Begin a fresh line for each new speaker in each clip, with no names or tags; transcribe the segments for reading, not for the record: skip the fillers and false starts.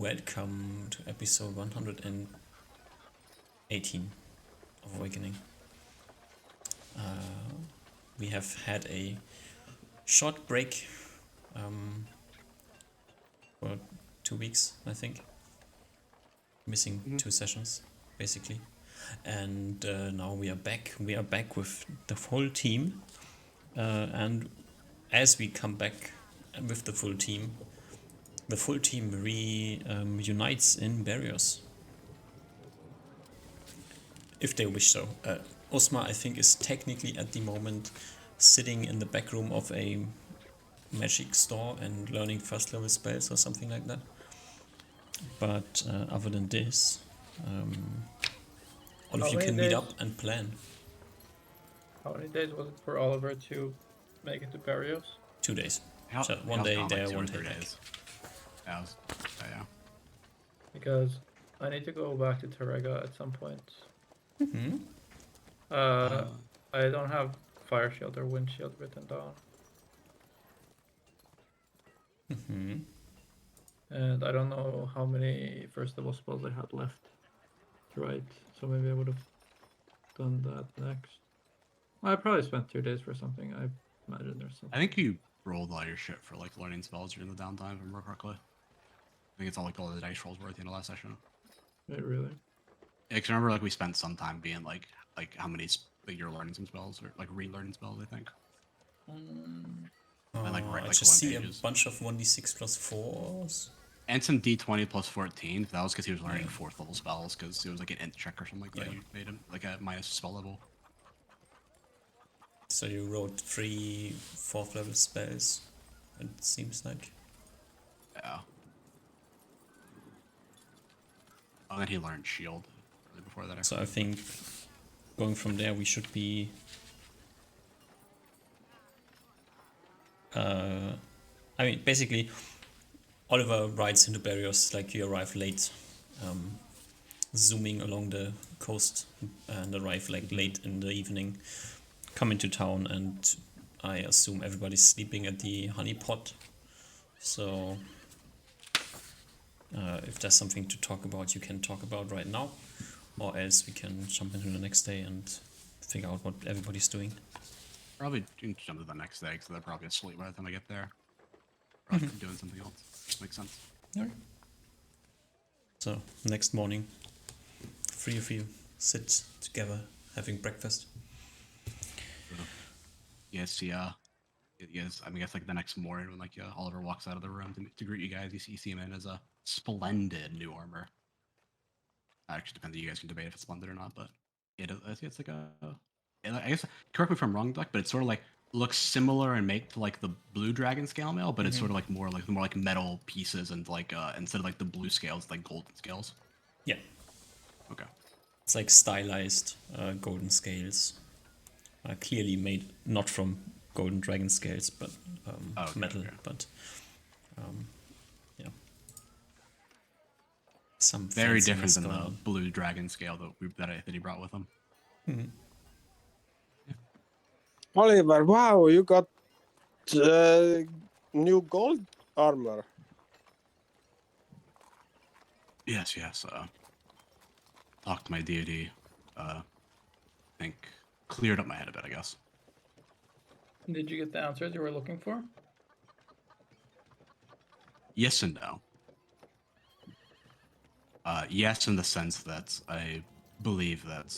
welcome to episode 118 of Awakening. We have had a short break for 2 weeks, I think. Missing 2 sessions, basically. And now we are back. We are back with the whole team. And as we come back with the full team reunites in Barrios. If they wish so. Osma, I think, is technically at the moment sitting in the back room of a magic store and learning first level spells or something like that. But other than this, all of you can meet up and plan.
How many days was it for Oliver to make it to Barrios?
2 days. So 1 day there, 1 day back.
Yeah.
Because I need to go back to Terrega at some point.
Mm-hmm.
I don't have Fire Shield or Wind Shield written down.
Mm-hmm.
And I don't know how many first level spells I had left to write. So maybe I would have done that next. I probably spent 2 days for something. I imagine there's something.
I think you rolled all your shit for like learning spells during the downtime, if I remember correctly. I think it's all the dice rolls were at the end of last session.
Wait, really?
Yeah, cause I remember we spent some time being like how many you're learning some spells or relearning spells, I think.
I just see pages. A bunch of 1d6 plus 4s.
And some d20 plus 14. That was because he was learning 4th level spells, because it was like an int check or something like that. You made him like a minus spell level.
So you wrote 3 4th level spells, it seems like.
Yeah. Oh, then he learned shield before that.
So I think going from there we should be I mean, basically Oliver rides into Barrios like you arrive late, zooming along the coast and arrive like late in the evening, come into town, and I assume everybody's sleeping at the honeypot. So if there's something to talk about, you can talk about right now, or else we can jump into the next day and figure out what everybody's doing.
Probably jump to the next day, because they're probably asleep by the time I get there. Probably doing something else. Makes sense.
Alright. So, next morning, 3 of you sit together having breakfast.
Yes, yeah. Yes, I mean, I guess like the next morning when Oliver walks out of the room to greet you guys, you see him in as a splendid new armor. Actually, depends. You guys can debate if it's splendid or not, but it's like I guess correct me if I'm wrong, Duck, but it's sort of like looks similar and make to like the blue dragon scale mail, but it's sort of like more like metal pieces and like instead of like the blue scales, it's like golden scales.
Yeah.
Okay.
It's like stylized golden scales, clearly made not from golden dragon scales, but metal. Okay. But yeah, some
very different than the blue dragon scale that he brought with him.
Mm-hmm.
Oliver, wow, you got new gold armor.
Yes. Talked to my deity. I think cleared up my head a bit, I guess.
Did you get the answers you were looking for?
Yes and no. Yes, in the sense that I believe that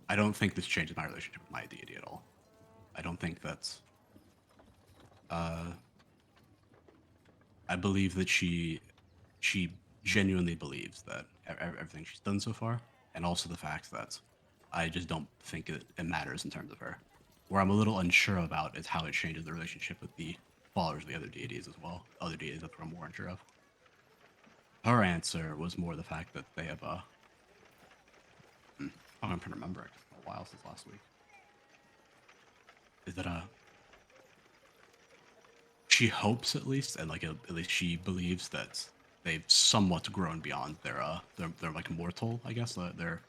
I don't think this changes my relationship with my deity at all. I don't think that. I believe that she genuinely believes that everything she's done so far, and also the fact that I just don't think it matters in terms of her. Where I'm a little unsure about is how it changes the relationship with the followers of the other deities as well. Other deities that I'm more unsure of. Her answer was more the fact that they have I'm trying to remember it. It's been a while since last week. Is that she hopes at least, and like at least she believes that they've somewhat grown beyond their like mortal, I guess, their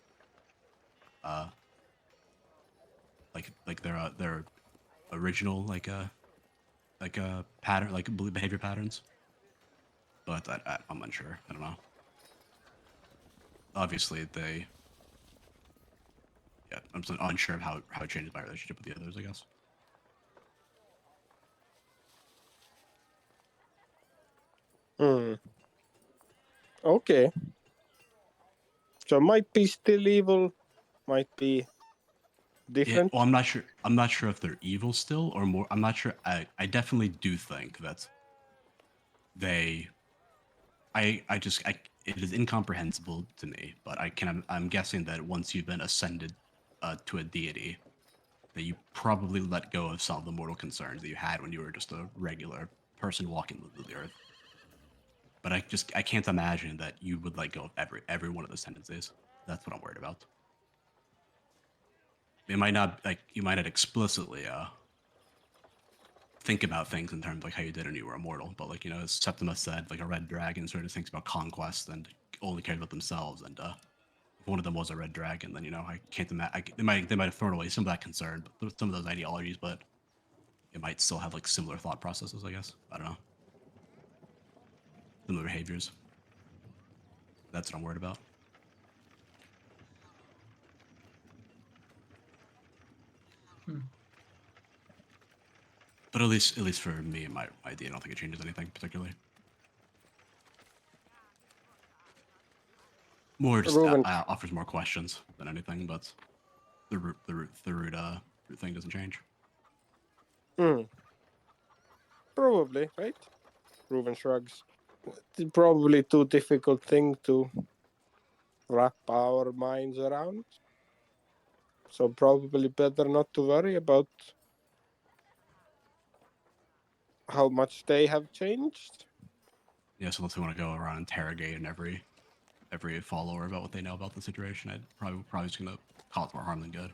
their original like pattern, like behavior patterns. but I'm unsure. I don't know. Obviously, I'm just unsure of how it changes my relationship with the others, I guess.
Hmm. Okay. So might be still evil, might be different.
Well, I'm not sure. I'm not sure if they're evil still or more. I'm not sure. I definitely do think that they. It is incomprehensible to me, but I'm guessing that once you've been ascended to a deity, that you probably let go of some of the mortal concerns that you had when you were just a regular person walking the earth. But I can't imagine that you would let go of every one of those tendencies. That's what I'm worried about. It might not like you might not explicitly think about things in terms of like how you did when you were immortal, but like as Septimus said, like a red dragon sort of thinks about conquest and only cares about themselves. And if one of them was a red dragon, then I can't imagine they might have thrown away some of that concern, but some of those ideologies, but it might still have like similar thought processes. I guess I don't know, similar behaviors. That's what I'm worried about. But at least for me and my idea, I don't think it changes anything particularly. More just
Ruben,
offers more questions than anything, but the root thing doesn't change.
hmm. Probably, right? Ruben shrugs. It's probably too difficult thing to wrap our minds around. So probably better not to worry about how much they have changed.
Yeah, so unless we want to go around interrogating every follower about what they know about the situation, I'd probably just gonna cause more harm than good.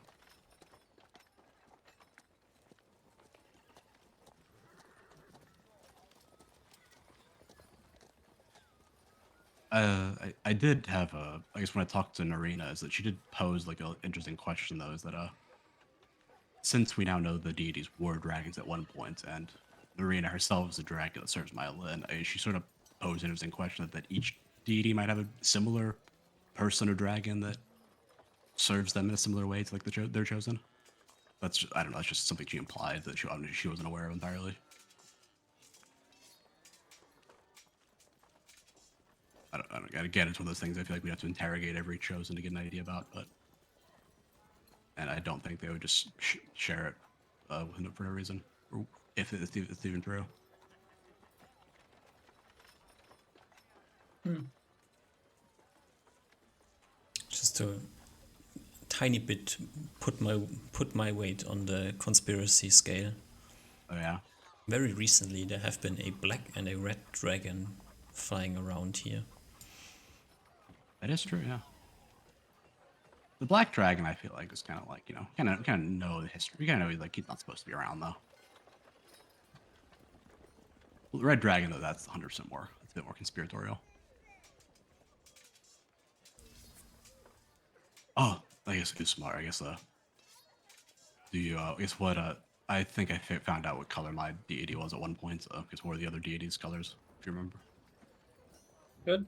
I did have I guess when I talked to Narina, is that she did pose like an interesting question though, is that since we now know the deities were dragons at one point, and Narina herself is a dragon that serves Myelin, she sort of posed an interesting question that each deity might have a similar person or dragon that serves them in a similar way to like they're chosen. That's I don't know. That's just something she implied that she wasn't aware of entirely. I don't again, it's one of those things I feel like we have to interrogate every chosen to get an idea about, and I don't think they would just share it for no reason, or if it's even true.
Just a tiny bit put my weight on the conspiracy scale.
Oh yeah,
Very recently, there have been a black and a red dragon flying around here.
that is true. Yeah, the black dragon I feel like is kind of like kind of know the history. You kind of know like he's not supposed to be around though. Well, the red dragon though, that's 100% more. It's a bit more conspiratorial. Oh, I guess it's smart. I guess do you I guess what I think I found out what color my deity was at one point. Because what are the other deities' colors, if you remember?
Good.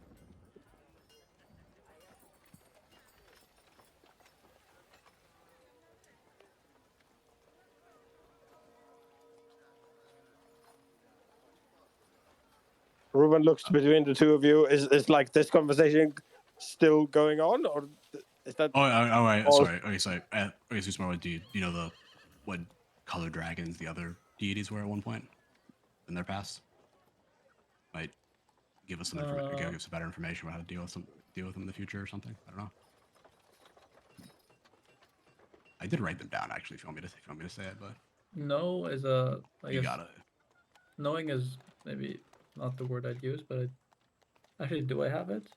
Ruben looks between the two of you. Is like this conversation still going on, or is that
Oh, right.
all?
Sorry. Okay, sorry. Okay, so smart. Do you know what color dragons the other deities were at one point in their past? Might give us give us better information about how to deal with them in the future or something. I don't know. I did write them down actually. If you want me to say it, but
No is I
you
guess
got it.
knowing is maybe not the word I'd use, but actually, do I have it?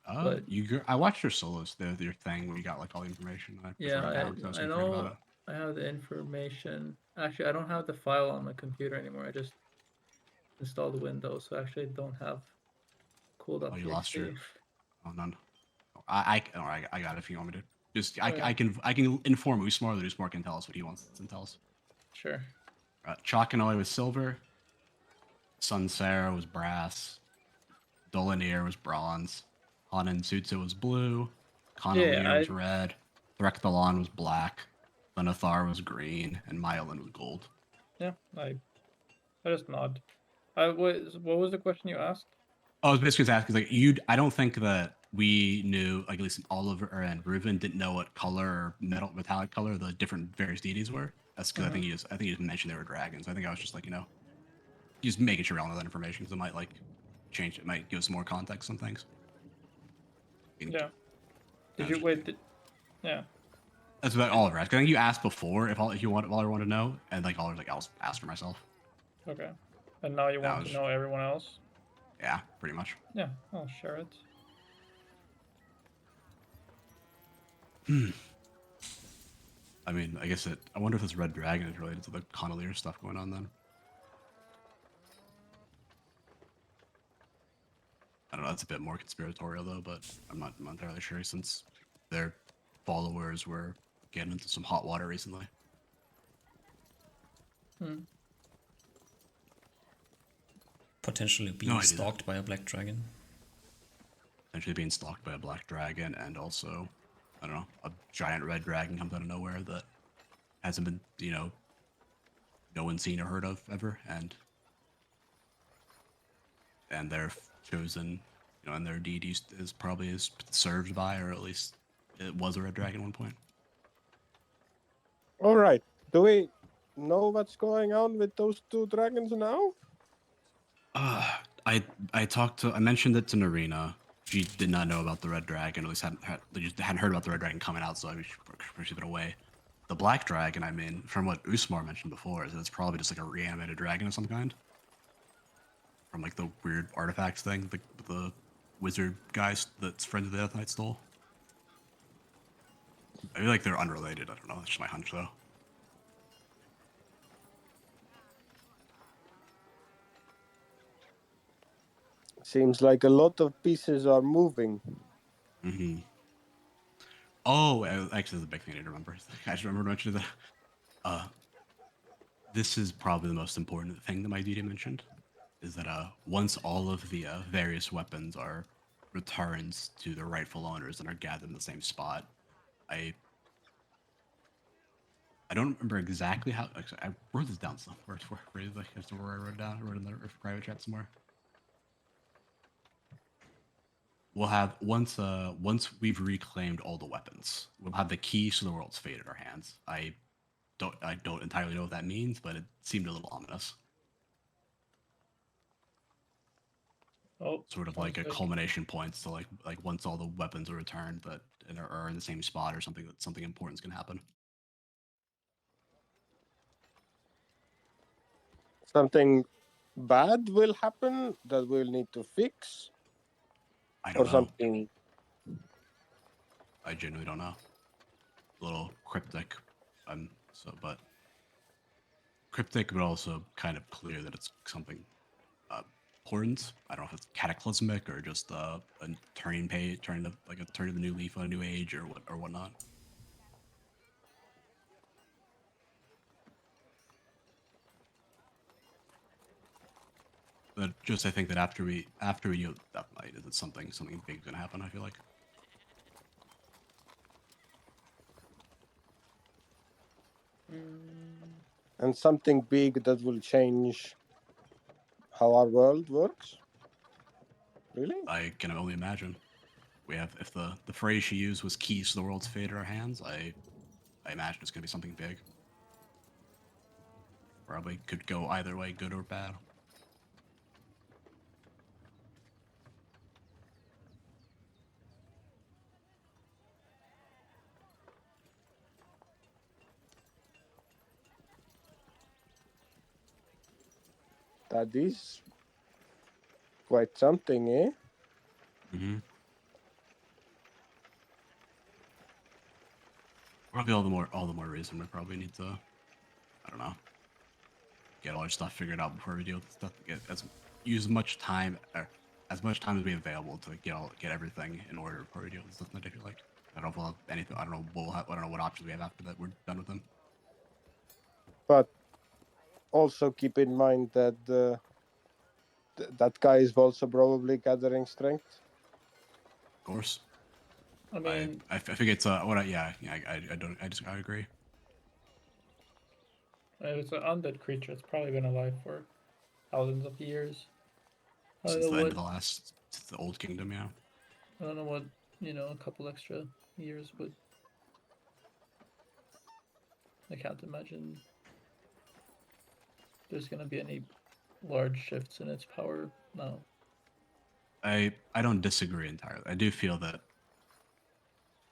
But
I watched your solos, your thing where you got like all the information. I just
yeah,
wrote it down because I was
I
concerned about
know
it.
I have the information. Actually, I don't have the file on my computer anymore. I just installed Windows, so actually I don't have
Oh, you lost your.
cool.txt.
Oh, none. I got it if you want me to. Just
Alright.
I can inform Usmar that Usmar can tell us what he wants to tell us.
Sure.
Chalk and Oil was silver. Sun Sarah was brass. Dolanier was bronze. Hanan Sutsu was blue.
Yeah,
Connelier was red. Threkthalon was black. Lenathar was green. And Myelin was gold.
Yeah, I just nod. What was the question you asked?
I was basically asking, like, I don't think that we knew, like, at least Oliver and Reuven didn't know what color or metallic color the different various deities were. That's because I think you just mentioned they were dragons. I think I was just like, just making sure we all know that information because it might like change. It might give us more context on things.
Yeah.
I
Did
was
you
just
wait?
kidding.
Yeah.
That's what Oliver asked. I think you asked before if Oliver wanted to know, and like Oliver's like, I'll ask for myself.
Okay. And now you
That
want
was-
to know everyone else?
Yeah, pretty much.
Yeah, I'll share it.
I mean, I guess I wonder if this red dragon is related to the Connelier stuff going on then. I don't know. That's a bit more conspiratorial though, but I'm not entirely sure since their followers were getting into some hot water recently.
Potentially being
idea.
stalked by a black dragon.
Potentially being stalked by a black dragon, and also, I don't know, a giant red dragon comes out of nowhere that hasn't been, no one's seen or heard of ever, and their chosen, and their deity is probably served by, or at least it was a red dragon at one point.
All right. Do we know what's going on with those two dragons now?
I mentioned it to Narina. She did not know about the red dragon, or at least hadn't heard about the red dragon coming out, so I pushed it away. The black dragon, I mean, from what Usmar mentioned before, is that it's probably just like a reanimated dragon of some kind. From like the weird artifacts thing, the wizard guys that's friends of the Death Knight stole. I feel like they're unrelated. I don't know. That's just my hunch, though.
Seems like a lot of pieces are moving.
Mm-hmm. Oh, actually, there's a big thing I need to remember. I just remember to mention that. This is probably the most important thing that my deity mentioned, is that once all of the various weapons are returned to their rightful owners and are gathered in the same spot, I don't remember exactly how. Actually, I wrote this down somewhere. Where I wrote it down. I wrote it in the private chat somewhere. We'll have once we've reclaimed all the weapons, we'll have the keys to the world's fate in our hands. I don't entirely know what that means, but it seemed a little ominous.
Oh,
Sort of like a culmination point. So like once all the weapons are returned, but are in the same spot or something, that something important's gonna happen.
Something bad will happen that we'll need to fix,
I
or
don't know.
something.
I genuinely don't know. A little cryptic. But cryptic, but also kind of clear that it's something important. I don't know if it's cataclysmic or just a turning page, turning the new leaf on a new age or whatnot. But just I think that after we do that night, is it something big's gonna happen. I feel like.
And something big that will change how our world works? Really?
I can only imagine. We have, if the phrase she used was keys to the world's fate in our hands, I imagine it's gonna be something big. Probably could go either way, good or bad.
That is quite something, eh?
Mm-hmm. Probably all the more reason we probably need to, I don't know, get all our stuff figured out before we deal with stuff. Use as much time as we have available to get everything in order before we deal with stuff. I feel like I don't know if we'll have anything. I don't know what I don't know what options we have after that we're done with them.
But also keep in mind that the that guy is also probably gathering strength.
Of course.
I mean,
I think it's I agree.
if it's an undead creature, it's probably been alive for thousands of years. I don't
Since
know
the end
what.
of the last, since the old kingdom, yeah.
I don't know what. A couple extra years would. I can't imagine there's gonna be any large shifts in its power now.
I don't disagree entirely. I do feel that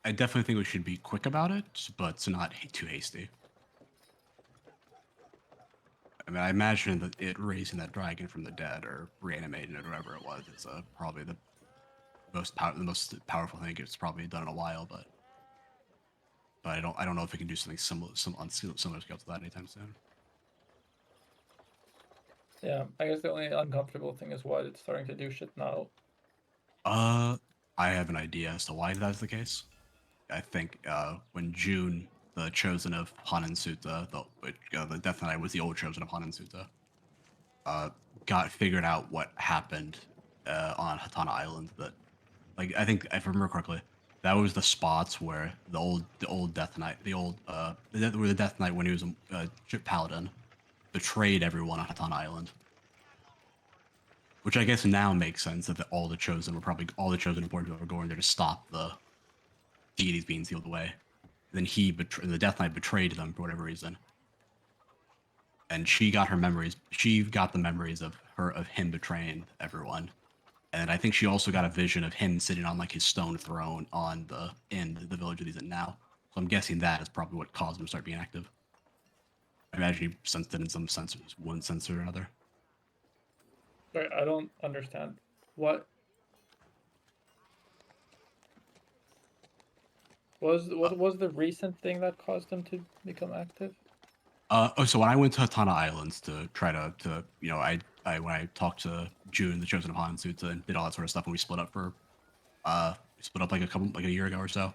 I definitely think we should be quick about it, but not too hasty. I mean, I imagine that it raising that dragon from the dead or reanimating it or whatever it was is probably the most powerful thing it's probably done in a while. But I don't know if we can do something similar scale to that anytime soon.
Yeah, I guess the only uncomfortable thing is why it's starting to do shit now.
I have an idea as to why that's the case. I think when June, the chosen of Hanansuta, the Death Knight was the old chosen of Hanansuta, got figured out what happened on Hatana Island. That, like, I think if I remember correctly, that was the spots where the old Death Knight, where the Death Knight when he was a paladin, betrayed everyone on Hatana Island. Which I guess now makes sense that all the chosen important people were going there to stop the deities being sealed away. Then the Death Knight betrayed them for whatever reason, and she got her memories. She got the memories of him betraying everyone, and I think she also got a vision of him sitting on like his stone throne in the village that he's in now. So I'm guessing that is probably what caused him to start being active. I imagine he sensed it in one sense or another.
Sorry, I don't understand. What was the recent thing that caused him to become active?
So when I went to Hatana Islands to try to when I talked to June, the chosen of Hansuta, and did all that sort of stuff, and we split up like a year ago or so.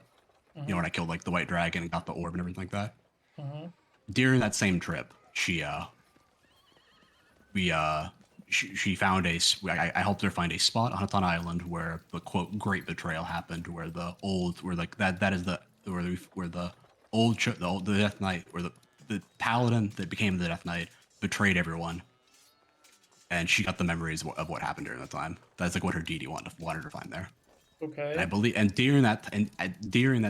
Mm-hmm.
You know, when I killed like the white dragon and got the orb and everything like that.
Mm-hmm.
During that same trip, she found I helped her find a spot on Hatana Island where the quote great betrayal happened, where the Death Knight, where the paladin that became the Death Knight betrayed everyone, and she got the memories of what happened during that time. That's like what her deity wanted to find there.
Okay.
And I believe, and during that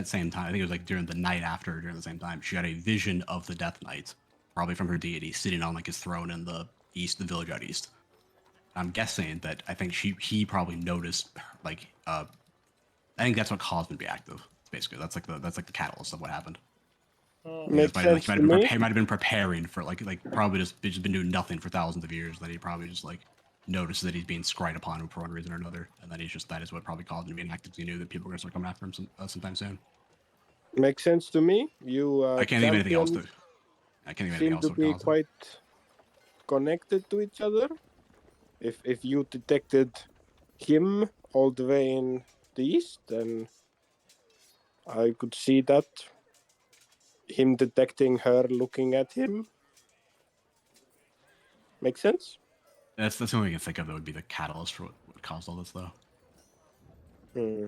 same time, I think it was like during the night after, during the same time, she got a vision of the Death Knight, probably from her deity, sitting on like his throne in the village out east. I'm guessing that I think he probably noticed I think that's what caused him to be active. Basically, that's like the catalyst of what happened.
Oh.
He
Makes sense to me.
might have been preparing for like probably just been doing nothing for thousands of years. Then he probably just like noticed that he's being scried upon for one reason or another, and then that is what probably caused him to be active. He knew that people were gonna start coming after him sometime soon.
Makes sense to me. You
I can't think of anything else
champions
to. I can't think of anything
seem
else
to
that would
be
cause it.
quite connected to each other. If you detected him all the way in the east, then I could see that. Him detecting her looking at him. Make sense?
That's the only thing I can think of that would be the catalyst for what caused all this, though.
Hmm.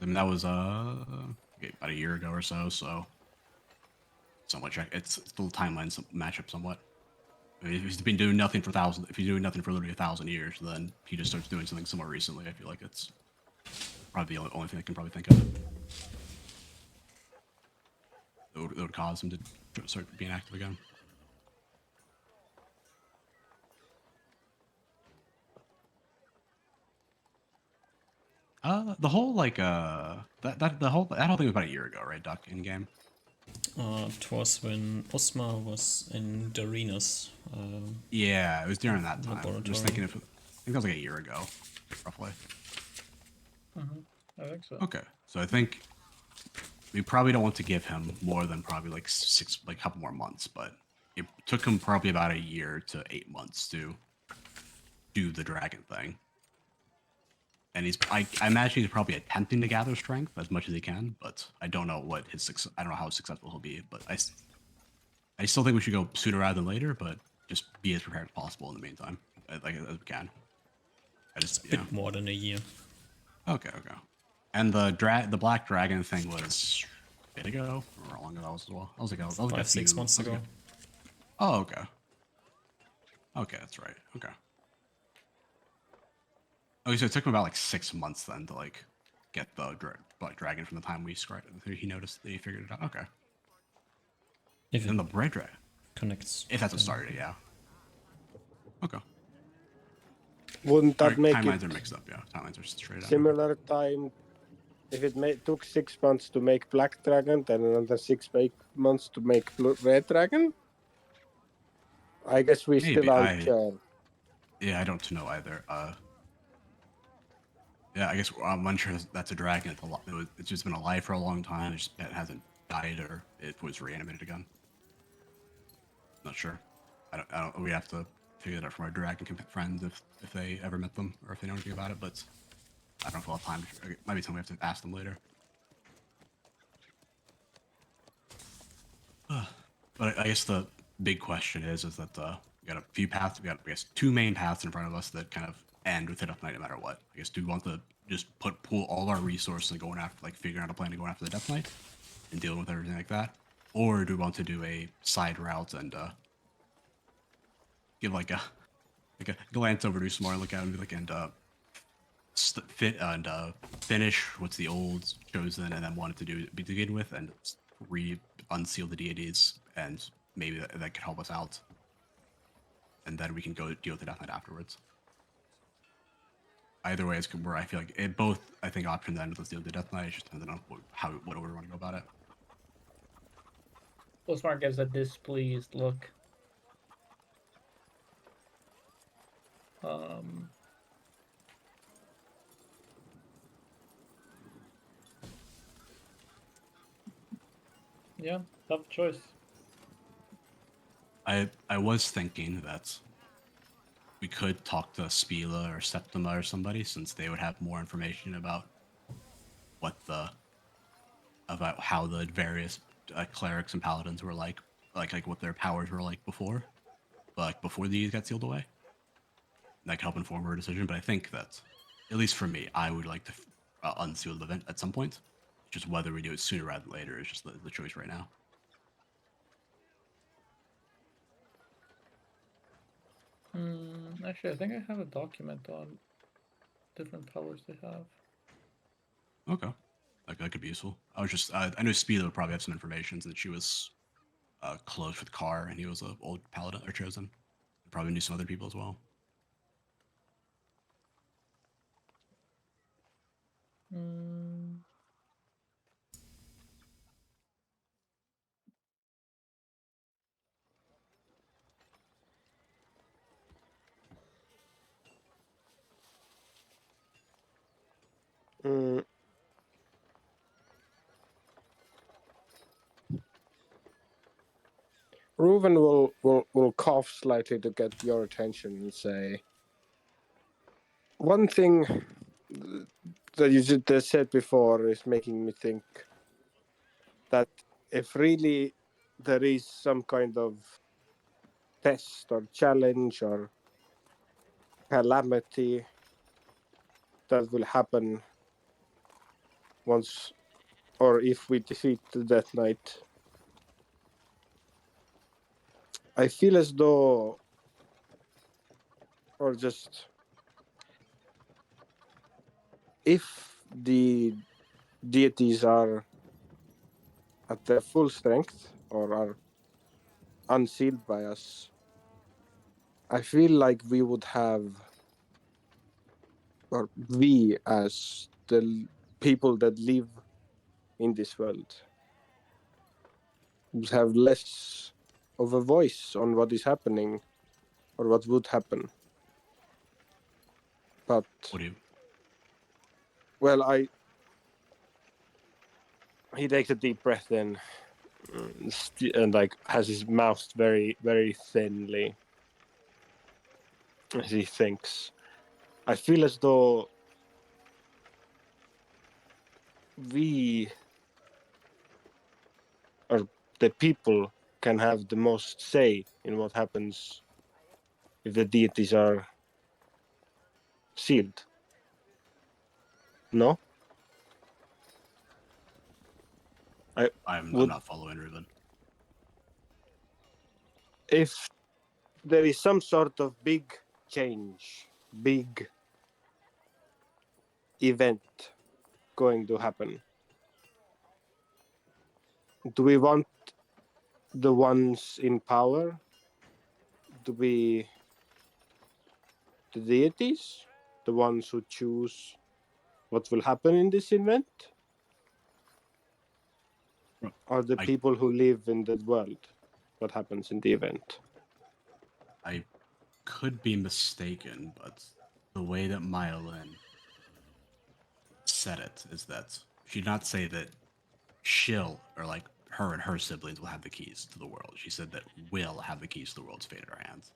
I mean, that was about a year ago or so. So somewhat check. It's the timeline match up somewhat. I mean, if he's been doing nothing for if he's doing nothing for literally 1,000 years, then he just starts doing something somewhat recently. I feel like it's probably the only thing I can probably think of that would cause him to start being active again. The whole that whole thing was about a year ago, right, Duck, in game?
It was when Osma was in the arenas.
Yeah, it was during that time. I'm just
Laboratory.
thinking I think that was like a year ago, roughly.
Mm-hmm. I think so.
Okay, so I think we probably don't want to give him more than probably like a couple more months, but it took him probably about a year to 8 months to do the dragon thing. And I imagine he's probably attempting to gather strength as much as he can, but I don't know I don't know how successful he'll be. But I still think we should go sooner rather than later, but just be as prepared as possible in the meantime, as we can. I just
A bit more than a year.
Okay. And the black dragon thing was a bit ago, or how long ago that was as well. I was like, a
5-6 months ago.
Oh, okay. Okay, that's right. Okay. Okay, so it took him about like 6 months then to like get the black dragon from the time we scratched. He noticed that he figured it out. Okay.
If it
And the red dragon,
connects.
if that's what
then-
started it, yeah. Okay.
Wouldn't
Our
that make
timelines
it
are mixed up. Yeah, timelines are straight out.
similar time? If it took 6 months to make Black Dragon, then another 6 months to make Red Dragon. I guess we
Maybe
still aren't sure.
Yeah, I don't know either. Yeah, I guess I'm unsure that's a dragon. It's just been alive for a long time. It hasn't died or it was reanimated again. Not sure. I don't. We have to figure that out from our dragon friends if they ever met them or if they know anything about it. But I don't know if we'll have time. It might be something we have to ask them later. But I guess the big question is that we got a few paths. We got, I guess, 2 main paths in front of us that kind of end with Death Knight no matter what. I guess, do we want to just pool all our resources and going after, like, figuring out a plan to go after the Death Knight and dealing with everything like that, or do we want to do a side route and give like a glance over to Smart and look at him and be like, and finish what's the old chosen and then wanted to do to begin with and unseal the deities and maybe that could help us out and then we can go deal with the Death Knight afterwards. Either way, it's where I feel like it both. I think options end with us deal with the Death Knight. It's just depending on what order we want to go about it.
Postmark gives a displeased look. Yeah, tough choice.
I was thinking that we could talk to Spila or Septima or somebody since they would have more information about about how the various clerics and paladins were like what their powers were like before, like before these got sealed away. That could help inform our decision. But I think that, at least for me, I would like to unseal the event at some point. Just whether we do it sooner rather than later is just the choice right now.
Actually, I think I have a document on different powers they have.
Okay, that could be useful. I was just I know Speedo would probably have some information since she was close with Carr and he was an old paladin or chosen. Probably knew some other people as well.
Mm. Reuven will cough slightly to get your attention and say, one thing that you said before is making me think that if really there is some kind of test or challenge or calamity that will happen once or if we defeat the Death Knight, I feel as though, or just if the deities are at their full strength or are unsealed by us, I feel like we would have, or we as the people that live in this world, would have less of a voice on what is happening or what would happen. But,
What do you?
well, he takes a deep breath in and like has his mouth very, very thinly as he thinks. I feel as though we, or the people, can have the most say in what happens if the deities are sealed. No?
I'm
Would-
not following Ruben.
If there is some sort of big change, big event going to happen, do we want the ones in power to be the deities, the ones who choose what will happen in this event? Or the
I-
people who live in the world, what happens in the event?
I could be mistaken, but the way that Myelin said it is that she did not say that she'll, or like her and her siblings will have the keys to the world. She said that will have the keys to the world's fate in her hands.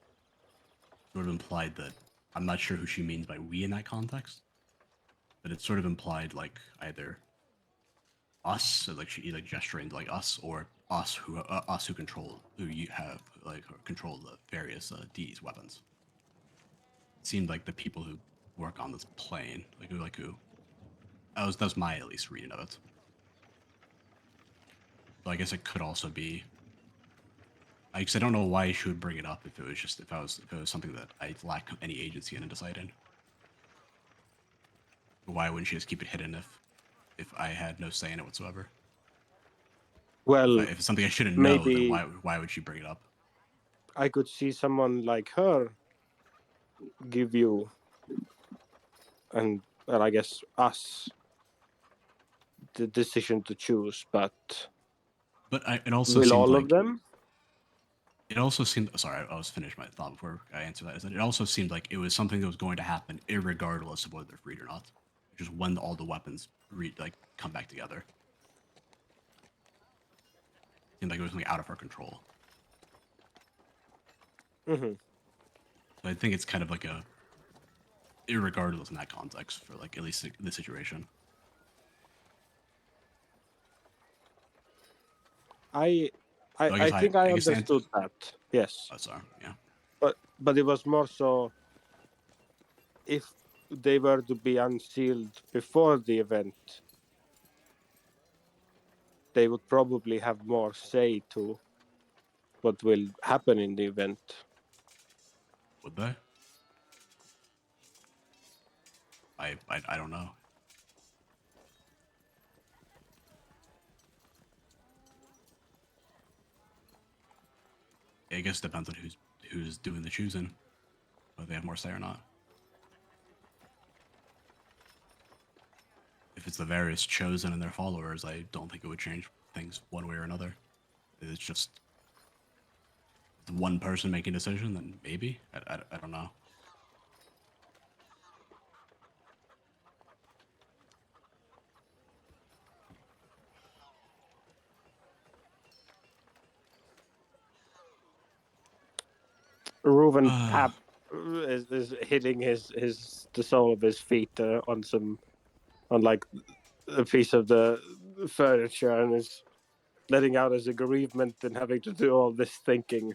Sort of implied that, I'm not sure who she means by we in that context, but it sort of implied like either us, so like she like gesturing to like us, or us who control, who you have like control the various D's weapons. It seemed like the people who work on this plane, who that was my at least reading of it. So I guess it could also be. I don't know why she would bring it up if it was something that I lack any agency in deciding. Why wouldn't she just keep it hidden if I had no say in it whatsoever?
Well,
If it's something I shouldn't know,
maybe
then why would she bring it up?
I could see someone like her give you, and well, I guess us, the decision to choose, but
But it also
will
seemed
all
like
of them?
it also seemed. Sorry, I was finished my thought before I answered that. Is that it also seemed like it was something that was going to happen, irregardless of whether they're freed or not. Just when all the weapons come back together. Seemed like it was something out of our control.
Mm-hmm.
So I think it's kind of like a irregardless in that context for like at least in this situation.
I
So I
think I
guess the answer.
understood that. Yes,
Oh, sorry. Yeah.
but it was more so if they were to be unsealed before the event, they would probably have more say to what will happen in the event.
Would they? I don't know. I guess it depends on who's doing the choosing, whether they have more say or not. If it's the various chosen and their followers, I don't think it would change things one way or another. It's just one person making a decision, then maybe. I don't know.
Reuven is hitting the sole of his feet on like a piece of the furniture and is letting out his aggrievement and having to do all this thinking.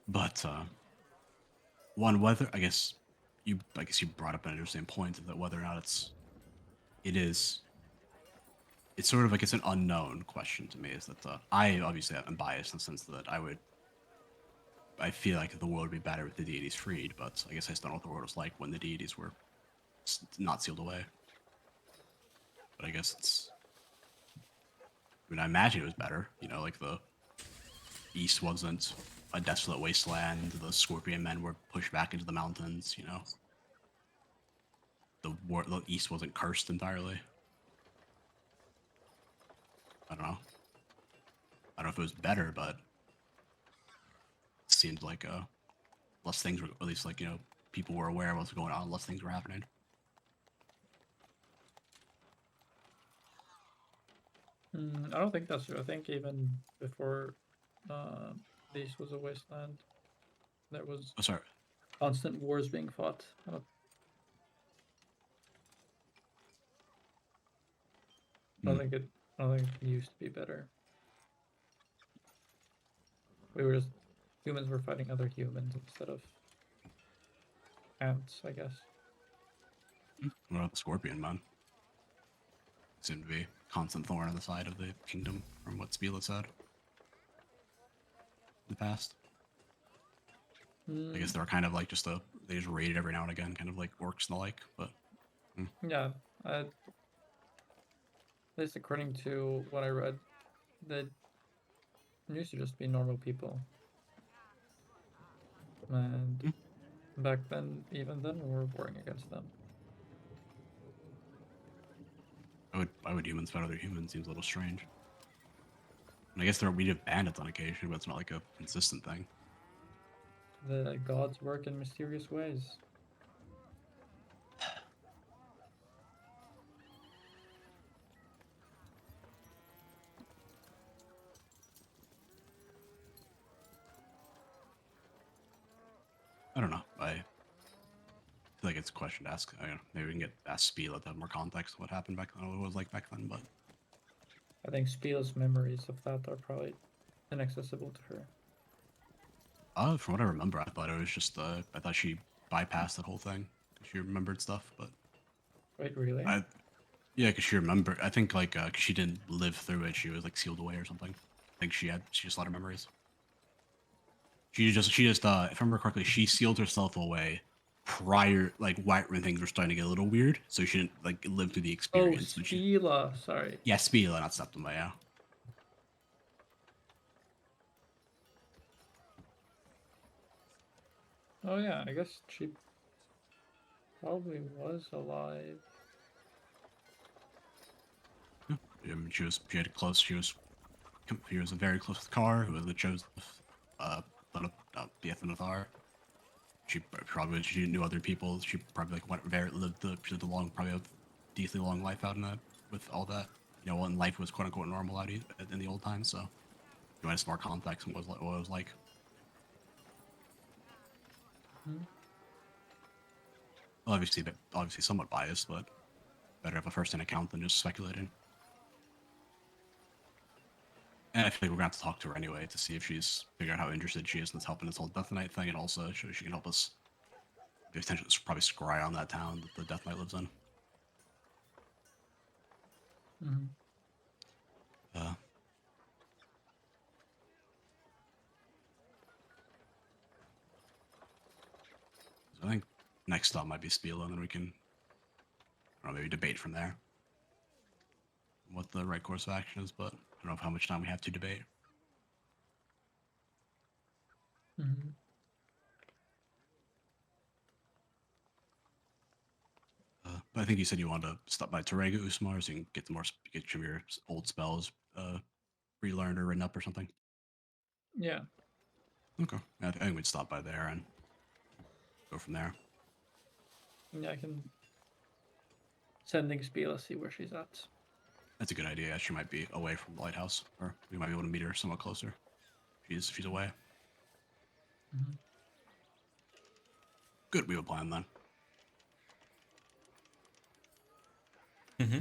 But whether I guess you brought up an interesting point that whether or not it's sort of like it's an unknown question to me. Is that I obviously am biased in the sense that I feel like the world would be better with the deities freed, but I guess I just don't know what the world was like when the deities were not sealed away. But I guess I imagine it was better. Like the East wasn't a desolate wasteland. The Scorpion men were pushed back into the mountains. The East wasn't cursed entirely. I don't know. I don't know if it was better, but it seemed like less things were, at least like people were aware of what's going on. Less things were happening.
I don't think that's true. I think even before this was a wasteland, there was
Oh, sorry.
constant wars being fought. I don't think it. I don't think it used to be better. Humans were fighting other humans instead of ants, I guess.
What about the scorpion man? Seemed to be a constant thorn on the side of the kingdom, from what Spiela said. In the past. I guess they were kind of like they just raided every now and again, kind of like orcs and the like, but
Yeah, at least according to what I read, they used to just be normal people. And
Hmm.
back then, even then, we were warring against them.
why would humans fight other humans? Seems a little strange. And I guess we have bandits on occasion, but it's not like a consistent thing.
The gods work in mysterious ways.
I don't know. I feel like it's a question to ask. I don't know, maybe we can get ask Spiela to have more context of what happened back then, what it was like back then, but
I think Spiel's memories of that are probably inaccessible to her.
from what I remember, I thought it was just I thought she bypassed the whole thing. She remembered stuff, but
Wait, really?
yeah, because she remembered. I think like 'cause she didn't live through it. She was like sealed away or something. I think she just a lot of memories. She just if I remember correctly, she sealed herself away prior, like right when things were starting to get a little weird. So she didn't like live through the
Oh,
experience. But she,
Spiela, sorry.
yeah, Spiela, not Septima, yeah.
Oh yeah, I guess she probably was alive.
I mean, she had close. She was very close with Carr, who was the chosen BF with R. She knew other people. She probably like she lived a long, probably a decently long life out in that with all that. You know, when life was quote unquote normal out in the old times. So you wanted some more context on what it was like.
Hmm.
Well, obviously somewhat biased, but better have a first-hand account than just speculating. And I feel like we're gonna have to talk to her anyway to see if she's figure out how interested she is in this helping this whole Death Knight thing, and also she can help us potentially probably scry on that town that the Death Knight lives in.
Mm-hmm.
Uh, so I think next stop might be Spiela, and then we can, I don't know, maybe debate from there what the right course of action is. But I don't know how much time we have to debate.
Mm-hmm.
But I think you said you wanted to stop by Terrega Usmar so you can get some of your old spells relearned or written up or something.
Yeah.
Okay, I think we'd stop by there and go from there.
Yeah, I can sending Spiela, see where she's at.
That's a good idea. She might be away from the lighthouse, or we might be able to meet her somewhat closer. She's away.
Mm-hmm.
Good, we have a plan then.
Mm-hmm.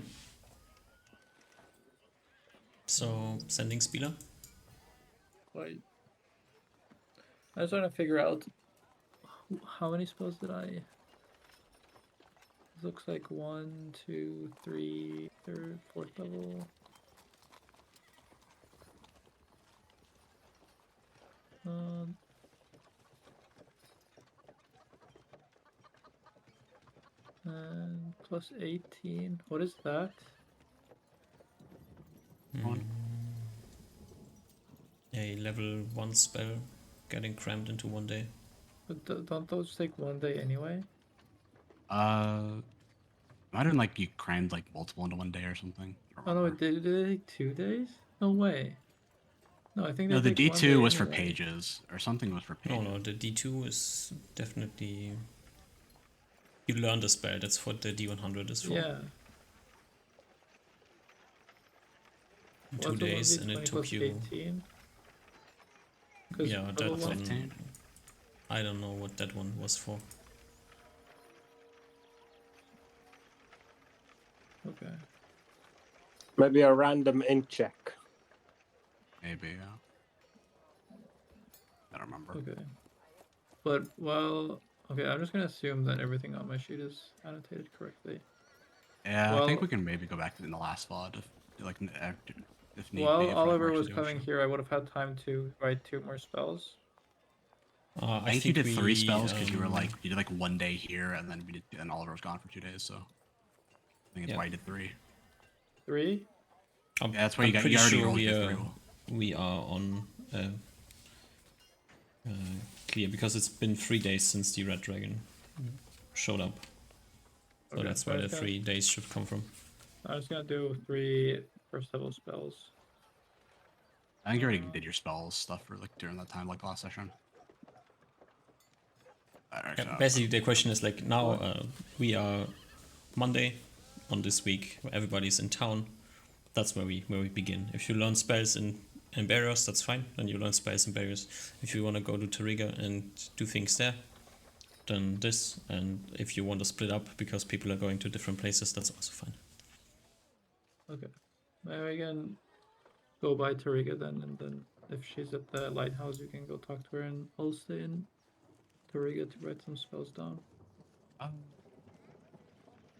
So, sending Spieler?
Like, I was trying to figure out how many spells did I. It looks like 1, 2, 3, third, fourth level. And plus 18. What is that?
On.
A level 1 spell getting crammed into one day.
But don't those take 1 day anyway?
Imagine like you crammed like multiple into one day or something. I don't
Oh no,
remember.
did they take 2 days? No way. No, I think they
No, the
take 1
D2
day
was for
anyway.
pages, or something was for pages.
No, the D2 is definitely... You learn the spell, that's what the D100 is for.
Yeah.
In 2
What's the
days,
1d20
and it
plus
took you...
18? 'Cause
Yeah,
level
that
Plus
one-
15.
one... I don't know what that one was for.
Okay.
Maybe a random int check.
Maybe, yeah. I don't remember.
Okay. But well, Okay, I'm just gonna assume that everything on my sheet is annotated correctly.
Yeah, I think
Well-
we can maybe go back to in the last VOD if need
While
be. If we're
Oliver
actually
was
doing
coming
shit.
here, I would have had time to write 2 more spells.
I think you did 3
we,
spells because you were like you did like 1 day here and then and Oliver was gone for 2 days. So I think that's
Yeah.
why you did 3.
3?
Yeah, that's why
I'm
you got
pretty
you already
sure
rolled
we
your
are
3 roll.
we are on clear because it's been 3 days since the red dragon showed up. So
Okay,
that's
so
where
I
the
just
3 days should come from.
I'm just gonna do 3 first level spells.
I think you already did your spells stuff for like during that time, like last session. Alright,
Yeah,
so-
basically, the question is like now
What?
we are Monday on this week. Everybody's in town. That's where we begin. If you learn spells in barriers, that's fine. Then you learn spells in barriers. If you want to go to Tariga and do things there, then this. And if you want to split up because people are going to different places, that's also fine.
Okay. Maybe we can go by Tariga then, and then if she's at the lighthouse, we can go talk to her, and I'll stay in Tariga to write some spells down.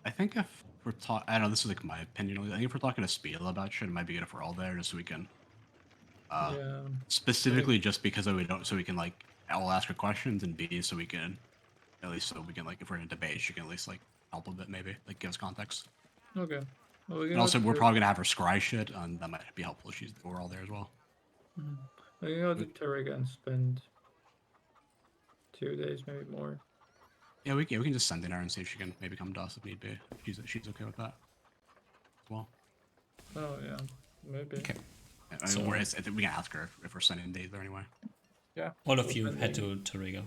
I think if we're talking, I don't know, this is like my opinion. I think if we're talking to Spiel about shit, it might be good if we're all there just so we can,
Yeah.
specifically just because we don't, so we can like, I'll ask her questions and B, so we can, at least so we can like, if we're in a debate, she can at least like help a bit maybe, like give us context.
Okay. Well, we can
And also,
go
we're
to-
probably gonna have her scry shit, and that might be helpful. We're all there as well.
we can go to Tariga and spend 2 days, maybe more.
Yeah, we can just send in her and see if she can maybe come to us if need be. She's okay with that as well.
Oh yeah, maybe.
Okay.
I mean,
So-
I think we can ask her if we're sending days there anyway.
Yeah.
All of
we'll
you
spend
head
it.
to Tariga.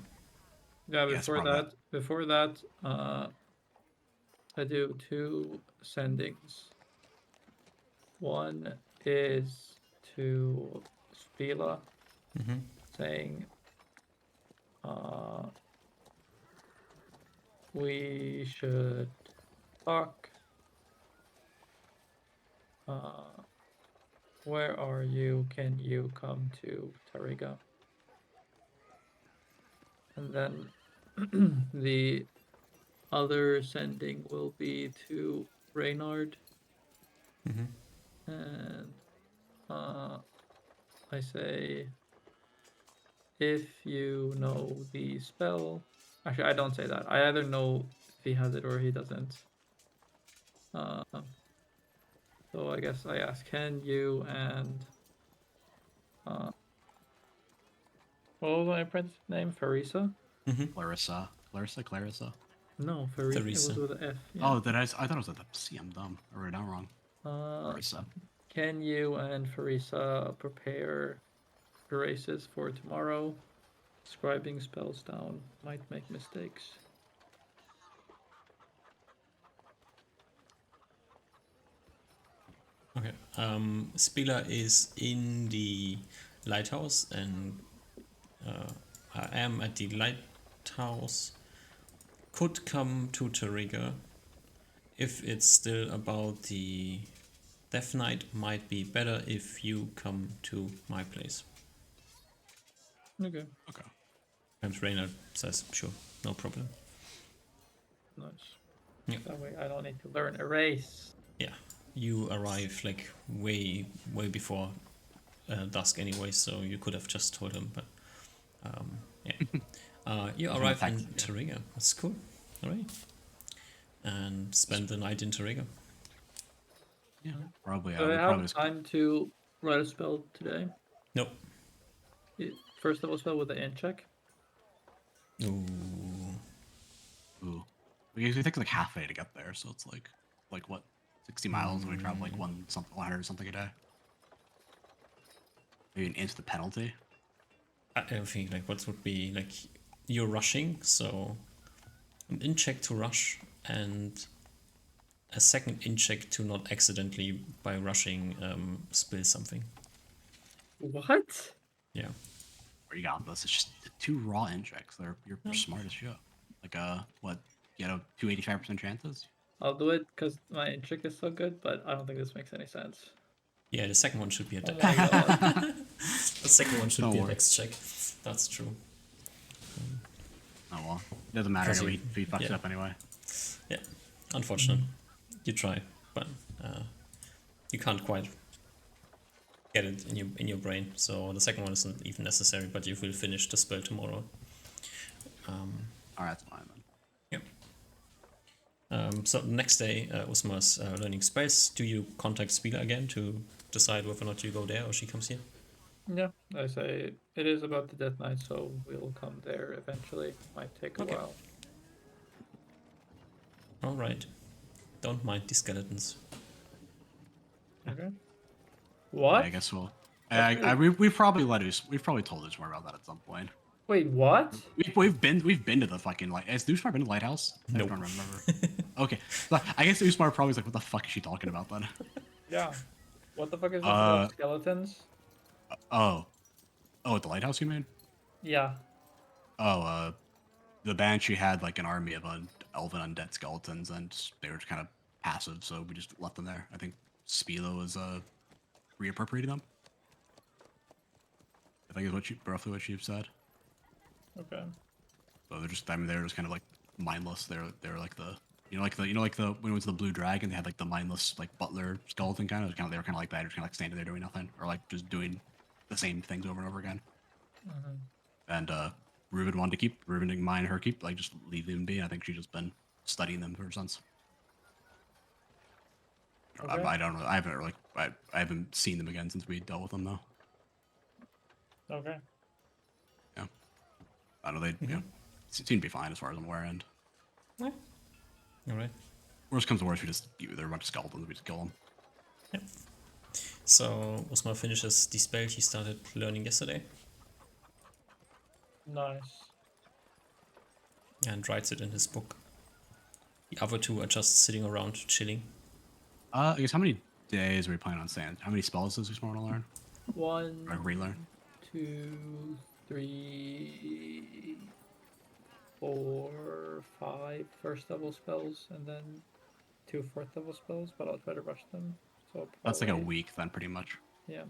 Yeah,
Yes,
before
probably.
that, I do 2 sendings. One is to Spila, saying, we should talk. Where are you? Can you come to Tariga? And then the other sending will be to Reynard. And I say, if you know the spell. Actually, I don't say that. I either know if he has it or he doesn't. So I guess I ask, can you and what was my apprentice name? Farisa?
Clarissa.
No, Farisa. It was
Theresa.
with an F. Yeah.
Oh, I thought it was at the C. I'm dumb. I wrote it down wrong. Clarissa.
Can you and Farisa prepare races for tomorrow? Scribing spells down might make mistakes.
Okay. Spila is in the lighthouse, and I am at the lighthouse. Could come to Tariga. If it's still about the Death Knight, might be better if you come to my place.
Okay,
Okay.
And Reynard says, sure, no problem.
nice.
Yeah.
That way I don't need to learn erase.
Yeah, you arrive like way before dusk anyway, so you could have just told him, but yeah. You arrive in Tariga. That's cool. Alright. And spend the night in Tariga.
Yeah, probably.
Do I
we
have
probably
time to write a spell today?
Nope.
First level spell with the int check?
Ooh.
Ooh. We take like half a day to get there, so it's like what, 60 miles, and we travel like 100 something a day. Maybe an instant penalty.
I think like what would be like you're rushing, so an in check to rush and a second in check to not accidentally by rushing spill something.
What?
Yeah.
Or you got this. It's just 2 raw injects. You're smart as shit. Like what? You know, 285% chances.
I'll do it because my int check is so good, but I don't think this makes any sense.
Yeah, the second one should be a
Oh my god.
the second one should
Don't
be a
worry.
dex check. That's true.
Oh well, it doesn't matter
Because
anyway.
you-
He fucks
yeah.
it up anyway.
Yeah, unfortunate. You try, but you can't quite get it in your brain. So the second one isn't even necessary, but you will finish the spell tomorrow.
All right, that's fine then.
Yeah. So the next day, Usma's learning spells. Do you contact Spieler again to decide whether or not you go there or she comes here?
Yeah, I say it is about the Death Knight, so we'll come there eventually. Might take a
Okay.
while.
All right. Don't mind the skeletons.
Okay.
Yeah,
What?
I guess we'll.
That's really-
We've probably we've probably told us more about that at some point.
Wait, what?
We've been to the fucking has Usmar been to the lighthouse?
Nope.
I don't remember. Okay, so I guess Usmar probably was like, what the fuck is she talking about then?
Yeah. What the fuck is this about
Uh,
skeletons?
Oh, at the lighthouse you mean?
Yeah.
Oh, the Banshee had like an army of elven undead skeletons, and they were just kind of passive, so we just left them there. I think Spilo was reappropriating them. I think is roughly what you've said.
Okay.
So they're just, I mean, they're just kind of like mindless. They're like the, when we went to the Blue Dragon, they had like the mindless like butler skeleton kind of. They were kind of like that, just kind of like standing there doing nothing, or like just doing the same things over and over again.
Mhm.
And Ruben didn't mind her keep, like just leave them be. I think she's just been studying them ever since.
Okay.
I don't know. I haven't seen them again since we dealt with them though.
Okay.
I don't know, they seem to be fine as far as I'm aware. And
All right.
worst comes to worst, they're a bunch of skeletons. We just kill them.
Yeah. So Usma finishes the spell he started learning yesterday
Nice.
and writes it in his book. The other two are just sitting around chilling.
I guess how many days are we planning on staying? How many spells does we want to learn?
One,
Or relearn?
2, 3, 4, 5 first level spells, and then 2 fourth level spells, but I'll try to rush them. So
That's like a
probably-
week then, pretty much.
Yeah.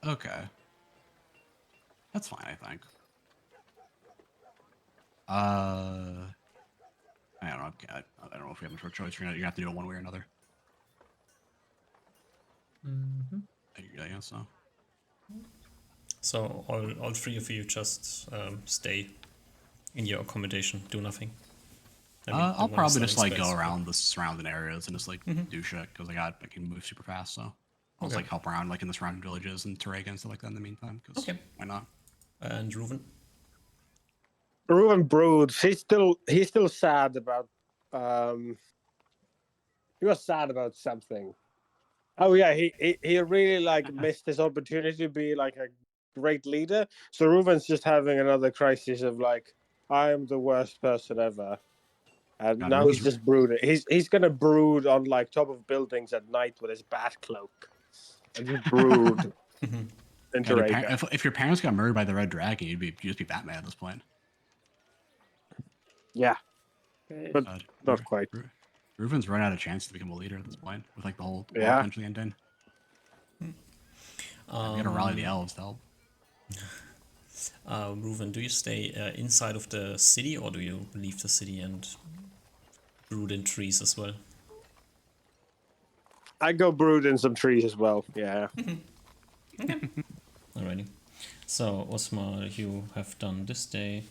Okay. That's fine, I think. I don't know. I don't know if we have much of a choice. You're gonna have to do it one way or another.
Mm-hmm.
I guess so.
So all three of you just stay in your accommodation, do nothing. I mean, the
I'll
one
probably just
starting
like go
spells, but-
around the surrounding areas and just like do shit because I can move super fast. So I'll just
Okay.
like help around like in the surrounding villages and Terraga and stuff like that in the meantime. Because
Okay.
why not?
And Reuven?
Ruben broods. He's still sad about he was sad about something. Oh yeah, he really like missed his opportunity to be like a great leader. So Ruben's just having another crisis of like, I am the worst person ever. And
God,
now he's
Ruben's-
just brooding. He's gonna brood on like top of buildings at night with his bat cloak. And just brood in
God, your
Terraga.
if your parents got murdered by the Red Dragon, you'd just be Batman at this point.
Yeah,
Okay.
But-
God,
not quite.
Ruben's run out of chance to become a leader at this point with like the whole
Yeah.
country ending. We gotta rally the elves to help.
Reuven, do you stay inside of the city or do you leave the city and brood in trees as well?
I go brood in some trees as well. Yeah.
Alrighty. So, Osma, you have done this day.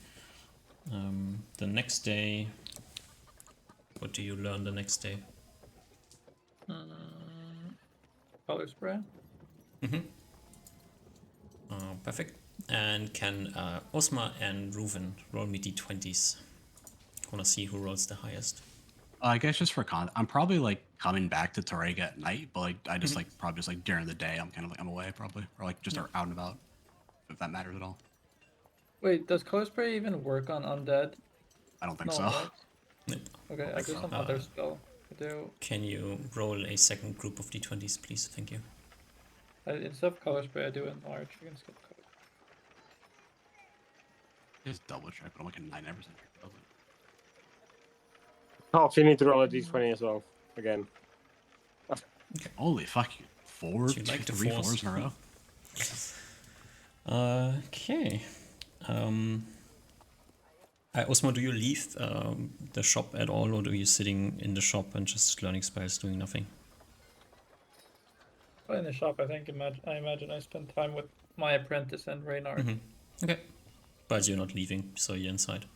The next day, what do you learn the next day?
Color spray.
Perfect. And can Osma and Reuven roll me d20s? Wanna see who rolls the highest.
I guess just for I'm probably like coming back to Terraga at night, but like I just like probably just like during the day I'm kind of like I'm away probably or like just out and about if that matters at all.
Wait, does color spray even work on undead?
I don't think
No,
so.
right?
Nope.
Okay, I do some other spell. I do.
Can you roll a second group of d20s, please? Thank you.
Instead of color spray, I do enlarge. You can skip color.
Just double check, but I'm like a 99% sure.
Oh, you need to roll a d20 as well. Again.
Holy fuck you!
You like the
Three
force.
fours in a row.
Okay. Osmo, do you leave the shop at all, or are you sitting in the shop and just learning spells, doing nothing?
Well, in the shop, I think I imagine I spend time with my apprentice and Reynard.
Mm-hmm. Okay. But you're not leaving, so you're inside.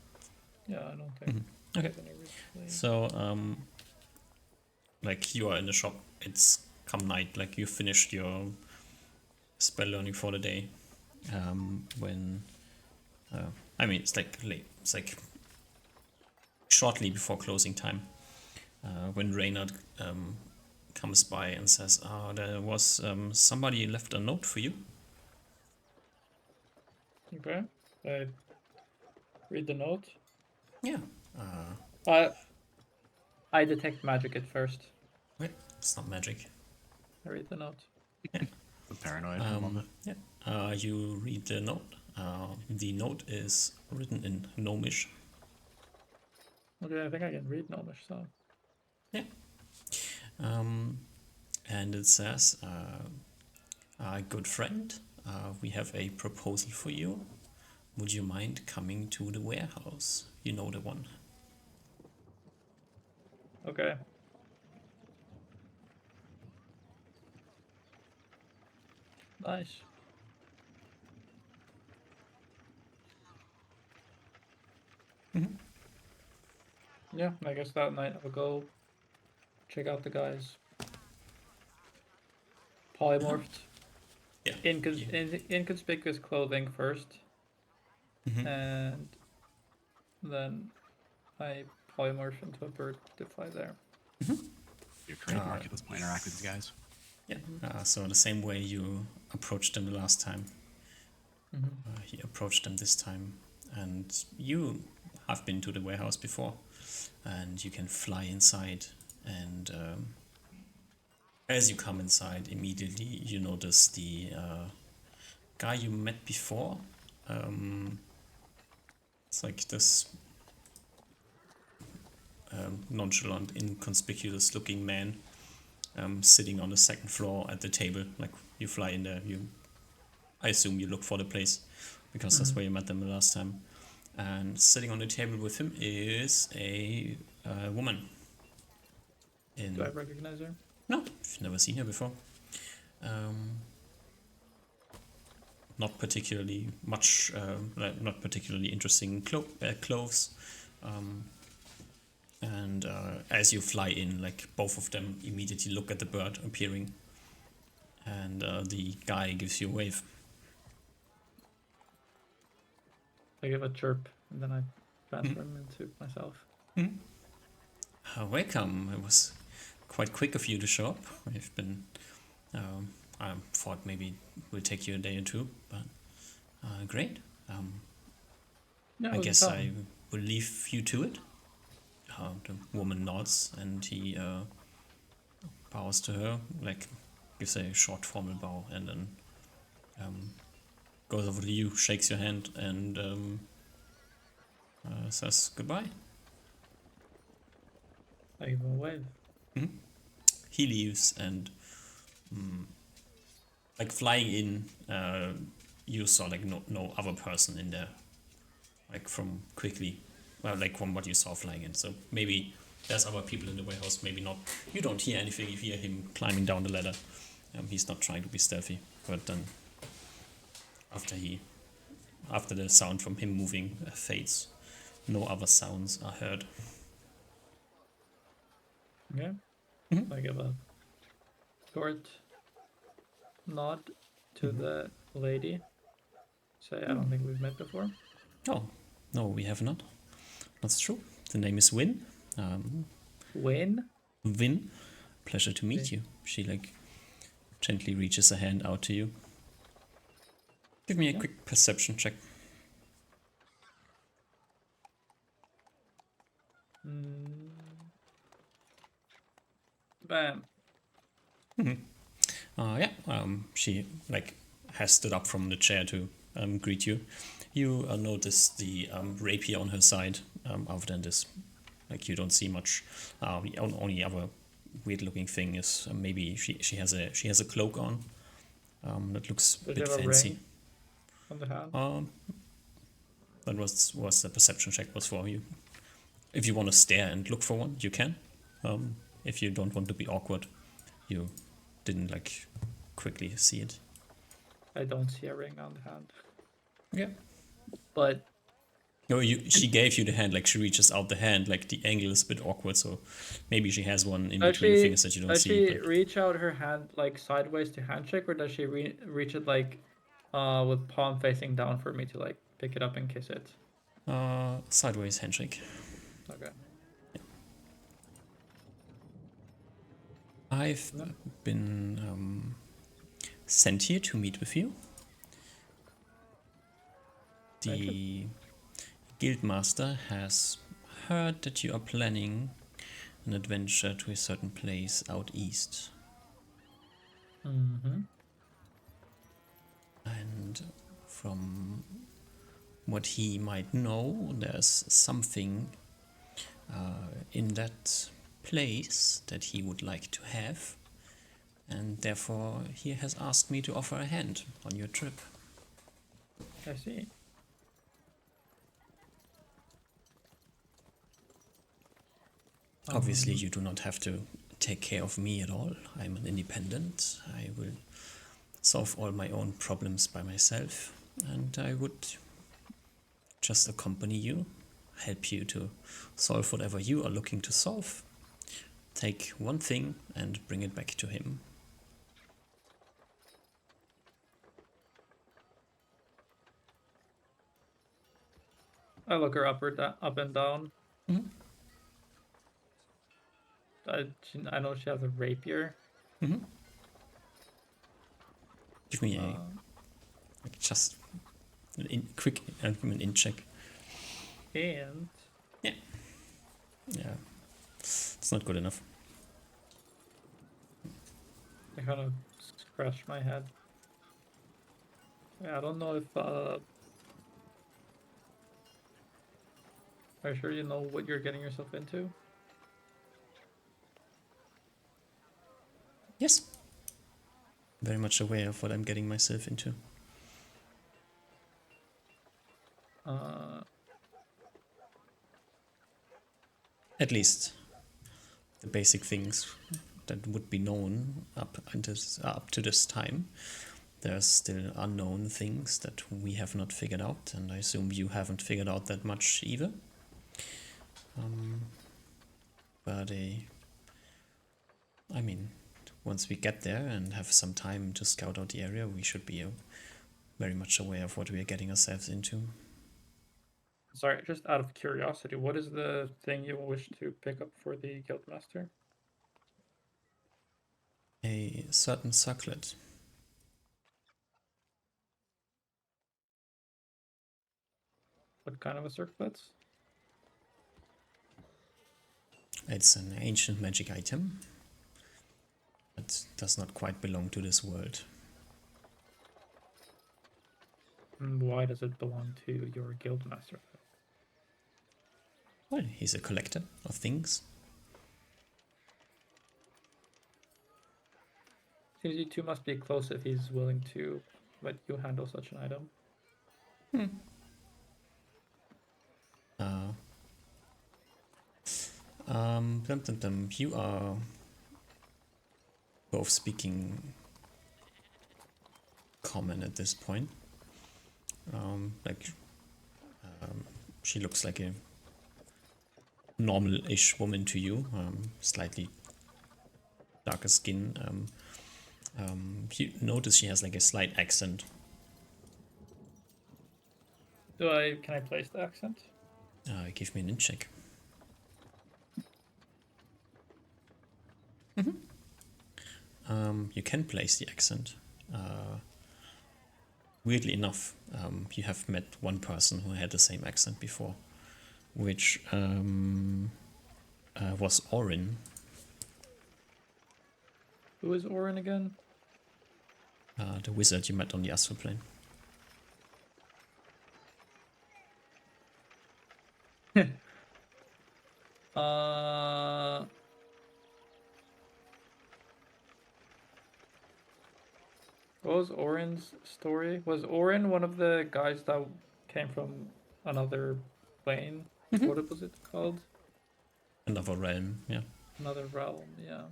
Yeah, I don't think.
Okay.
there's any replay.
So, like, you are in the shop. It's come night. Like, you finished your spell learning for the day. When, I mean, it's like late. It's like shortly before closing time. When Reynard comes by and says, there was somebody left a note for you.
Okay. I read the note.
Yeah.
I detect magic at first.
Wait, it's not magic.
I read the note.
The paranoid. I love it.
Yeah. You read the note. The note is written in Gnomish.
Okay, I think I can read Gnomish, so.
Yeah. And it says, good friend, we have a proposal for you. Would you mind coming to the warehouse? You know the one.
Okay. Nice. Yeah, I guess that night I'll go check out the guys. Polymorphed.
Yeah.
Inconspicuous clothing first. And then I polymorph into a bird to fly there.
Your trademark at this point. Interact with these guys.
Yeah. So the same way you approached them the last time, he approached them this time, and you have been to the warehouse before, and you can fly inside. And as you come inside, immediately you notice the guy you met before. It's like this nonchalant, inconspicuous looking man sitting on the second floor at the table. Like, you fly in there, I assume you look for the place because that's where you met them the last time. And sitting on the table with him is a woman.
Do I recognize her?
No, I've never seen her before. Not particularly much, not particularly interesting clothes. And as you fly in, like, both of them immediately look at the bird appearing, and the guy gives you a wave.
I give a chirp and then I transfer him into myself.
Welcome. It was quite quick of you to show up. We've been. I thought maybe it would take you a day or two, but great. I guess I will leave you to it. The woman nods and he bows to her, like, gives a short formal bow, and then goes over to you, shakes your hand, and says goodbye.
I give him a wave.
He leaves, and like, flying in, you saw like no other person in there, like, from what you saw flying in. So maybe there's other people in the warehouse, maybe not. You don't hear anything. You hear him climbing down the ladder. He's not trying to be stealthy, but then after the sound from him moving fades, no other sounds are heard.
Okay. I give a short nod to the lady. Say, I don't think we've met before.
Oh, no, we have not. That's true. The name is Win.
Win?
Win. Pleasure to meet you. She, like, gently reaches a hand out to you. Give me a quick perception check.
Bam.
She, like, has stood up from the chair to greet you. You notice the rapier on her side. Other than this, like, you don't see much. The only other weird-looking thing is maybe she has a cloak on. That looks a bit fancy.
On the hand?
That was the perception check was for you. If you want to stare and look for one, you can. If you don't want to be awkward, you didn't like quickly see it.
I don't see a ring on the hand.
Yeah.
But
No, she gave you the hand, like she reaches out the hand, like the angle is a bit awkward, so maybe she has one in between your fingers that you don't
does
see.
she reach out her hand like sideways to handshake, or does she reach it like with palm facing down for me to like pick it up and kiss it?
Sideways handshake.
Okay.
I've been sent here to meet with you. The Guildmaster has heard that you are planning an adventure to a certain place out east.
Mm-hmm.
And from what he might know, there's something in that place that he would like to have, and therefore he has asked me to offer a hand on your trip.
I see.
Obviously, you do not have to take care of me at all. I'm an independent. I will solve all my own problems by myself, and I would just accompany you, help you to solve whatever you are looking to solve. Take one thing and bring it back to him.
I look her up and down.
Mhm.
I know she has a rapier.
Give me a just an quick an in check.
And
Yeah, it's not good enough.
I kind of scratch my head. Yeah, I don't know if are you sure you know what you're getting yourself into?
Yes. Very much aware of what I'm getting myself into. At least the basic things that would be known up to this time. There's still unknown things that we have not figured out, and I assume you haven't figured out that much either. But I mean, once we get there and have some time to scout out the area, we should be very much aware of what we are getting ourselves into.
Sorry, just out of curiosity, what is the thing you wish to pick up for the Guildmaster?
A certain circlet.
What kind of a circlet?
It's an ancient magic item that does not quite belong to this world.
And why does it belong to your Guildmaster?
Well, he's a collector of things.
Seems you two must be close if he's willing to let you handle such an item.
You are both speaking common at this point. She looks like a normal-ish woman to you, slightly darker skin. You notice she has like a slight accent.
Can I place the accent?
Give me an int check. You can place the accent. Weirdly enough, you have met one person who had the same accent before, which was Orin.
Who is Orin again?
The wizard you met on the astral plane.
What was Orin's story? Was Orin one of the guys that came from another plane.
Mhm.
What was it called?
Another realm, yeah.
Another realm, yeah.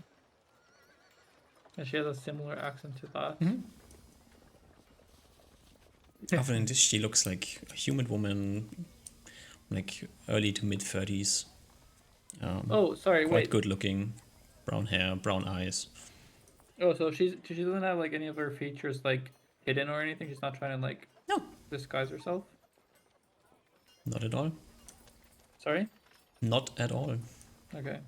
And she has a similar accent to that.
Mhm. Other than this, she looks like a human woman, like early to mid 30s.
Oh, sorry,
Quite
wait.
good looking, brown hair, brown eyes.
Oh, so she doesn't have like any of her features like hidden or anything. She's not trying to like
No,
disguise herself.
not at all.
Sorry.
Not at all.
Okay.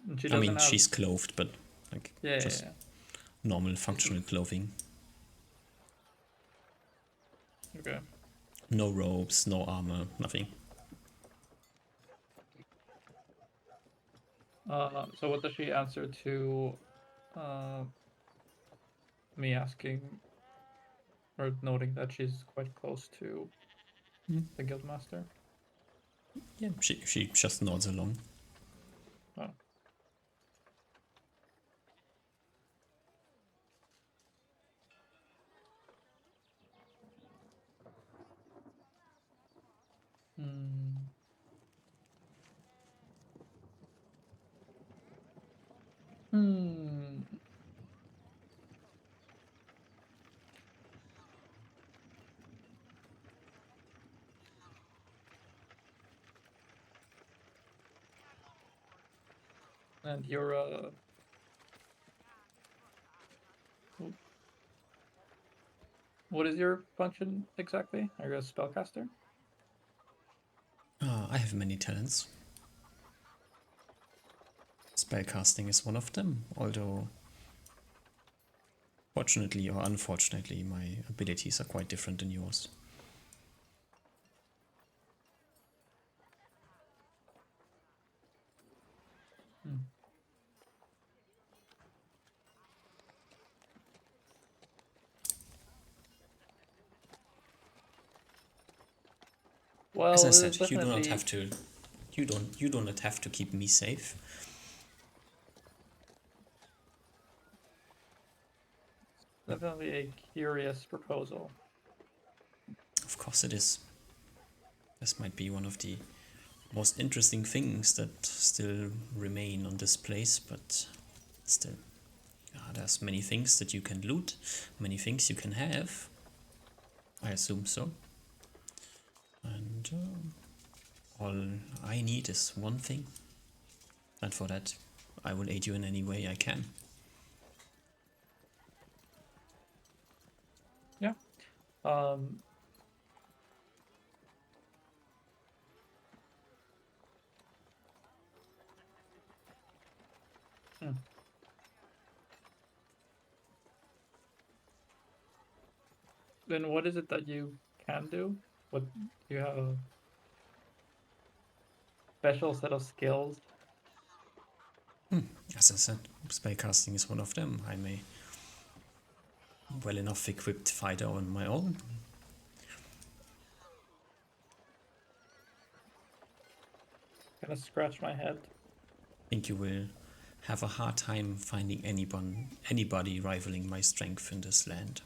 And she
I
doesn't
mean,
have.
she's clothed, but like
Yeah,
just
yeah,
normal functional clothing.
yeah. Okay.
No robes, no armor, nothing.
So what does she answer to me asking or noting that she's quite close to the guildmaster?
Yeah, she just nods along.
Oh. Hmm. Hmm. And you're what is your function exactly? Are you a spellcaster?
I have many talents. Spellcasting is one of them, although fortunately or unfortunately, my abilities are quite different than yours.
Hmm.
As I
Well,
said,
it's
you do not
definitely
have to. You do not have to keep me safe.
definitely a curious proposal.
Of course, it is. This might be one of the most interesting things that still remain on this place, but still, there's many things that you can loot, many things you can have. I assume so. And all I need is one thing, and for that, I will aid you in any way I can.
Yeah. Um. hmm. Then what is it that you can do? What do you have a special set of skills?
As I said, spellcasting is one of them. I'm a well enough equipped fighter on my own.
Gonna scratch my head.
Think you will have a hard time finding anybody rivaling my strength in this land.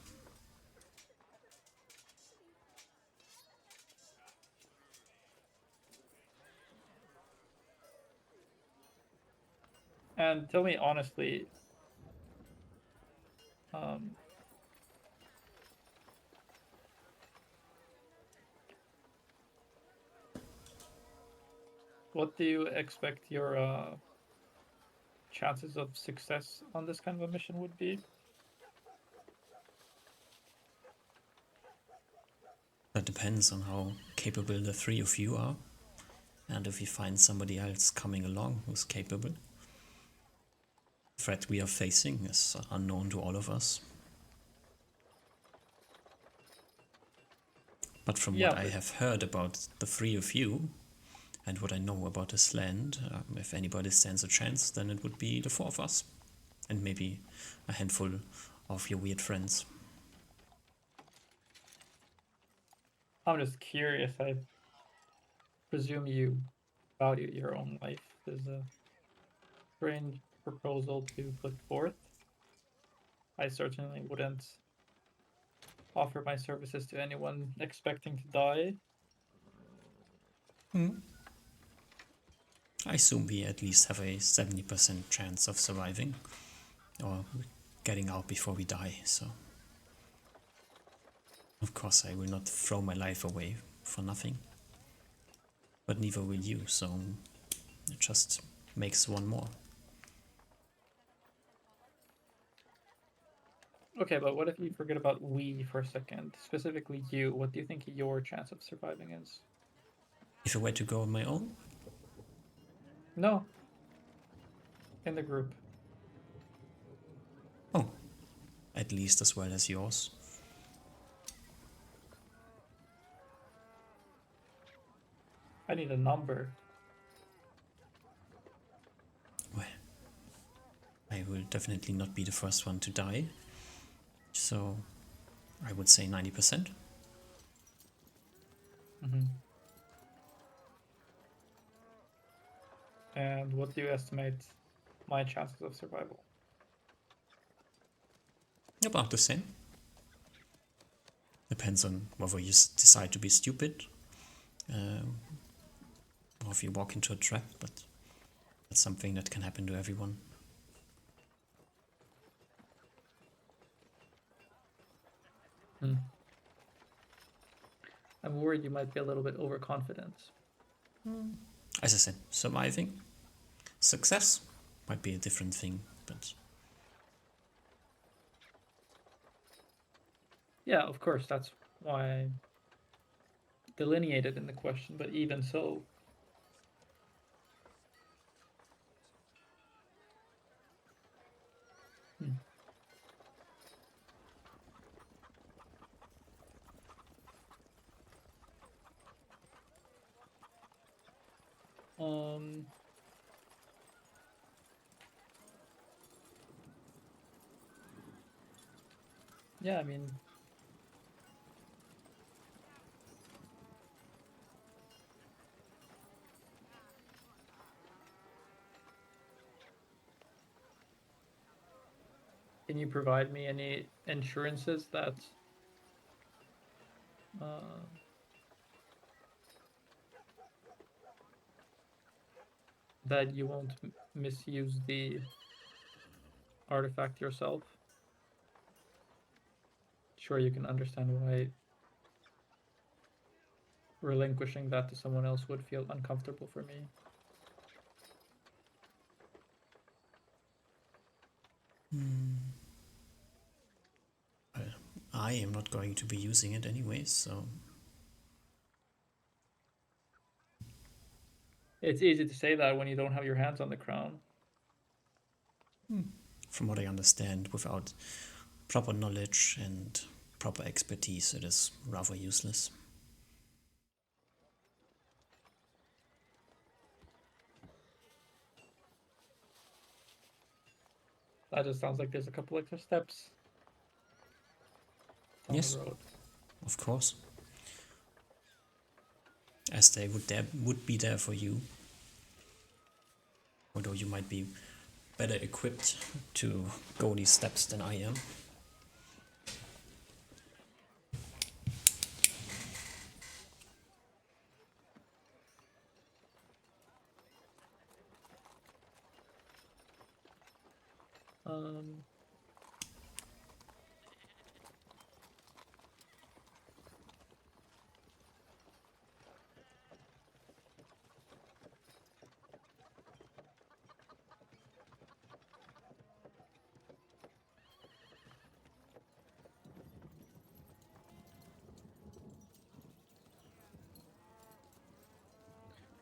And tell me honestly, um, what do you expect your chances of success on this kind of a mission would be?
That depends on how capable the three of you are, and if we find somebody else coming along who's capable. The threat we are facing is unknown to all of us. But from
Yeah,
what I
but
have heard about the three of you, and what I know about this land, if anybody stands a chance, then it would be the four of us. And maybe a handful of your weird friends.
I'm just curious. I presume you value your own life. This is a strange proposal to put forth. I certainly wouldn't offer my services to anyone expecting to die.
I assume we at least have a 70% chance of surviving or getting out before we die, so. Of course, I will not throw my life away for nothing. But neither will you, so it just makes one more.
Okay, but what if you forget about we for a second? Specifically you, what do you think your chance of surviving is?
If I were to go on my own,
No. In the group.
oh, at least as well as yours.
I need a number.
Well, I will definitely not be the first one to die, so I would say 90%.
Mm-hmm. And what do you estimate my chances of survival?
About the same. Depends on whether you decide to be stupid, or if you walk into a trap, but that's something that can happen to everyone.
Hmm. I'm worried you might be a little bit overconfident.
As I said, surviving. Success might be a different thing, but
Yeah, of course, that's why I delineated in the question, but even so. Hmm. Um, yeah, I mean, can you provide me any insurances that uh, that you won't misuse the artifact yourself? Sure, you can understand why relinquishing that to someone else would feel uncomfortable for me.
I am not going to be using it anyway, so
It's easy to say that when you don't have your hands on the crown.
from what I understand, without proper knowledge and proper expertise, it is rather useless.
That just sounds like there's a couple extra steps down
Yes,
the road.
of course. As they would be there for you. Although you might be better equipped to go these steps than I am.
Um,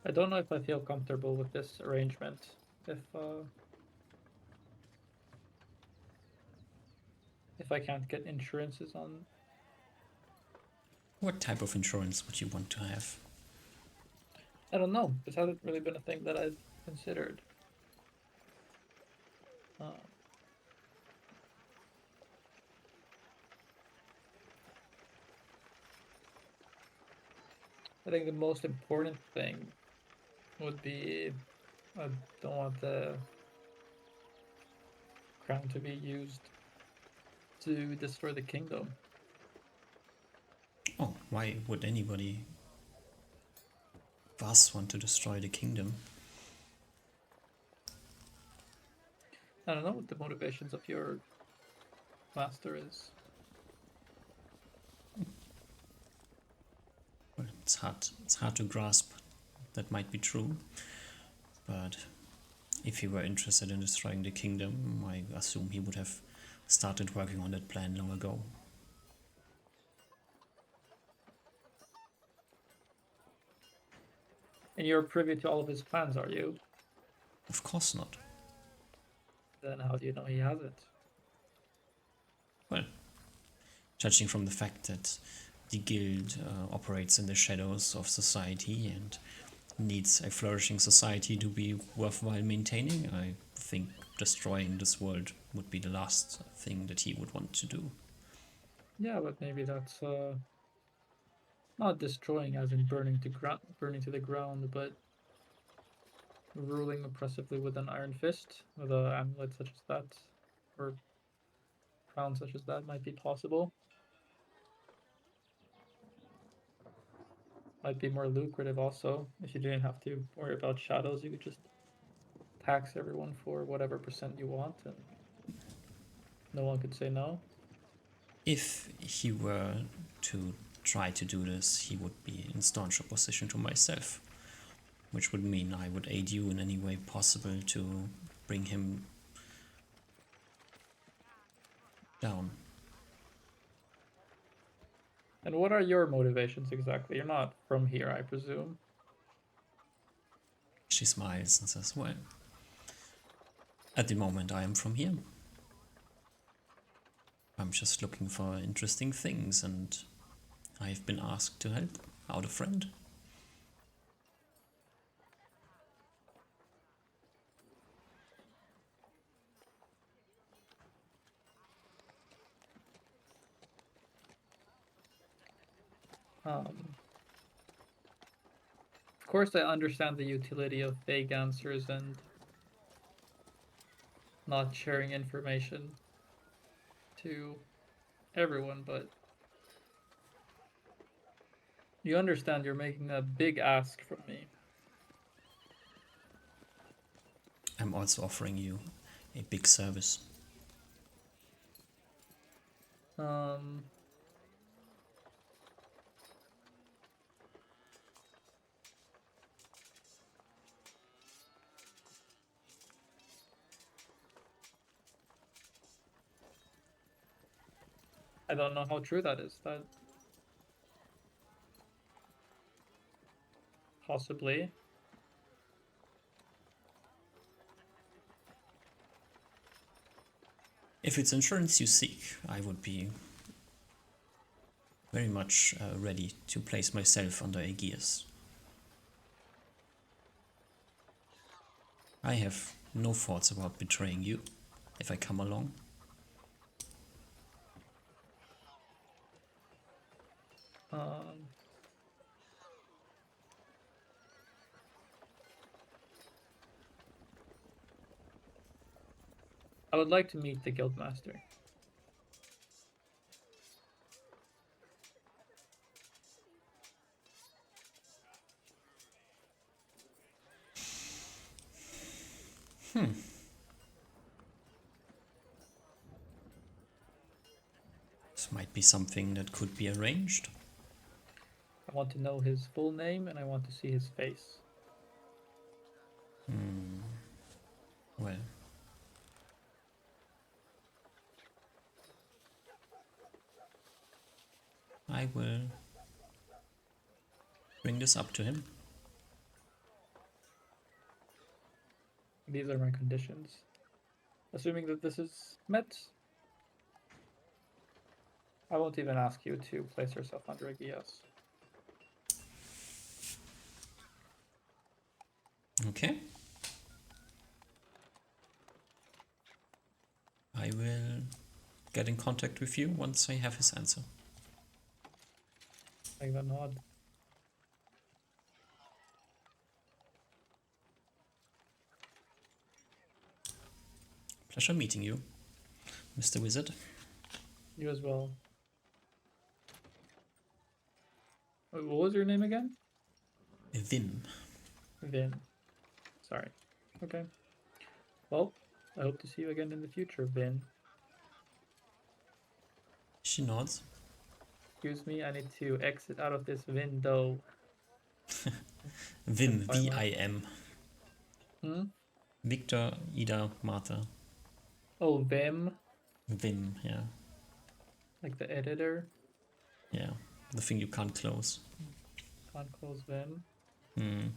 I don't know if I feel comfortable with this arrangement. If I can't get insurances on,
What type of insurance would you want to have?
I don't know. This hasn't really been a thing that I've considered. I think the most important thing would be I don't want the crown to be used to destroy the kingdom.
Oh, why would anybody of us want to destroy the kingdom.
I don't know what the motivations of your master is.
Well, it's hard to grasp. That might be true, but if he were interested in destroying the kingdom, I assume he would have started working on that plan long ago.
And you're privy to all of his plans, are you?
Of course not.
Then how do you know he has it?
Well, judging from the fact that the guild operates in the shadows of society and needs a flourishing society to be worthwhile maintaining, I think destroying this world would be the last thing that he would want to do.
Yeah, but maybe that's not destroying as in burning to the ground, but ruling oppressively with an iron fist, with an amulet such as that, or crown such as that might be possible. Might be more lucrative also. If you didn't have to worry about shadows, you could just tax everyone for whatever percent you want, and no one could say no.
If he were to try to do this, he would be in staunch opposition to myself, which would mean I would aid you in any way possible to bring him down.
And what are your motivations exactly? You're not from here, I presume.
She smiles and says, well, at the moment I am from here. I'm just looking for interesting things, and I've been asked to help out a friend.
Of course, I understand the utility of vague answers and not sharing information to everyone, but you understand you're making a big ask from me.
I'm also offering you a big service.
I don't know how true that is. That possibly.
If it's insurance you seek, I would be very much ready to place myself under Aegeus. I have no thoughts about betraying you if I come along.
I would like to meet the guildmaster.
This might be something that could be arranged.
I want to know his full name and I want to see his face.
Well, I will bring this up to him.
These are my conditions. Assuming that this is met, I won't even ask you to place yourself under Aegeus.
Okay. I will get in contact with you once I have his answer.
I give a nod.
Pleasure meeting you, Mr. Wizard.
You as well. Wait, what was your name again?
Vim.
Vin. Sorry. Okay. Well, I hope to see you again in the future, Vin.
She nods.
Excuse me, I need to exit out of this window.
Vim.
Find my-
V-I-M.
Hmm?
Victor, Ida, Martha.
Oh, Vim,
Vim, yeah.
like the editor.
Yeah. The thing you can't close.
Can't close Vim.
Hmm.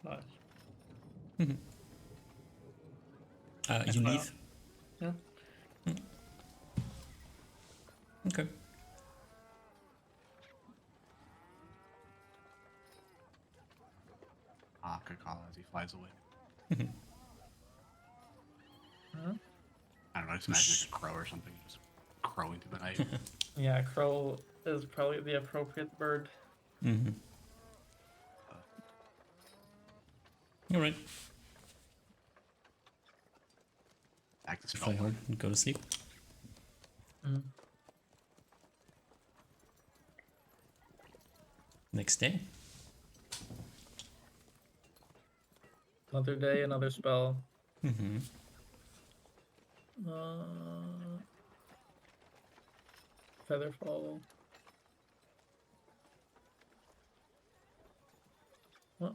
Nice.
You leave?
Yeah.
Okay.
Ah, good call as he flies away.
Huh?
I don't know, just imagine like a crow or something just crowing through the night.
Yeah, crow is probably the appropriate bird.
Mm-hmm. All right.
Back to
Fly
spell
home and go to sleep.
Mm.
Next day.
Another day, another spell.
Mm-hmm.
Featherfall. What?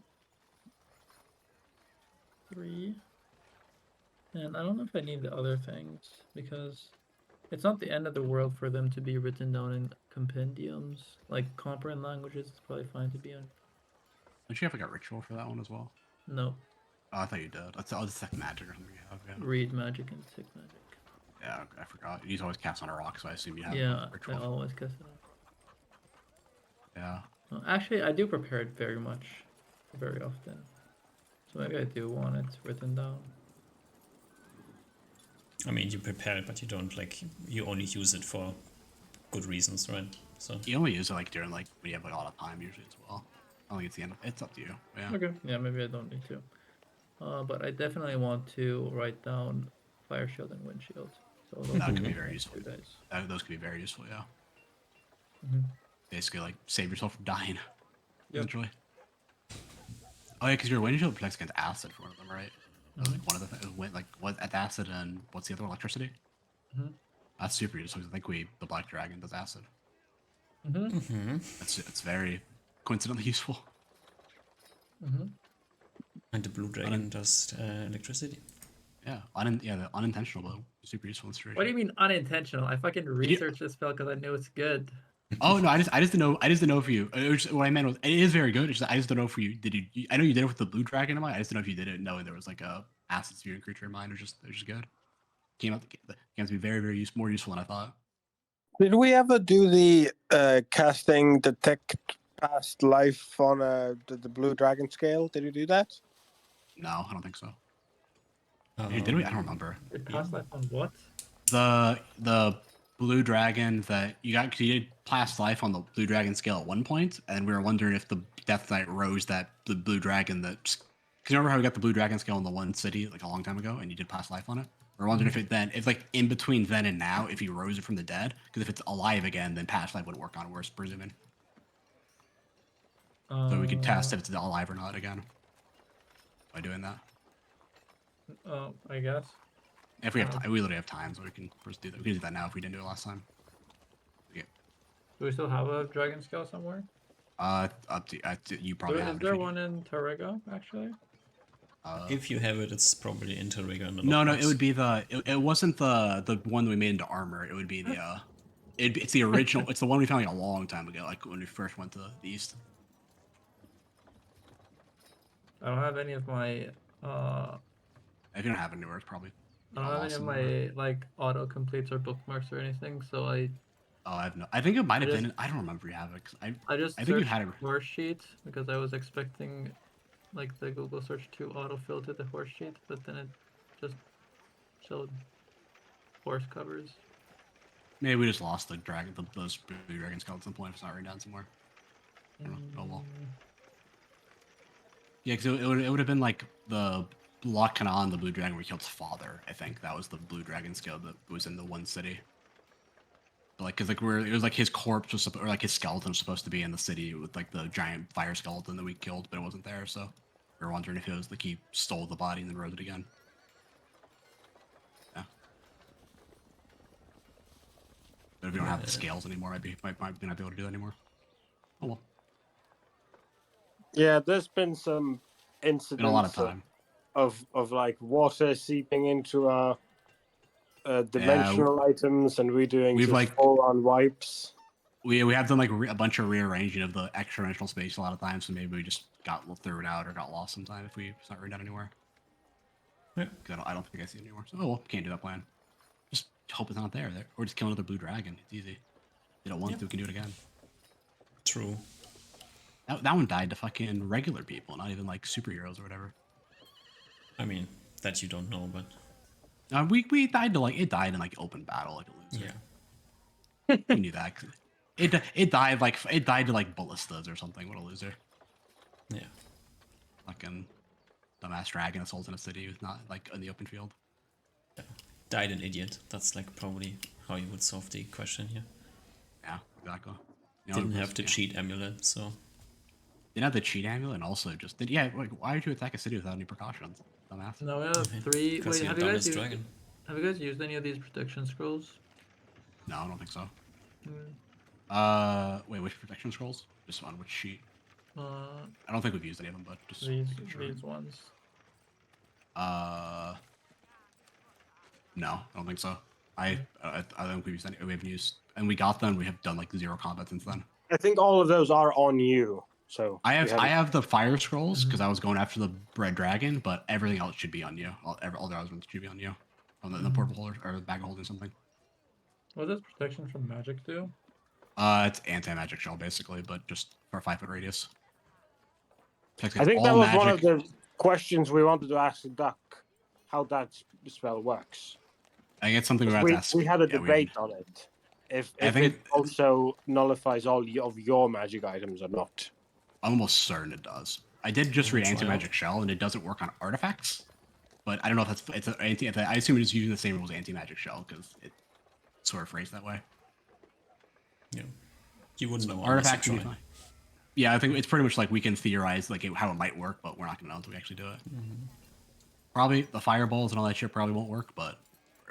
3. And I don't know if I need the other things because it's not the end of the world for them to be written down in compendiums. Like comprehend languages, it's probably fine to be on.
Don't you have like a ritual for that one as well?
No,
Oh, I thought you did. That's second magic or something you have, yeah.
read magic and tick magic.
Yeah, I forgot. You always cast on a rock, so I assume you have
Yeah,
a
I
ritual.
always guess it.
Yeah.
Well, actually, I do prepare it very much, very often. So maybe I do want it written down.
I mean, you prepare it, but you don't like. You only use it for good reasons, right? So.
You only use it like during like when you have like a lot of time usually as well. I don't think it's the end of it's up to you. Yeah.
Okay, yeah, maybe I don't need to. But I definitely want to write down fire shield and windshield. So those
That
will
could be
be
very
my
useful.
2 days.
Those could be very useful, yeah.
Mhm.
Basically like save yourself from dying.
Yep.
Essentially. Oh yeah, because your windshield protects against acid for one of them, right? That was,
Mhm.
like one of the went like what at acid and what's the other one? Electricity?
Mhm.
That's super useful. I think the black dragon does acid.
Mhm.
Mm-hmm.
It's very coincidentally useful.
Mhm.
And the blue dragon does electricity.
Yeah, the unintentional though, super useful in situation.
What do you mean unintentional? I fucking
you-
researched this spell because I knew it's good.
Oh no, I just didn't know if you. What I meant was, it is very good. I just don't know if you did. I know you did it with the blue dragon in mind. I just don't know if you did it knowing there was like a acid spewing creature in mind. It was just good. Came to be very more useful than I thought.
Did we ever do the casting detect past life on the blue dragon scale? Did you do that?
No, I don't think so. Did we? I don't remember.
It passed life on what?
The blue dragon that you got, 'cause you did past life on the blue dragon scale at one point, and we were wondering if the Death Knight rose the blue dragon that. Because you remember how we got the blue dragon scale in the one city like a long time ago, and you did past life on it. We're wondering if like in between then and now, if you rose it from the dead, because if it's alive again, then past life wouldn't work on it. We're presuming. So we could test if it's alive or not again by doing that.
I guess.
If we have time, we literally have time, so we can just do that. We can do that now if we didn't do it last time. Yeah.
Do we still have a dragon scale somewhere?
Up to you probably have
Is
it.
there one in Torrego actually?
If you have it, it's probably in Terrega and
No, it would be it wasn't the one we made into armor. It would be the it's the original. It's the one we found like a long time ago, like when we first went to the east.
I don't have any of my
If you don't have it anywhere, it's probably.
I don't have any of my like auto completes or bookmarks or anything, so I
I have no. I think it might have been. I don't remember if you have it.
I just
I think you
searched
had it.
horse sheet because I was expecting like the Google search to autofill to the horse sheet, but then it just showed horse covers.
Maybe we just lost the dragon, those blue dragon skeletons at some point. If it's not written down somewhere. I don't know. Oh well. Yeah, because it would have been like the Loch Kanan, the blue dragon, where he killed his father. I think that was the blue dragon scale that was in the one city. Like, cause like it was like his corpse was or like his skeleton was supposed to be in the city with like the giant fire skeleton that we killed, but it wasn't there. So we were wondering if it was like he stole the body and then rose it again. Yeah. But if we don't have the scales anymore, might not be able to do that anymore. Oh well.
Yeah, there's been some
Been a lot of
incidents
time.
of like water seeping into our dimensional items, and we're doing
we've,
just
like-
full-on wipes.
We have done like a bunch of rearranging of the extra dimensional space a lot of times, so maybe we just threw it out or got lost sometime if it's not written down anywhere.
Yeah.
'Cause I don't think I see it anymore. So well, can't do that plan. Just hope it's not there. Or just kill another blue dragon. It's easy. Did it once, we can do it again.
True.
That one died to fucking regular people, not even like superheroes or whatever.
I mean, that you don't know, but
We died to like it died in like open battle like a loser.
yeah.
We knew that. It died to like ballistas or something. What a loser.
Yeah.
Fucking dumbass dragon assault in a city with not like in the open field.
Yeah. Died an idiot. That's like probably how you would solve the question here.
Yeah, exactly. You know,
Didn't have the cheat amulet, so
didn't have the cheat amulet, and also just did. Yeah, like why did you attack a city without any precautions? Dumbass.
No, we have 3.
because
Wait,
you're
have
a
you guys
dumbest
used?
dragon.
Have you guys used any of these protection scrolls?
No, I don't think so.
Mm.
Wait, which protection scrolls? Just on which sheet?
Uh,
I don't think we've used any of them, but just
these
making sure.
these ones.
No, I don't think so. I think we've used any. We haven't used, and we got them. We have done like 0 combat since then.
I think all of those are on you. So
I
we haven't-
have the fire scrolls because I was going after the red dragon, but everything else should be on you. All the other ones should be on you. On the portable holder or the bag of holding something.
What does protection from magic do?
It's anti-magic shell basically, but just for a 5-foot radius. Protects
I think
all
that was one of
magic.
the questions we wanted to ask Duck, how that spell works.
I think it's something we have to ask.
We had a
yeah, we
debate on it. If
I think
it also nullifies all of your magic items or not.
I'm almost certain it does. I did just
Wanna
read
try
anti-magic shell, and it doesn't work on artifacts. But I don't know if it's I assume it's using the same rules as anti-magic shell because it's sort of phrased that way.
Yeah. You wouldn't know unless
Artifacts
you
would be
try.
fine. Yeah, I think it's pretty much like we can theorize like how it might work, but we're not gonna know until we actually do it. Probably the fireballs and all that shit probably won't work, but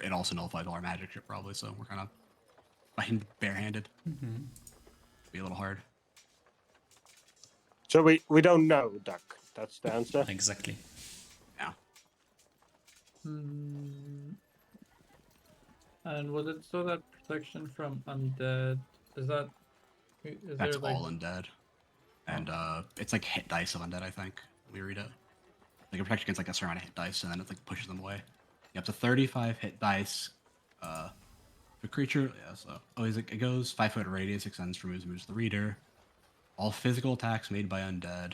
it also nullifies all our magic shit probably. So we're kind of fighting barehanded. Be a little hard.
So we don't know, Duck. That's the answer.
Exactly.
Yeah.
And was it so that protection from undead is that? Is
That's
there like?
all undead, and it's like hit dice of undead. I think we read it. Like a protection against like a certain amount of hit dice, and then it like pushes them away. You have to 35 hit dice. For creature, yeah. So it goes 5-foot radius, extends, moves to the reader. All physical attacks made by undead,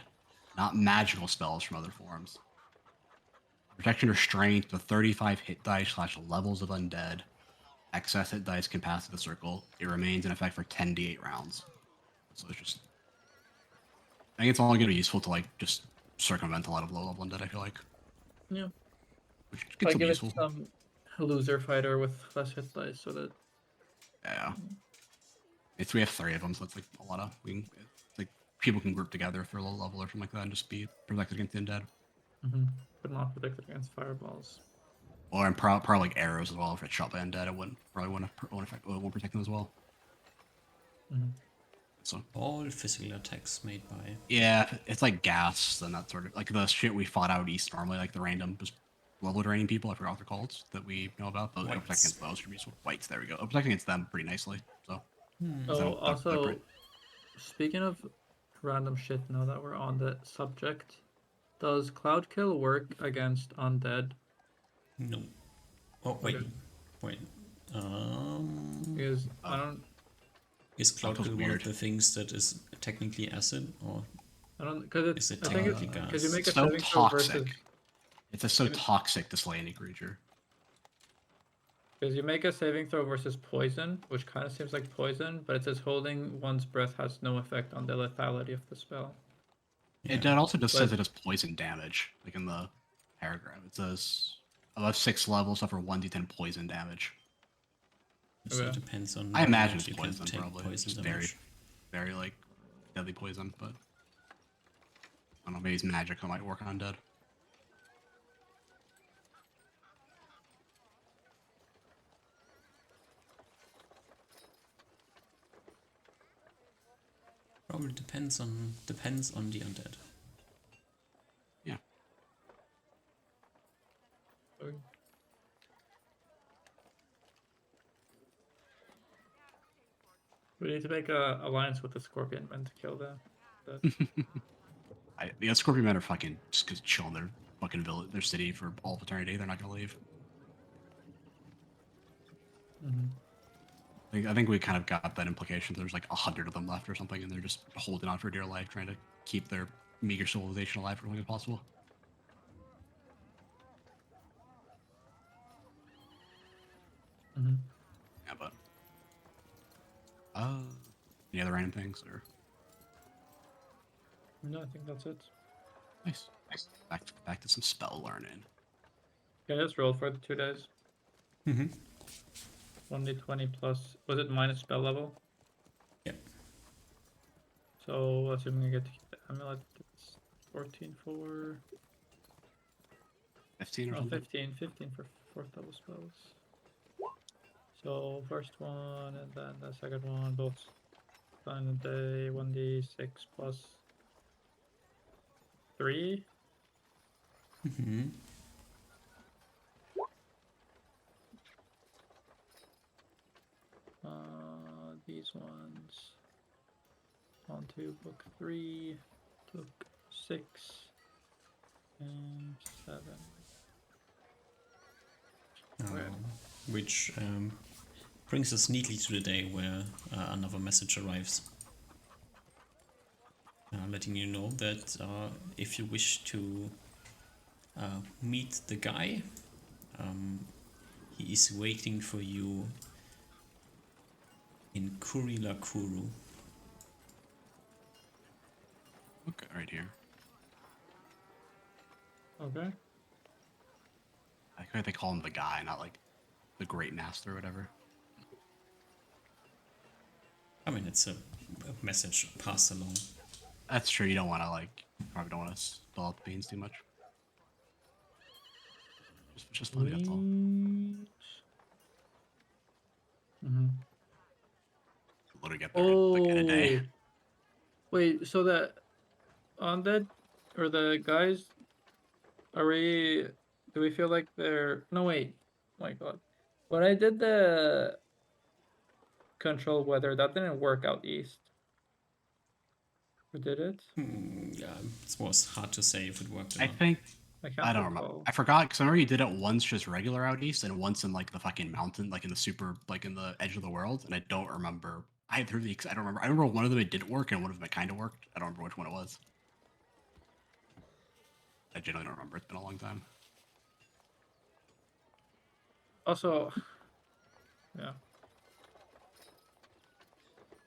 not magical spells from other forms. Protection or strength with 35 hit dice / levels of undead. Excess hit dice can pass through the circle. It remains in effect for 10d8 rounds. So it's just, I think it's only going to be useful to like just circumvent a lot of low level undead. I feel like,
Yeah.
which
If
gets
I
to be
give it
useful.
some loser fighter with less hit dice, so that
Yeah. We have 3 of them, so it's like a lot of it's like people can group together for a low level or something like that and just be protected against the undead.
but not protected against fireballs.
Or and probably like arrows as well. If it's shot by undead, it won't protect them as well. So
All physical attacks made by.
yeah, it's like gas and that sort of like the shit we fought out east normally, like the random just level draining people. I forgot what they're called that we know about. Those protect
Whites.
against those should be useful. Whites, there we go. Protect against them pretty nicely. So
Oh, also, speaking of random shit, now that we're on the subject, does Cloud Kill work against undead?
No. Oh wait.
Okay.
Wait.
Because I don't,
Is Cloud
feels
Kill one of
weird.
the things that is technically acid, or
because
Is it
I think it's
technically
because you
gas?
make a
so
saving throw versus
toxic. It's so toxic to slay any creature.
because you make a saving throw versus poison, which kind of seems like poison, but it says holding one's breath has no effect on the lethality of the spell.
It also just says
But-
it does poison damage, like in the paragraph. It says above 6 levels suffer 1d10 poison damage.
So
Okay.
it depends on
I
whether or
imagine
not
it's
you can
poison,
take
probably.
poison
Just
damage.
very like deadly poison, but I don't know, maybe it's magic that might work on undead.
Probably depends on the undead.
Yeah.
Okay. We need to make a alliance with the Scorpion Men to kill them.
The Scorpion Men are fucking just chill in their fucking village, their city for all of eternity. They're not gonna leave. I think we kind of got that implication. There's like 100 of them left or something, and they're just holding on for dear life, trying to keep their meager civilization alive for as long as possible. Yeah, but any other random things or
No, I think that's it.
nice. Back to some spell learning.
Yeah, let's roll for the 2 days.
Mm-hmm.
1d20 plus, was it minus spell level?
Yep.
So assuming I get to keep the amulet, it's 14 for
15 or
oh,
something.
15 for 4th level spells. So first one and then the second one, both done a day, 1d6 plus 3.
Mm-hmm.
These ones on to book 3, book 6, and 7. Okay.
Which brings us neatly to the day where another message arrives. Letting you know that if you wish to meet the guy, he is waiting for you in Kurilakuru.
Okay, right here.
Okay.
I think they call him the guy, not like the great master or whatever.
I mean, it's a message passed along.
That's true. You don't want to probably don't want to spill out the beans too much. Just funny, that's all. Literally get there in a day.
Wait, so the undead or the guys, do we feel like they're, no wait, my god. When I did the control weather, that didn't work out east. Or did it?
Yeah, it was hard to say if it worked or
I
not.
think
I
don't remember. I forgot because I remember you did it once just regular out east and once in like the fucking mountain, like in the super, like in the edge of the world. And I don't remember. I don't remember. I remember one of them it didn't work and one of them it kind of worked. I don't remember which one it was. I genuinely don't remember. It's been a long time.
Also, yeah.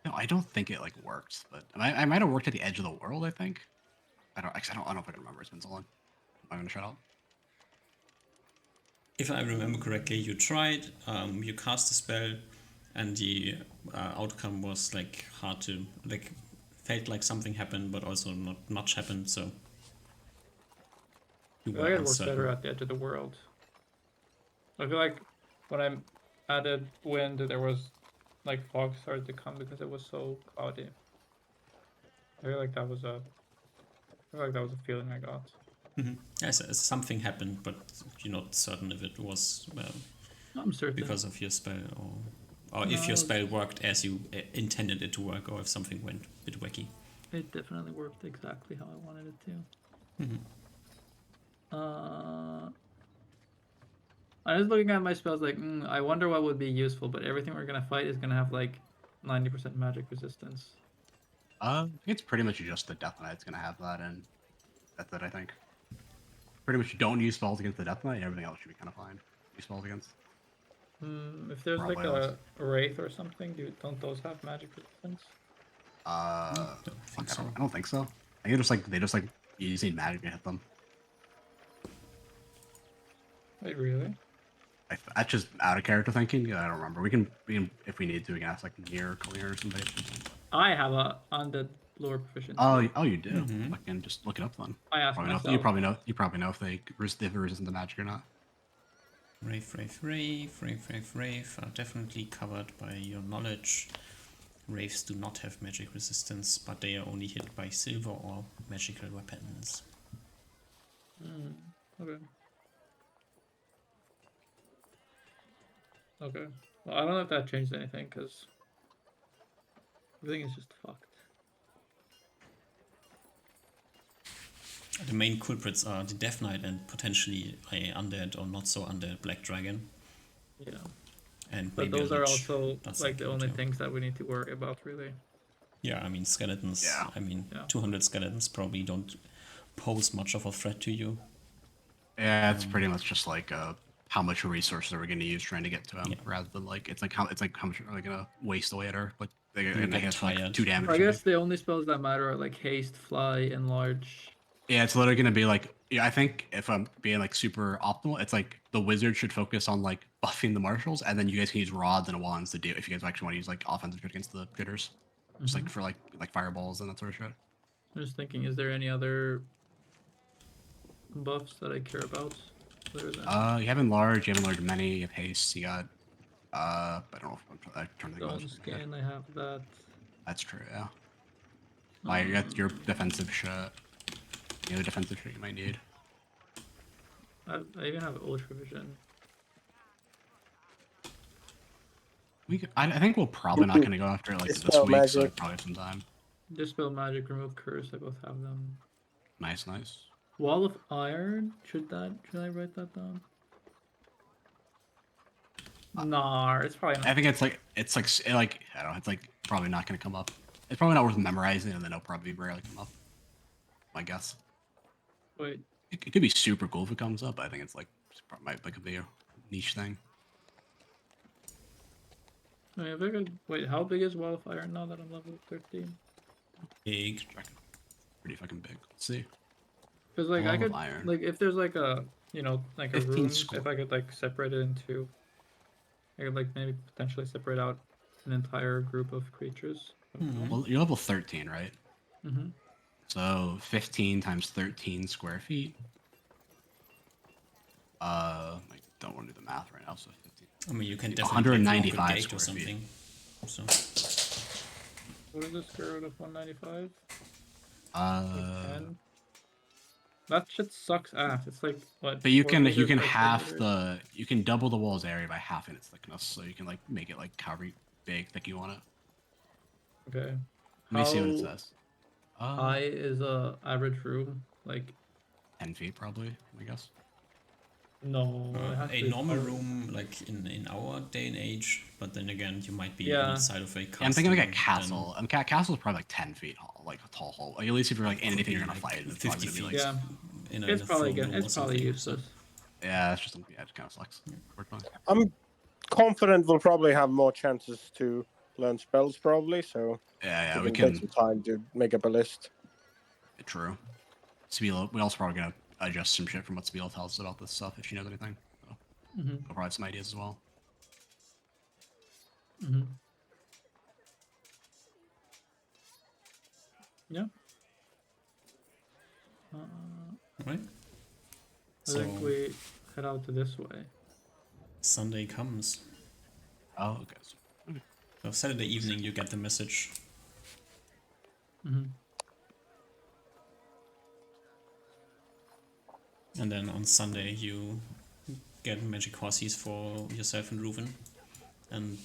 No, I don't think it like worked, but I might have worked at the edge of the world. I think. I don't know if I can remember. It's been so long. I'm gonna shut up.
If I remember correctly, you tried, you cast a spell, and the outcome was like hard to felt like something happened, but also not much happened. So you
I feel
were
like it works
uncertain.
better at the edge of the world. I feel like when I added wind, there was like fog started to come because it was so cloudy. I feel like that was a feeling I got.
Mm-hmm. Yes, something happened, but you're not certain if it was
I'm certain.
because of your spell or if your spell worked as you intended it to work, or if something went a bit wacky.
It definitely worked exactly how I wanted it to.
Mm-hmm.
I was looking at my spells like, I wonder what would be useful, but everything we're gonna fight is gonna have like 90% magic resistance.
I think it's pretty much just the Death Knight's gonna have that, and that's it. I think. Pretty much don't use spells against the Death Knight. Everything else should be kind of fine. Use spells against.
If there's
Probably
like a wraith or something, don't those have magic resistance?
I
so.
don't think so. I think they just using magic to hit them.
Wait, really?
That's just out of character thinking. I don't remember. We can if we need to, we can ask like Nier or Kalina or somebody.
I have a undead lore proficiency.
Oh, you do.
Mhm.
Fucking just look it up then.
I asked
Probably know,
myself.
you probably know if they resist the magic or not.
Rave are definitely covered by your knowledge. Raves do not have magic resistance, but they are only hit by silver or magical weapons.
Okay. Okay. Well, I don't know if that changed anything because everything is just fucked.
The main culprits are the Death Knight and potentially a undead or not so undead Black Dragon.
Yeah.
And
But
maybe
those
a
are
Lich.
also
That's
like the
second,
only
yeah.
things that we need to worry about, really.
Yeah, I mean skeletons.
Yeah.
I mean,
Yeah.
200 skeletons probably don't pose much of a threat to you.
Yeah, it's pretty much just like how much resources are we going to use trying to get to him,
Yeah.
rather than like it's like how much are they gonna waste away at her? Like they're
You
gonna
get
hit like
tired.
2 damage.
I
or
guess
something.
the only spells that matter are like haste, fly, enlarge.
Yeah, it's literally gonna be like I think if I'm being like super optimal, it's like the wizard should focus on like buffing the marshals, and then you guys can use rods and wands to do if you guys actually want to use like offensive shit against the critters, just like for like fireballs and that sort of shit.
I'm just thinking, is there any other buffs that I care about? Other than
You have enlarge, many, you have haste, you got I don't know if I'm trying to think
Stone
of
Skin, I have that.
That's true, yeah. You got your defensive shit. The other defensive shit you might need.
I even have Ultra Vision.
I think we're probably not gonna go after like this
Dispel
week, so
magic.
probably have some time.
Dispel Magic, Remove Curse, I both have them.
Nice, nice.
Wall of Iron, should I write that down? Nah, it's probably not.
I think it's like I don't know, it's like probably not gonna come up. It's probably not worth memorizing, and then it'll probably rarely come up. My guess.
Wait,
It could be super cool if it comes up. But I think it's like might like be a niche thing.
wait, how big is Wall of Iron now that I'm level 13?
Big.
Pretty fucking big. Let's see.
Because like
Wall
I
of
could
Iron.
like if there's like a like a
15
room,
square.
if I could like separate it into, I could like maybe potentially separate out an entire group of creatures.
Well, you're level 13, right?
Mm-hmm.
So 15 times 13 square feet. I don't want to do the math right now. So 15.
I mean, you can definitely block a
195
gate or
square feet.
something. So
What is the square root of 195? 10?
Uh,
That shit sucks ass. It's like what?
but you
4
can
meters by 4
half
meters?
you can double the wall's area by half in its thickness, so you can like make it like however thick you want it.
Okay.
Let me see what it
How
says.
high is a average room? Like
10 feet probably, I guess.
no, it has to
a
be
normal
taller.
room, like in our day and age, but then again, you might be
Yeah.
inside of a castle.
Yeah, I'm thinking like a
then
castle. Castle's probably like 10 feet tall, like a tall hole. Like, at least if you're like
could
anything
be
you're gonna
like
fight, it's
50
probably gonna be like
feet.
Yeah,
In
it's
a
probably
throne
good.
room or
It's probably
something,
useless.
yeah, it's just it kind of sucks. Unfortunately.
I'm confident we'll probably have more chances to learn spells, probably. So
Yeah,
we
we
can
can.
take some time to make up a list.
True. Spiel, we also probably gonna adjust some shit from what Spiel tells us about this stuff if she knows anything. So
Mm-hmm.
we'll probably have some ideas as well.
Mm-hmm. Yeah.
right?
I think we head out to this way.
Sunday comes.
Oh, okay.
So Saturday evening, you get the message.
Mm-hmm.
And then on Sunday, you get magic horses for yourself and Reuven. And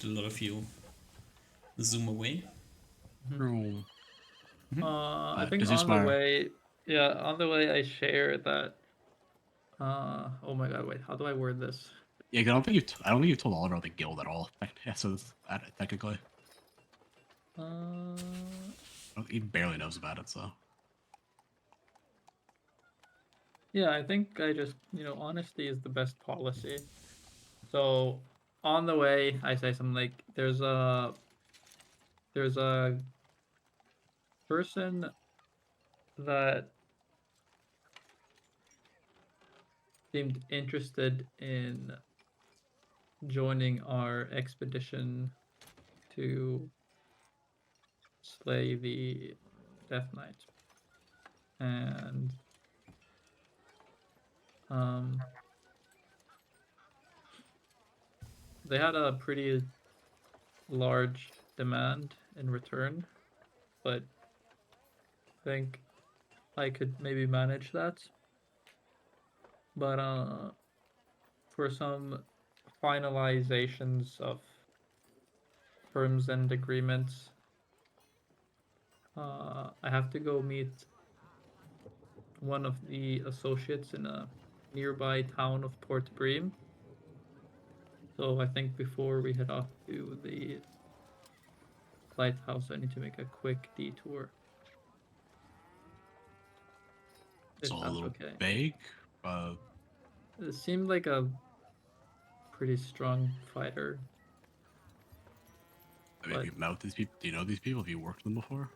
a lot of you zoom away.
True.
I think
Is
on
this
the
my-
way, on the way I share that. Oh my god, wait, how do I word this?
Yeah, I don't think you've told Oliver about the guild at all. Yeah, so technically, he barely knows about it. So
Yeah, I think I just, honesty is the best policy. So on the way, I say something like, there's a person that seemed interested in joining our expedition to slay the Death Knight. And they had a pretty large demand in return, but I think I could maybe manage that. But for some finalizations of terms and agreements, I have to go meet one of the associates in a nearby town of Port Bream. So I think before we head off to the lighthouse, I need to make a quick detour.
It's
If
all a
that's
little
okay.
vague.
It seemed like a pretty strong fighter.
I mean, have
But
you met with these people? Do you know these people? Have you worked with them before?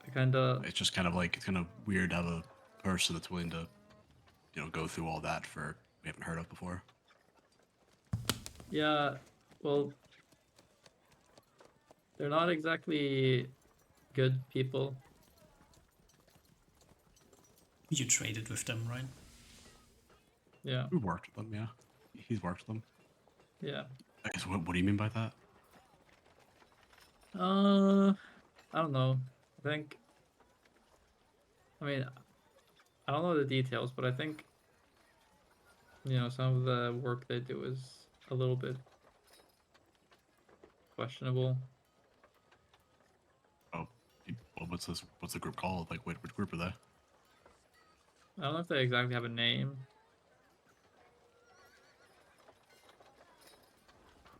I kind of,
It's just kind of like it's kind of weird to have a person that's willing to, go through all that for we haven't heard of before.
yeah, well, they're not exactly good people.
You traded with them, right?
Yeah,
We've worked with them, yeah. He's worked with them.
yeah.
I guess what do you mean by that?
I don't know. I mean, I don't know the details, but I think, some of the work they do is a little bit questionable.
Oh, well, what's this? What's the group called? Like, which group are they?
I don't know if they exactly have a name.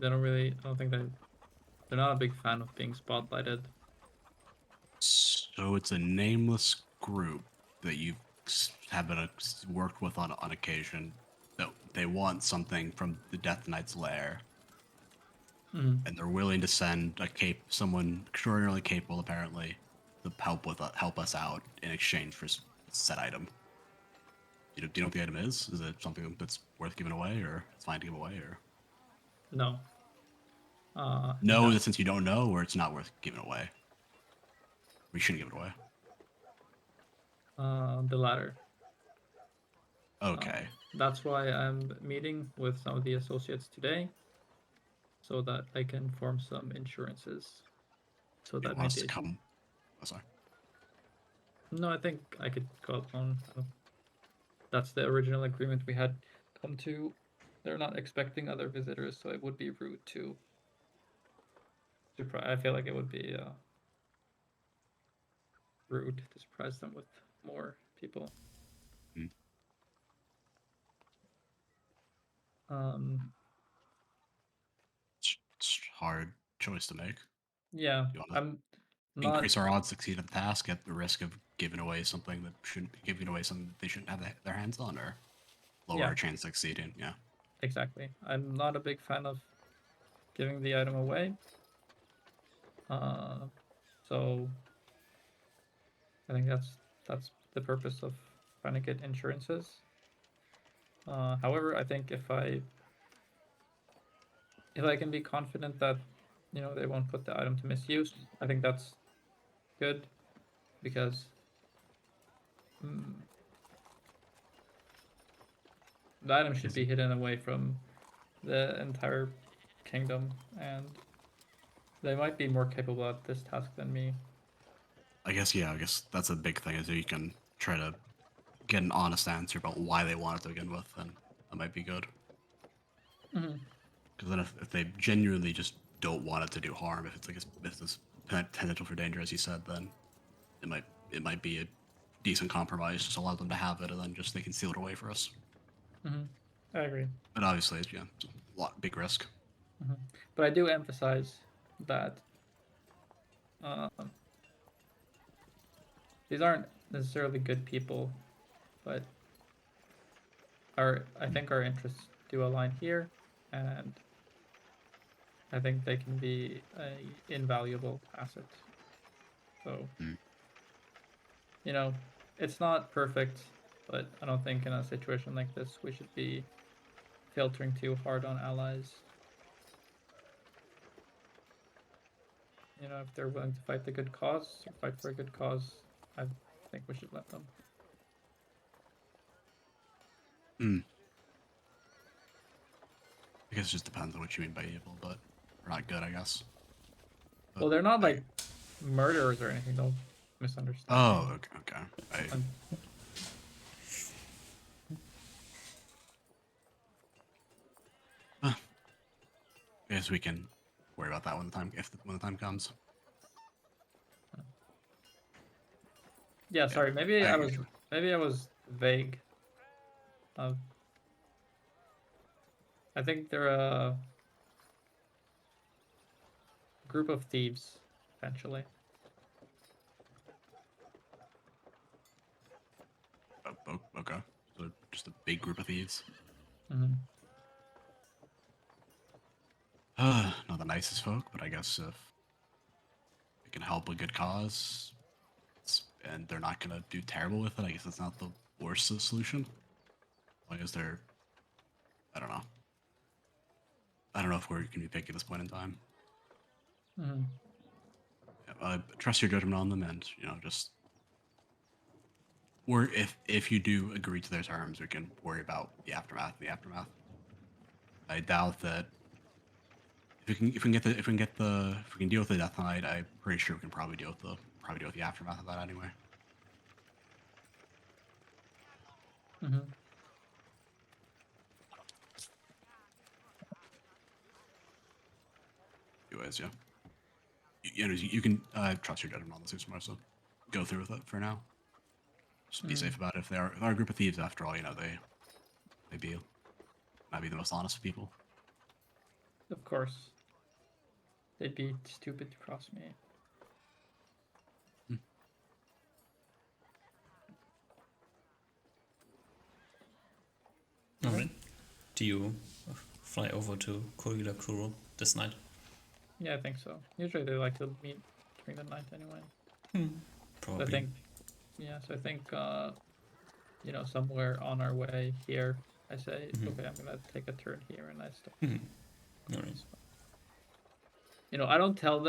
I don't think they're not a big fan of being spotlighted.
So it's a nameless group that you have been worked with on occasion. That they want something from the Death Knight's lair,
Mm.
and they're willing to send someone extraordinarily capable, apparently, to help us out in exchange for said item. Do you know what the item is? Is it something that's worth giving away, or it's fine to give away, or
No.
no? In the sense you don't know, or it's not worth giving away. We shouldn't give it away.
The latter.
Okay.
That's why I'm meeting with some of the associates today, so that I can form some insurances. So
You
that
want us to
maybe
come? Oh, sorry.
no, I think I could go alone. That's the original agreement we had come to. They're not expecting other visitors, so it would be rude to surprise. I feel like it would be rude to surprise them with more people.
Hmm. It's hard choice to make.
Yeah,
You want to
I'm not.
increase our odds to succeed at the task at the risk of giving away something that shouldn't giving away something that they shouldn't have their hands on, or lower
Yeah,
our chance of succeeding. Yeah.
exactly. I'm not a big fan of giving the item away. Uh, so I think that's the purpose of trying to get insurances. However, I think if I can be confident that they won't put the item to misuse, I think that's good because the item should be hidden away from the entire kingdom, and they might be more capable at this task than me.
I guess that's a big thing is that you can try to get an honest answer about why they want it to begin with, and that might be good.
Mm-hmm.
Because then if they genuinely just don't want it to do harm, if it's like if there's potential for danger, as you said, then it might be a decent compromise. Just allow them to have it, and then just they can steal it away for us.
Mm-hmm. I agree.
But obviously, it's a big risk.
Mm-hmm. But I do emphasize that these aren't necessarily good people, but I think our interests do align here, and I think they can be a invaluable asset. So,
Mm.
it's not perfect, but I don't think in a situation like this we should be filtering too hard on allies. You know, if they're willing to fight the good cause or fight for a good cause, I think we should let them.
I guess it just depends on what you mean by evil, but or not good, I guess. But
Well, they're not
I-
like murderers or anything. Don't misunderstand.
Oh, okay.
And
I guess we can worry about that when the time comes.
yeah, sorry. Maybe
I
I
get
was
you.
vague. I think they're a group of thieves, potentially.
Okay. So just a big group of thieves.
Mm-hmm.
Not the nicest folk, but I guess if it can help a good cause, and they're not gonna do terrible with it, I guess it's not the worst solution. As long as they're, I don't know. I don't know if we can be picky at this point in time.
Mm-hmm.
Yeah, trust your judgment on them, and just or if you do agree to their terms, we can worry about the aftermath. I doubt that if we can deal with the death knight, I'm pretty sure we can probably deal with the aftermath of that anyway.
Mm-hmm.
Anyways, yeah. You can trust your judgment on this tomorrow, so go through with it for now. Just be safe about it. If they are a group of thieves, after all, they might be the most honest people.
Of course. They'd be stupid to cross me.
Alright. Do you fly over to Kurila Kuro this night?
Yeah, I think so. Usually they like to meet during the night anyway.
Probably.
I think, yeah, so I think, somewhere on our way here, I say, okay, I'm gonna take a turn here, and I stop.
Alright.
I don't tell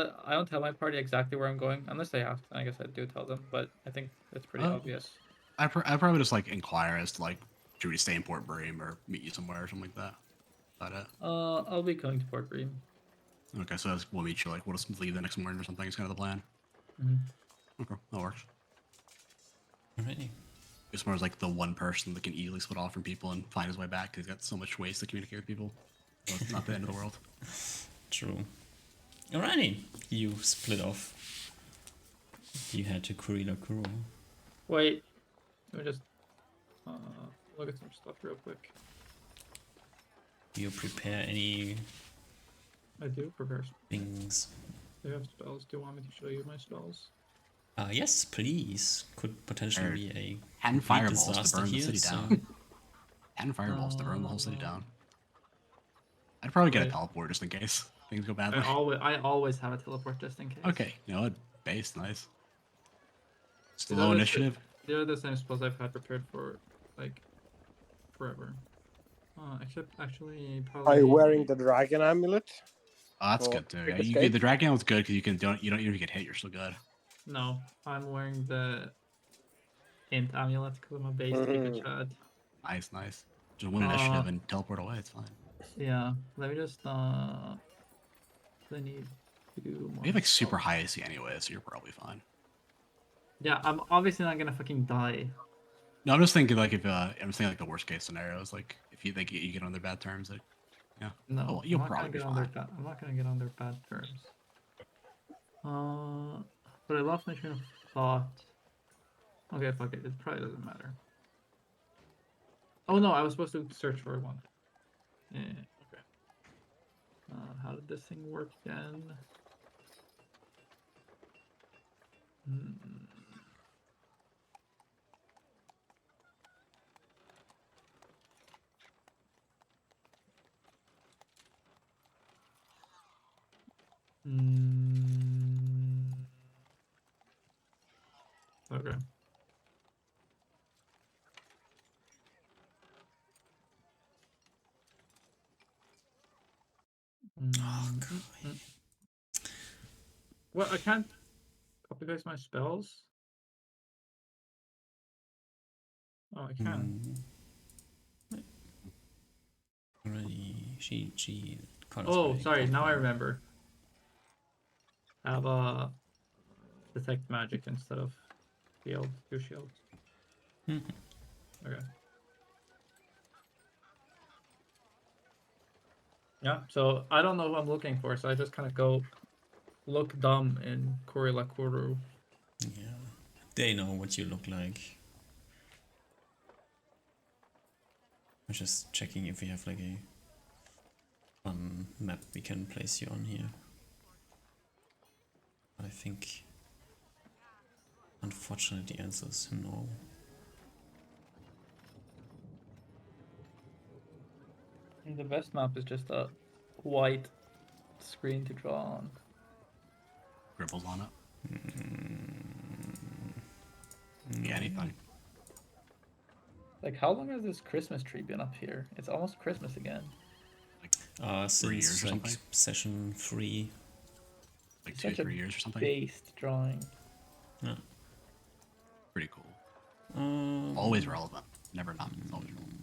my party exactly where I'm going unless they ask. I guess I do tell them, but I think it's pretty obvious.
I probably just inquire as to should we stay in Port Bream or meet you somewhere or something like that. Is that it?
I'll be going to Port Bream.
Okay, so we'll meet you we'll just leave the next morning or something. Is kind of the plan. Okay, that works.
Alrighty.
As far as the one person that can easily split off from people and find his way back, he's got so much ways to communicate with people. So it's not the end of the world.
True. Alrighty. You split off. You head to Kurila Kuro.
Wait, let me just look at some stuff real quick.
Do you prepare any
I do prepare some.
things?
Do you have spells? Do you want me to show you my spells?
Yes, please. Could potentially be a
10 fireballs to
disaster
burn the
here,
city
so-
down. 10 fireballs to burn the whole city down. I'd probably get a
Wait.
teleport just in case things go badly.
I always have a teleport just in case.
Okay, you know what? Base, nice. Just
These
low
are the
initiative.
They're the same spells I've had prepared for forever. Except actually probably.
Are you wearing the dragon amulet?
Oh, that's
Or
good too.
quick
Yeah,
escape?
the dragon was good because you don't even get hit. You're still good.
No, I'm wearing the int amulet because I'm a base Pika Chad.
Nice. Just win initiative and teleport away. It's fine.
Yeah, let me just I need to do more.
You have super high AC anyway, so you're probably fine.
Yeah, I'm obviously not gonna fucking die.
No, I'm just thinking if I'm thinking the worst case scenarios, if you get on their bad terms, yeah.
No,
Oh, you'll
I'm not
probably
gonna
be
get on their
fine.
I'm not gonna get on their bad terms. But I lost my train of thought. Okay, fuck it. It probably doesn't matter. Oh no, I was supposed to search for one. Yeah. Okay. How did this thing work again? Okay.
Oh,
Mm,
God.
mm, mm. Well, I can't copy paste my spells. Oh, I can.
Already, she
Oh, sorry. Now I remember. Have a detect magic instead of shield. Two shields.
Mhm.
Okay. Yeah. So I don't know who I'm looking for, so I just kind of go look dumb in Korilakuru.
Yeah, they know what you look like. I'm just checking if we have like a fun map we can place you on here. I think, unfortunately, the answer is no.
The best map is just a white screen to draw on.
Scribbles on it.
No.
Yeah, anything.
Like, how long has this Christmas tree been up here? It's almost Christmas again.
Like 3 years
Since
or
like
something.
session 3.
Like
It's
2
such a
3 years or something.
based drawing.
Yeah.
Pretty cool. Always relevant. Never not. It's always relevant.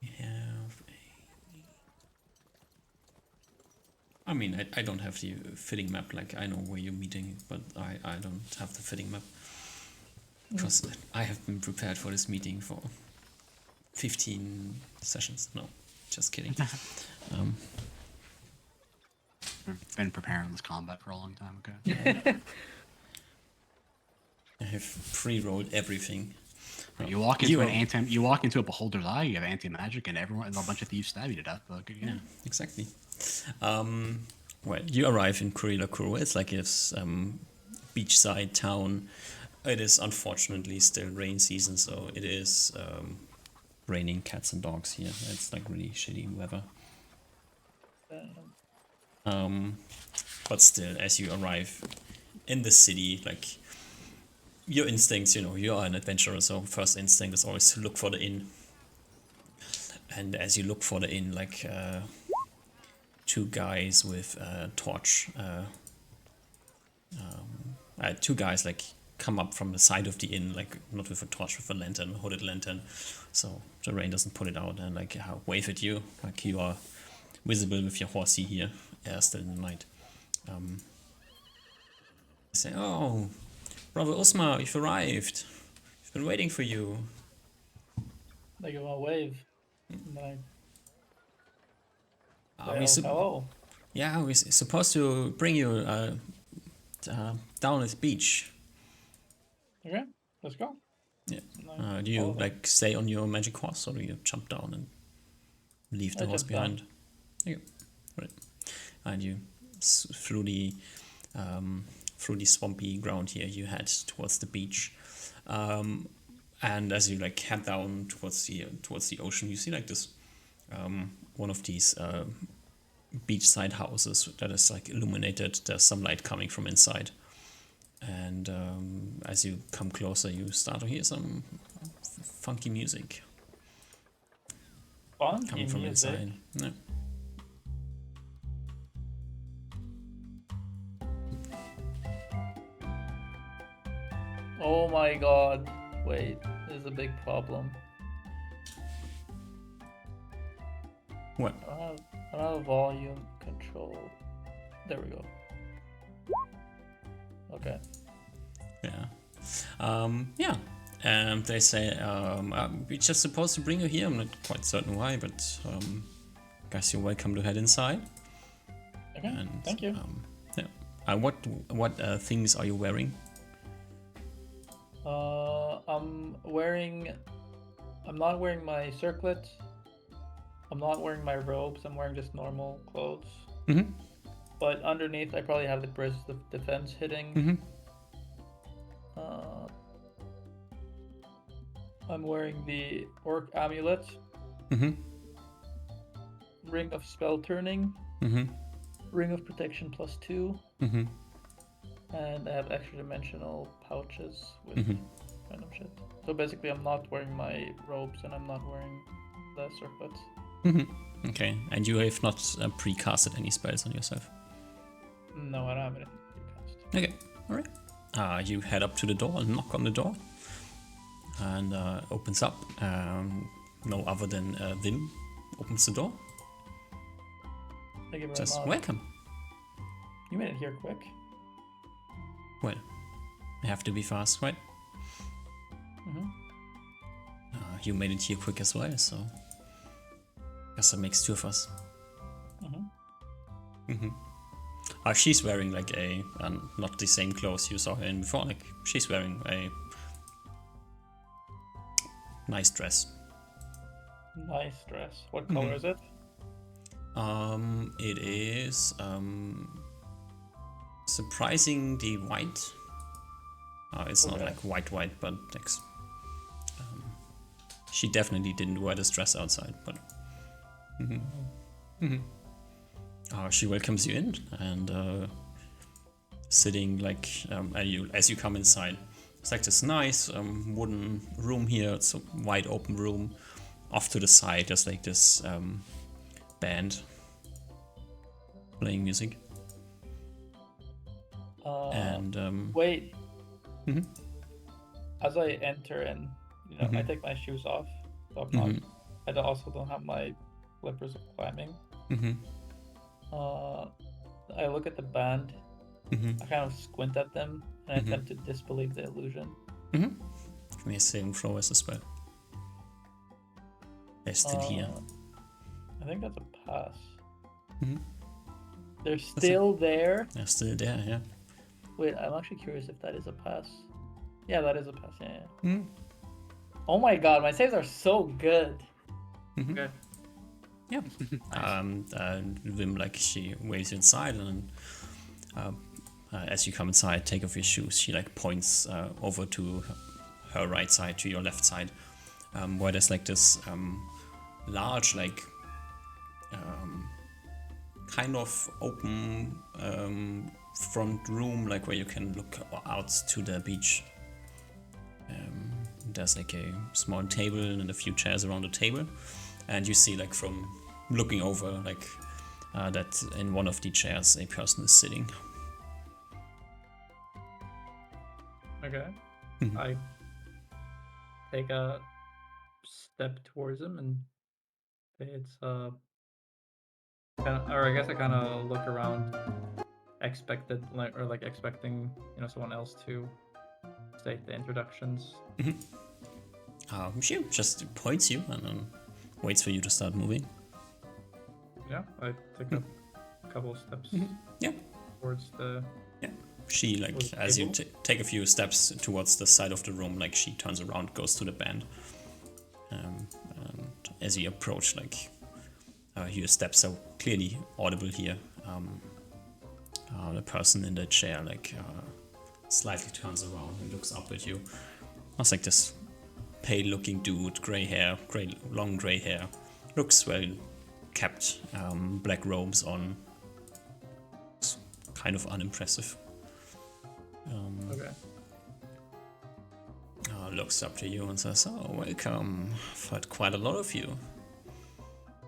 We have a. I mean, I don't have the fitting map. Like I know where you're meeting, but I don't have the fitting map because I have been prepared for this meeting for 15 sessions. No, just kidding.
Been preparing this combat for a long time. Okay.
I have pre-rolled everything.
You walk into you walk into a beholder's eye. You have anti-magic, and everyone and a bunch of thieves stab you to death. Good
Yeah,
game.
exactly. Well, you arrive in Korilakuru. It's like this beachside town. It is unfortunately still rain season, so it is raining cats and dogs here. It's like really shitty weather. But still, as you arrive in the city, like your instincts, you are an adventurer, so first instinct is always to look for the inn. And as you look for the inn, like two guys with a torch, two guys like come up from the side of the inn, like not with a torch, with a lantern, hooded lantern, so the rain doesn't put it out, and like wave at you, like you are visible with your horsey here, still in the night. Say, oh, Brother Usma, you've arrived. We've been waiting for you.
They give a wave. Like,
We
hello.
Yeah, we're supposed to bring you down this beach.
Okay, let's go.
Yeah.
Like,
Do you
follow them.
like stay on your magic horse, or do you jump down and leave the
I
horse
jump down.
behind? Okay, right. And you through the swampy ground here, you head towards the beach. And as you like head down towards the ocean, you see like this one of these beachside houses that is like illuminated. There's some light coming from inside, and as you come closer, you start to hear some funky music
Funky
coming from
music.
inside. Yeah.
Oh my god. Wait, there's a big problem.
What?
I don't have volume control. There we go. Okay.
Yeah. Yeah. And they say, we're just supposed to bring you here. I'm not quite certain why, but guess you're welcome to head inside.
Okay.
And,
Thank you.
yeah. What things are you wearing?
I'm not wearing my circlet. I'm not wearing my robes. I'm wearing just normal clothes.
Mm-hmm.
But underneath, I probably have the Brist of Defense hitting.
Mm-hmm.
I'm wearing the Orc Amulet.
Mm-hmm.
Ring of Spell Turning.
Mm-hmm.
Ring of Protection +2.
Mm-hmm.
And I have extra dimensional pouches with
Mm-hmm.
random shit. So basically, I'm not wearing my robes and I'm not wearing the circlets.
Okay, and you have not pre-casted any spells on yourself.
No, I don't have anything to cast.
Okay, alright. You head up to the door and knock on the door. And opens up. No other than Vim opens the door.
Thank you very
Says,
much.
welcome.
You made it here quick.
Well, I have to be fast, right?
Mm-hmm.
You made it here quick as well, so guess that makes two of us. She's wearing like a not the same clothes you saw her in before. Like she's wearing a nice dress.
Nice dress. What color is it?
It is surprisingly white. It's not like white, but like, she definitely didn't wear this dress outside. But she welcomes you in and sitting like as you come inside. It's like this nice wooden room here. It's a wide open room. Off to the side, there's like this band playing music. And
wait. As I enter and I take my shoes off, so I'm not. I also don't have my flippers of climbing. I look at the band. I kind of squint at them and attempt to disbelieve the illusion.
Give me a saving throw as a spell. They're still here.
I think that's a pass. They're still there.
They're still there, yeah.
Wait, I'm actually curious if that is a pass. Yeah, that is a pass. Yeah. Oh my god, my saves are so good.
Okay. Yeah. Vim, like, she waves you inside, and as you come inside, take off your shoes. She like points over to her right side, to your left side, where there's like this large, like kind of open front room, like where you can look out to the beach. There's like a small table and a few chairs around the table, and you see like from looking over like that in one of the chairs a person is sitting.
Okay. I take a step towards him and it's I guess I kind of look around, expecting someone else to state the introductions.
She just points you and then waits for you to start moving.
Yeah, I take a couple of steps towards the...
Yeah, she, like, as you take a few steps towards the side of the room, like, she turns around, goes to the band. And as you approach, like, your steps are clearly audible here. The person in the chair, like, slightly turns around and looks up at you. It's like this pale-looking dude, long grey hair. Looks well kept, black robes on. It's kind of unimpressive.
Okay.
Looks up to you and says, "Oh, welcome. I've heard quite a lot of you.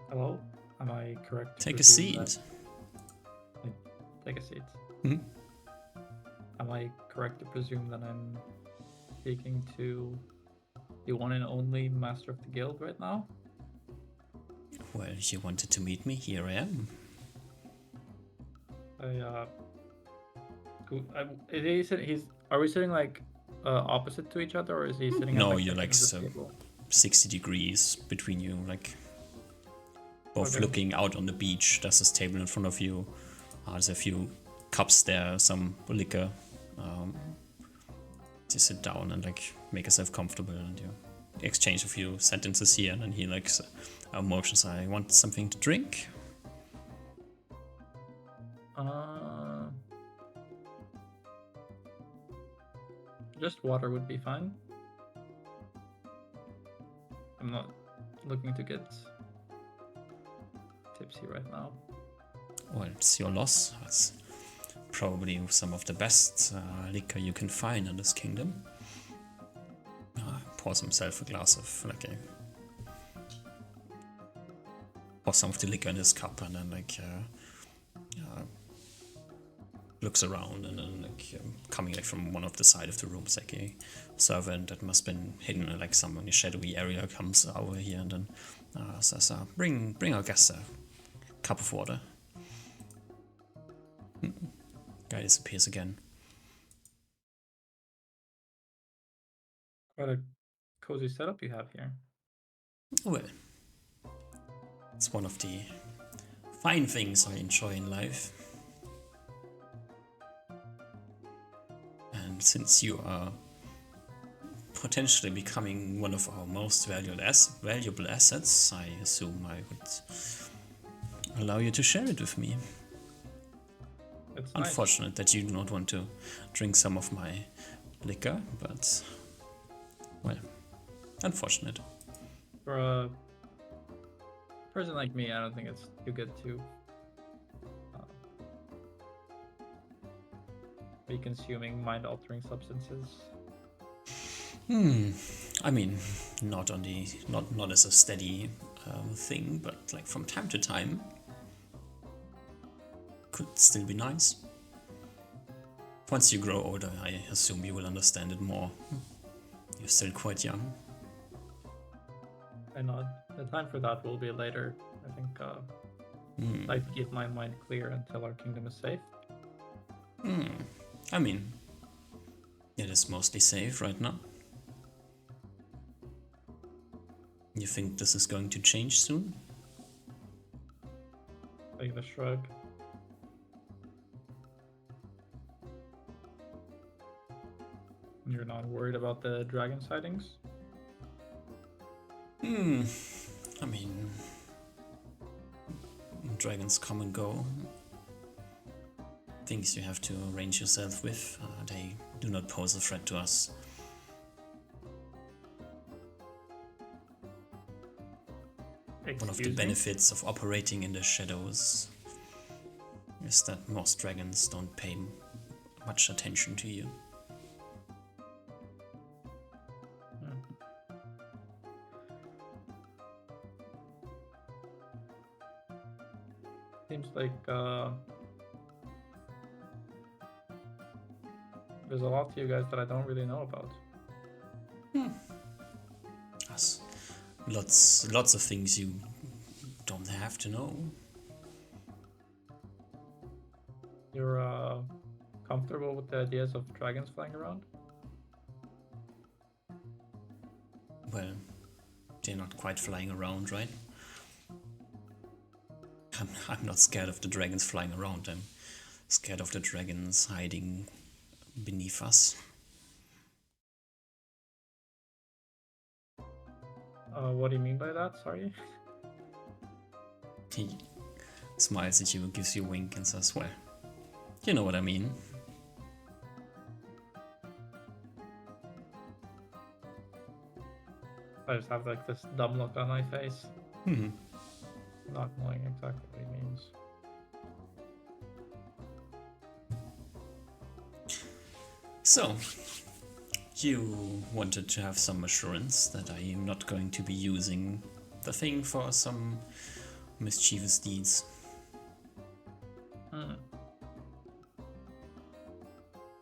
Hello? Am I correct to
Take a
presume
seat."
Take a seat.
Mhm.
Am I correct to presume that I'm speaking to the one and only Master of the Guild right now?
Well, you wanted to meet me. Here I am.
Are we sitting like opposite to each other, or is he sitting?
No,
at,
you're like
sections of the table?
60 degrees between you, like both
Okay.
looking out on the beach. There's this table in front of you. There's a few cups there, some liquor. To sit down and like make yourself comfortable, and you exchange a few sentences here, and then he like motions, "I want something to drink."
Just water would be fine. I'm not looking to get tipsy right now.
Well, it's your loss. It's probably some of the best liquor you can find in this kingdom. pours himself a glass of pours some of the liquor in his cup, and then looks around, and then coming from one of the side of the rooms, a servant that must have been hidden in some in a shadowy area comes over here and then says, bring our guest a cup of water. Guy disappears again.
What a cozy setup you have here.
Well, it's one of the fine things I enjoy in life. And since you are potentially becoming one of our most valuable assets, I assume I would allow you to share it with me.
It's
Unfortunate that you do not want to drink some of my liquor, but, well, unfortunate.
For a person like me, I don't think it's too good to be consuming mind-altering substances.
I mean, not as a steady thing, but from time to time, could still be nice. Once you grow older, I assume you will understand it more. You're still quite young.
I know the time for that will be later. I think I'd like to keep my mind clear until our kingdom is safe.
I mean, it is mostly safe right now. You think this is going to change soon?
Like the shrug. You're not worried about the dragon sightings?
I mean, dragons come and go. Things you have to arrange yourself with. They do not pose a threat to us. One of the benefits of operating in the shadows is that most dragons don't pay much attention to you.
Seems like there's a lot to you guys that I don't really know about.
Yes. Lots of things you don't have to know.
You're comfortable with the ideas of dragons flying around?
Well, they're not quite flying around, right? I'm not scared of the dragons flying around. I'm scared of the dragons hiding beneath us.
What do you mean by that? Sorry.
He smiles at you, gives you a wink, and says, well, you know what I mean.
I just have this dumb look on my face. Not knowing exactly what he means.
So, you wanted to have some assurance that I am not going to be using the thing for some mischievous deeds.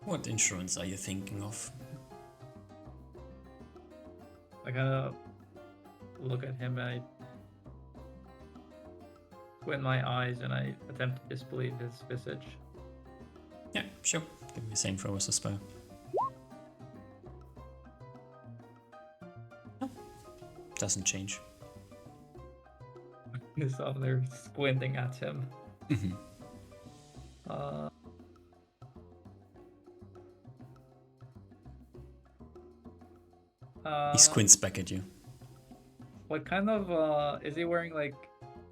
What insurance are you thinking of?
I kind of look at him and I squint my eyes and I attempt to disbelieve his visage.
Yeah, sure. Give me the same throw as a spell. No, doesn't change.
So they're squinting at him.
He squints back at you.
What kind of is he wearing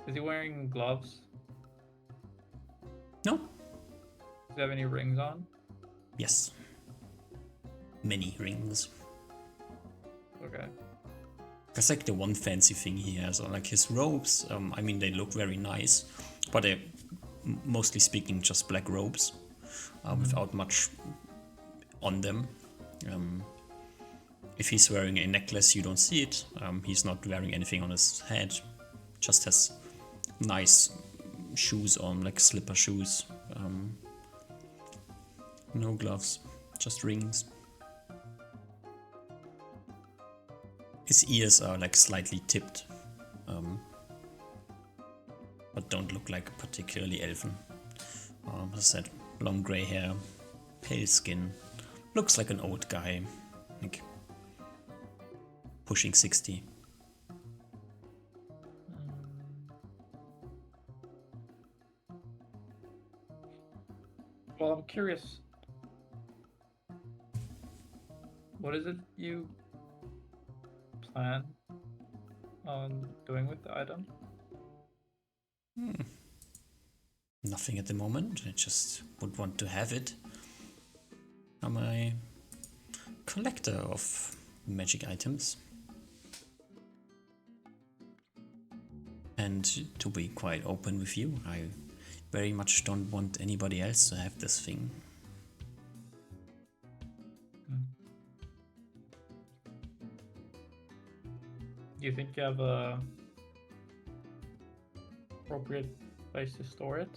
is he wearing gloves?
No?
Does he have any rings on?
Yes. Many rings.
Okay.
That's the one fancy thing he has. His robes, I mean, they look very nice, but they're mostly speaking just black robes without much on them. If he's wearing a necklace, you don't see it. He's not wearing anything on his head. Just has nice shoes on, like slipper shoes. No gloves, just rings. His ears are like slightly tipped, but don't look like particularly elven. As I said, long grey hair, pale skin, looks like an old guy, like pushing 60.
Well, I'm curious. What is it you plan on doing with the item?
Nothing at the moment, I just would want to have it. I'm a collector of magic items. And to be quite open with you, I very much don't want anybody else to have this thing.
Do you think you have a appropriate place to store it?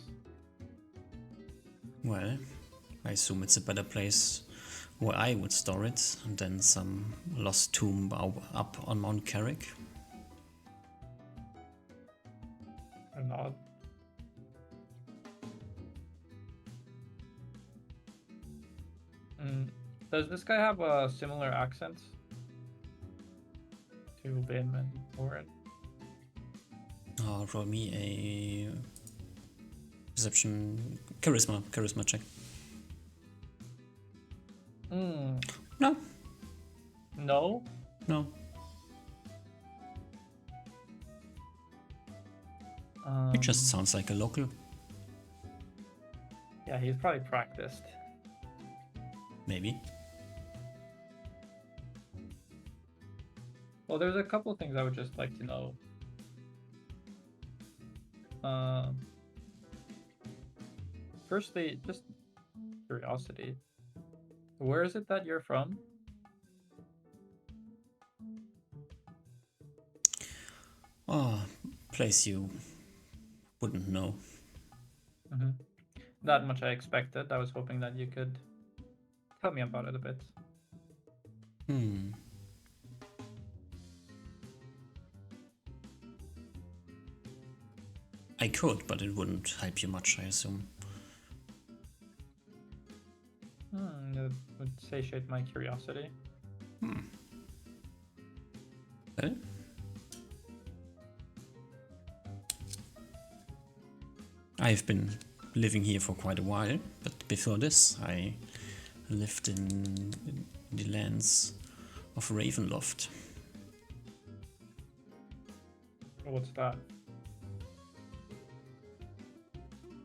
Well, I assume it's a better place where I would store it than some lost tomb up on Mount Carrick.
Or not? Does this guy have a similar accent to Bim and Oren?
Roll me a perception, charisma check. No,
No?
no. It just sounds like a local.
Yeah, he's probably practiced.
Maybe.
Well, there's a couple things I would just like to know. Firstly, just curiosity. Where is it that you're from?
Oh, place you wouldn't know.
That much I expected. I was hoping that you could tell me about it a bit.
I could, but it wouldn't help you much, I assume.
It would satiate my curiosity.
Well, I've been living here for quite a while, but before this I lived in the lands of Ravenloft.
What's that?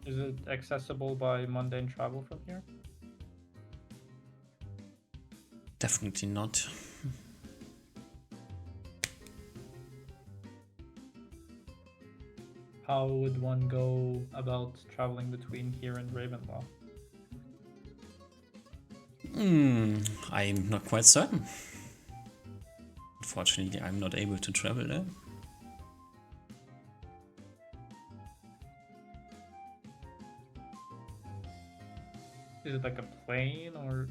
Is it accessible by mundane travel from here?
Definitely not.
How would one go about traveling between here and Ravenloft?
I'm not quite certain. Unfortunately, I'm not able to travel there.
Is it like a plane or?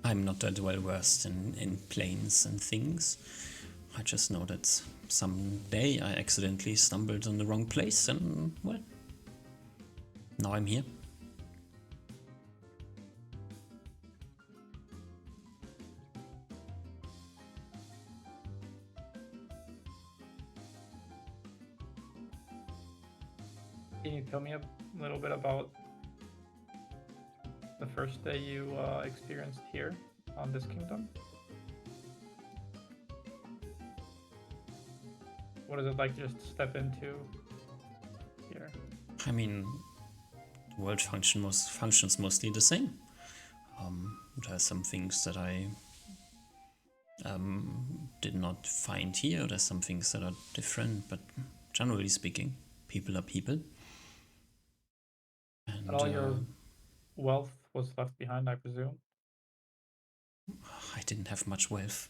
I'm not that well versed in planes and things. I just know that someday I accidentally stumbled on the wrong place and, well, now I'm here.
Can you tell me a little bit about the first day you experienced here on this kingdom? What is it like to just step into here?
I mean, the world functions mostly the same. There are some things that I did not find here. There's some things that are different, but generally speaking, people are people.
And all your wealth was left behind, I presume?
I didn't have much wealth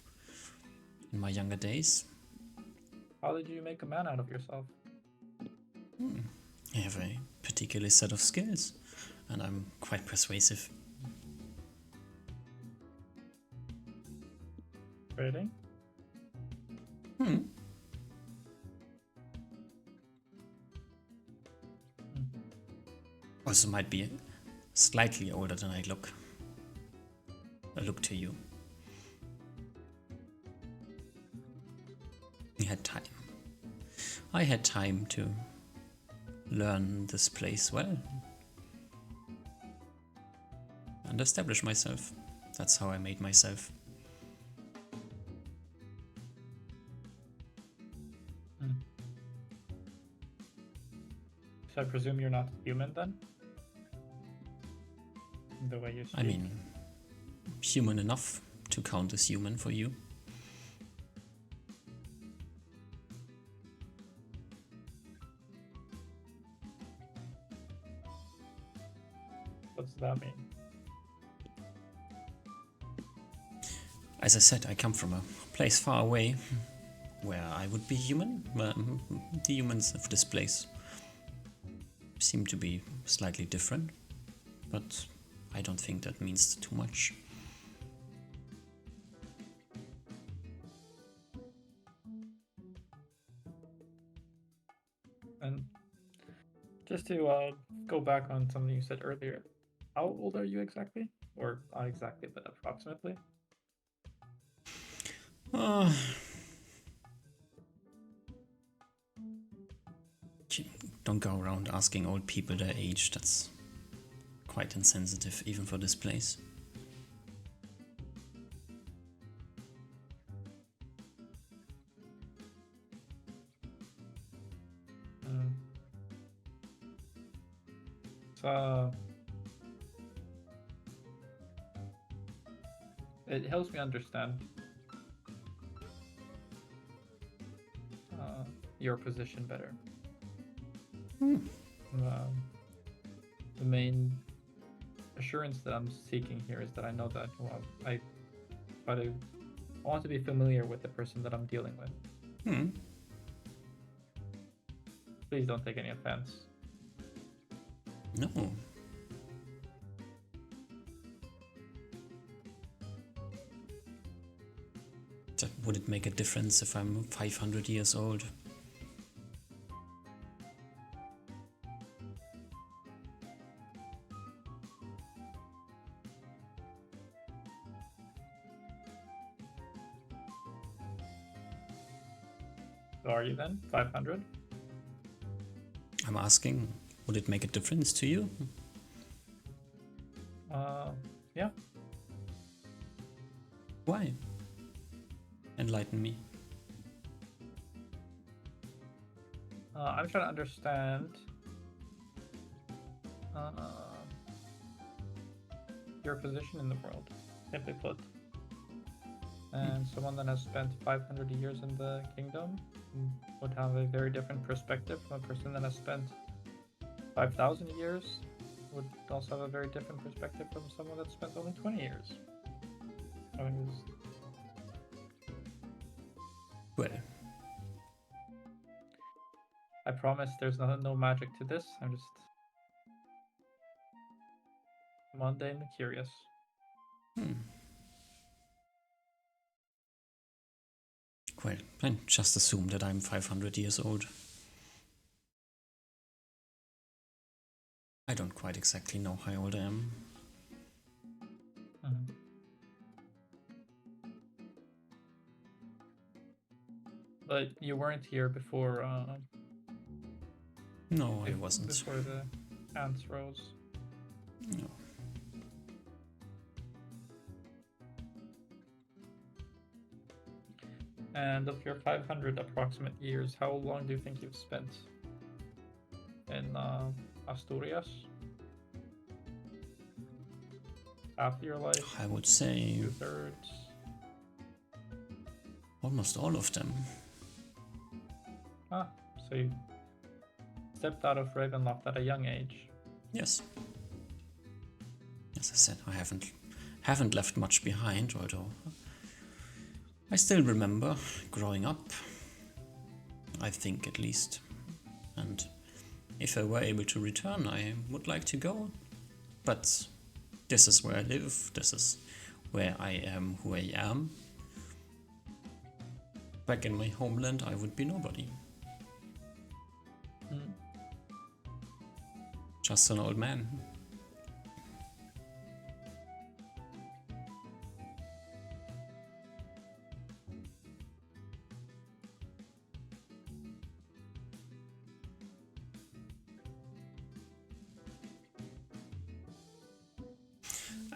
in my younger days.
How did you make a man out of yourself?
I have a particular set of skills, and I'm quite persuasive.
Really?
Also might be slightly older than I look. I look to you. You had time. I had time to learn this place well and establish myself. That's how I made myself.
So I presume you're not human then? The way you speak.
I mean, human enough to count as human for you.
What does that mean?
As I said, I come from a place far away where I would be human. The humans of this place seem to be slightly different, but I don't think that means too much.
And just to go back on something you said earlier, how old are you exactly? Or not exactly, but approximately?
Don't go around asking old people their age. That's quite insensitive, even for this place.
So it helps me understand your position better. The main assurance that I'm seeking here is that I know that I want to be familiar with the person that I'm dealing with. Please don't take any offense.
No. So would it make a difference if I'm 500 years old?
So are you then 500?
I'm asking, would it make a difference to you?
Yeah.
Why? Enlighten me.
I'm trying to understand your position in the world, simply put. And someone that has spent 500 years in the kingdom would have a very different perspective from a person that has spent 5,000 years. Would also have a very different perspective from someone that spent only 20 years. I mean,
Well,
I promise there's no magic to this. I'm just mundane and curious.
well, then just assume that I'm 500 years old. I don't quite exactly know how old I am.
But you weren't here before.
No, I wasn't.
Before the ants rose.
No.
And of your 500 approximate years, how long do you think you've spent in Asturias? Half your life?
I would say
2/3?
almost all of them.
Ah, so you stepped out of Ravenloft at a young age.
Yes. As I said, I haven't left much behind, although I still remember growing up, I think at least. And if I were able to return, I would like to go. But this is where I live, this is where I am who I am. Back in my homeland, I would be nobody. Just an old man.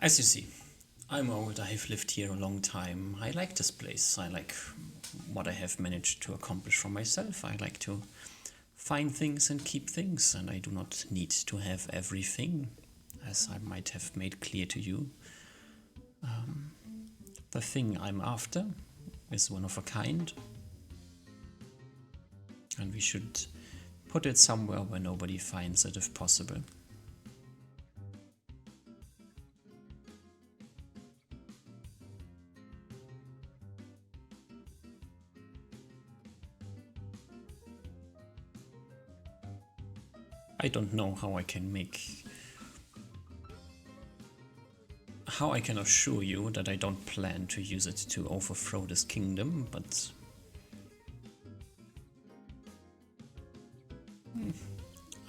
As you see, I'm old, I've lived here a long time. I like this place. I like what I have managed to accomplish for myself. I like to find things and keep things, and I do not need to have everything, as I might have made clear to you. The thing I'm after is one of a kind, and we should put it somewhere where nobody finds it if possible. I don't know how I can assure you that I don't plan to use it to overthrow this kingdom, but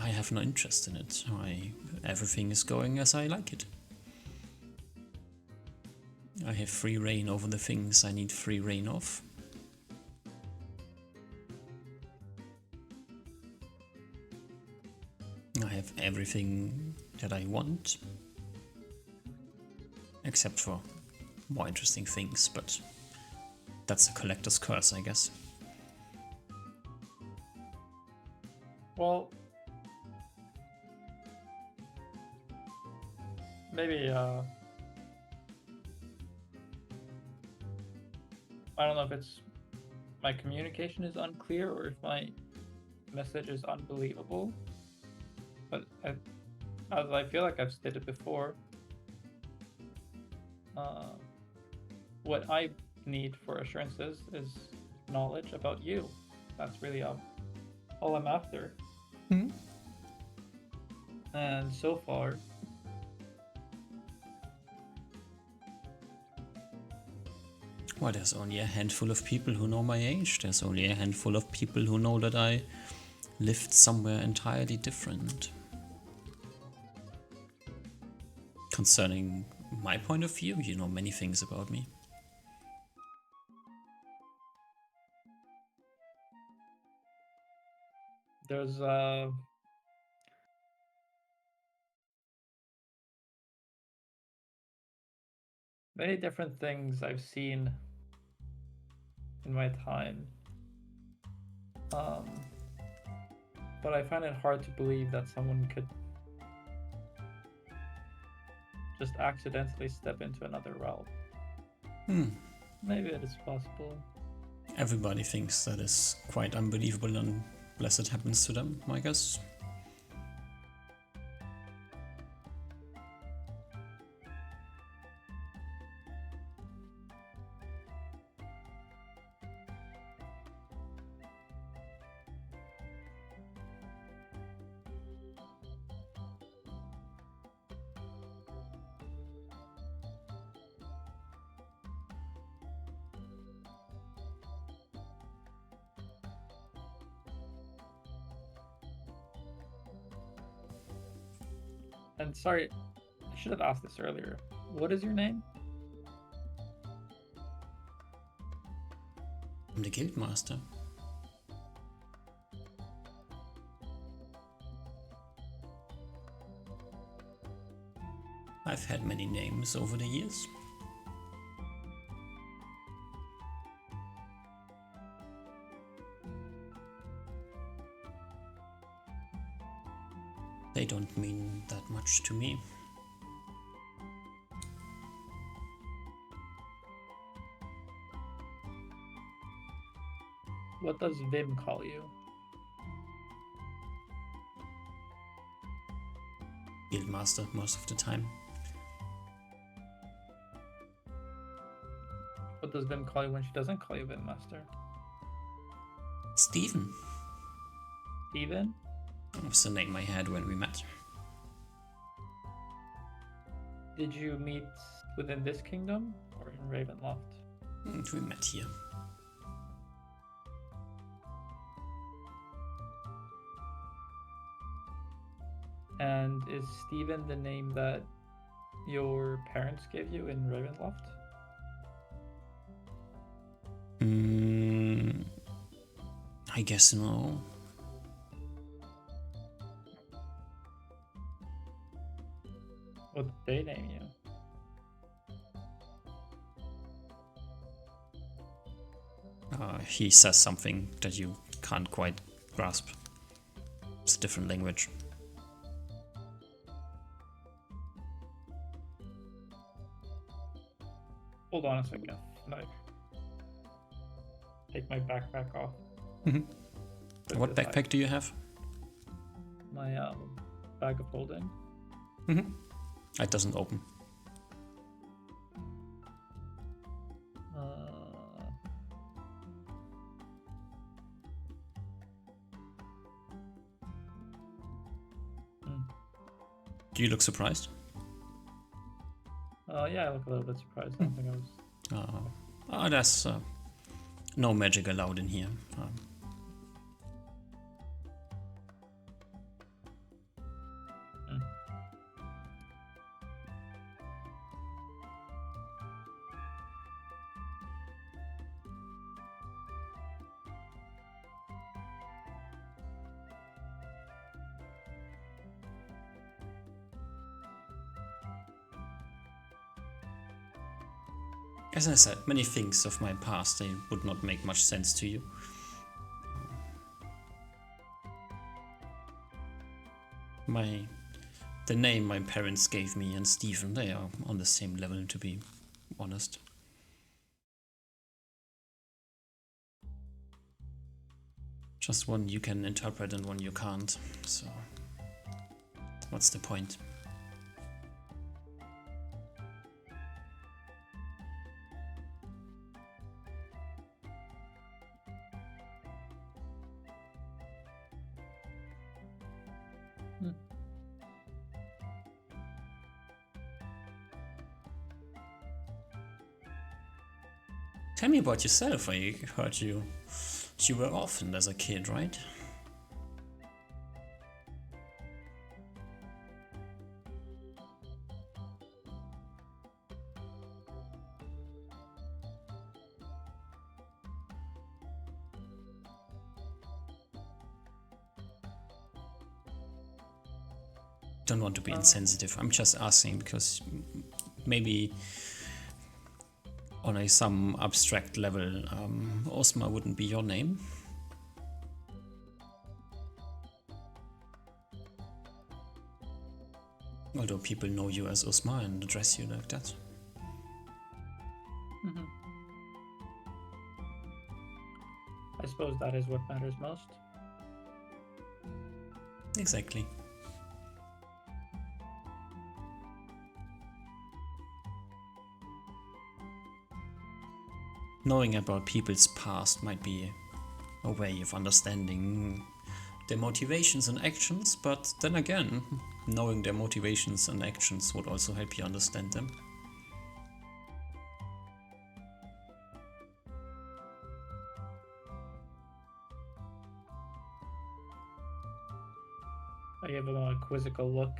I have no interest in it. Everything is going as I like it. I have free reign over the things I need free reign of. I have everything that I want, except for more interesting things, but that's a collector's curse, I guess.
Well, maybe, I don't know if it's my communication is unclear or if my message is unbelievable, but as I feel like I've stated before, what I need for assurances is knowledge about you. That's really all I'm after. And so far,
Well, there's only a handful of people who know my age. There's only a handful of people who know that I lived somewhere entirely different. Concerning my point of view, you know many things about me.
there's many different things I've seen in my time. But I find it hard to believe that someone could just accidentally step into another realm. Maybe it is possible.
Everybody thinks that is quite unbelievable unless it happens to them, I guess.
And sorry, I should have asked this earlier. What is your name?
I'm the guildmaster. I've had many names over the years. They don't mean that much to me.
What does Vim call you?
Guildmaster most of the time.
What does Vim call you when she doesn't call you Vim Master?
Steven.
Steven?
That was the name I had when we met.
Did you meet within this kingdom or in Ravenloft?
We met here.
And is Steven the name that your parents gave you in Ravenloft?
I guess no.
What did they name you?
He says something that you can't quite grasp. It's a different language.
Hold on a second. Like, take my backpack off. Put
What
this
backpack do you have?
My bag of holding.
It doesn't open. Do you look surprised?
Yeah, I look a little bit surprised. I don't think I was.
There's no magic allowed in here. As I said, many things of my past, they would not make much sense to you. The name my parents gave me and Stephen, they are on the same level, to be honest. Just one you can interpret and one you can't, so what's the point? Tell me about yourself. I heard you were orphaned as a kid, right? Don't want to be insensitive. I'm just asking because maybe on some abstract level, Osma wouldn't be your name. Although people know you as Osma and address you like that.
I suppose that is what matters most.
Exactly. Knowing about people's past might be a way of understanding their motivations and actions, but then again, knowing their motivations and actions would also help you understand them.
I gave him a quizzical look.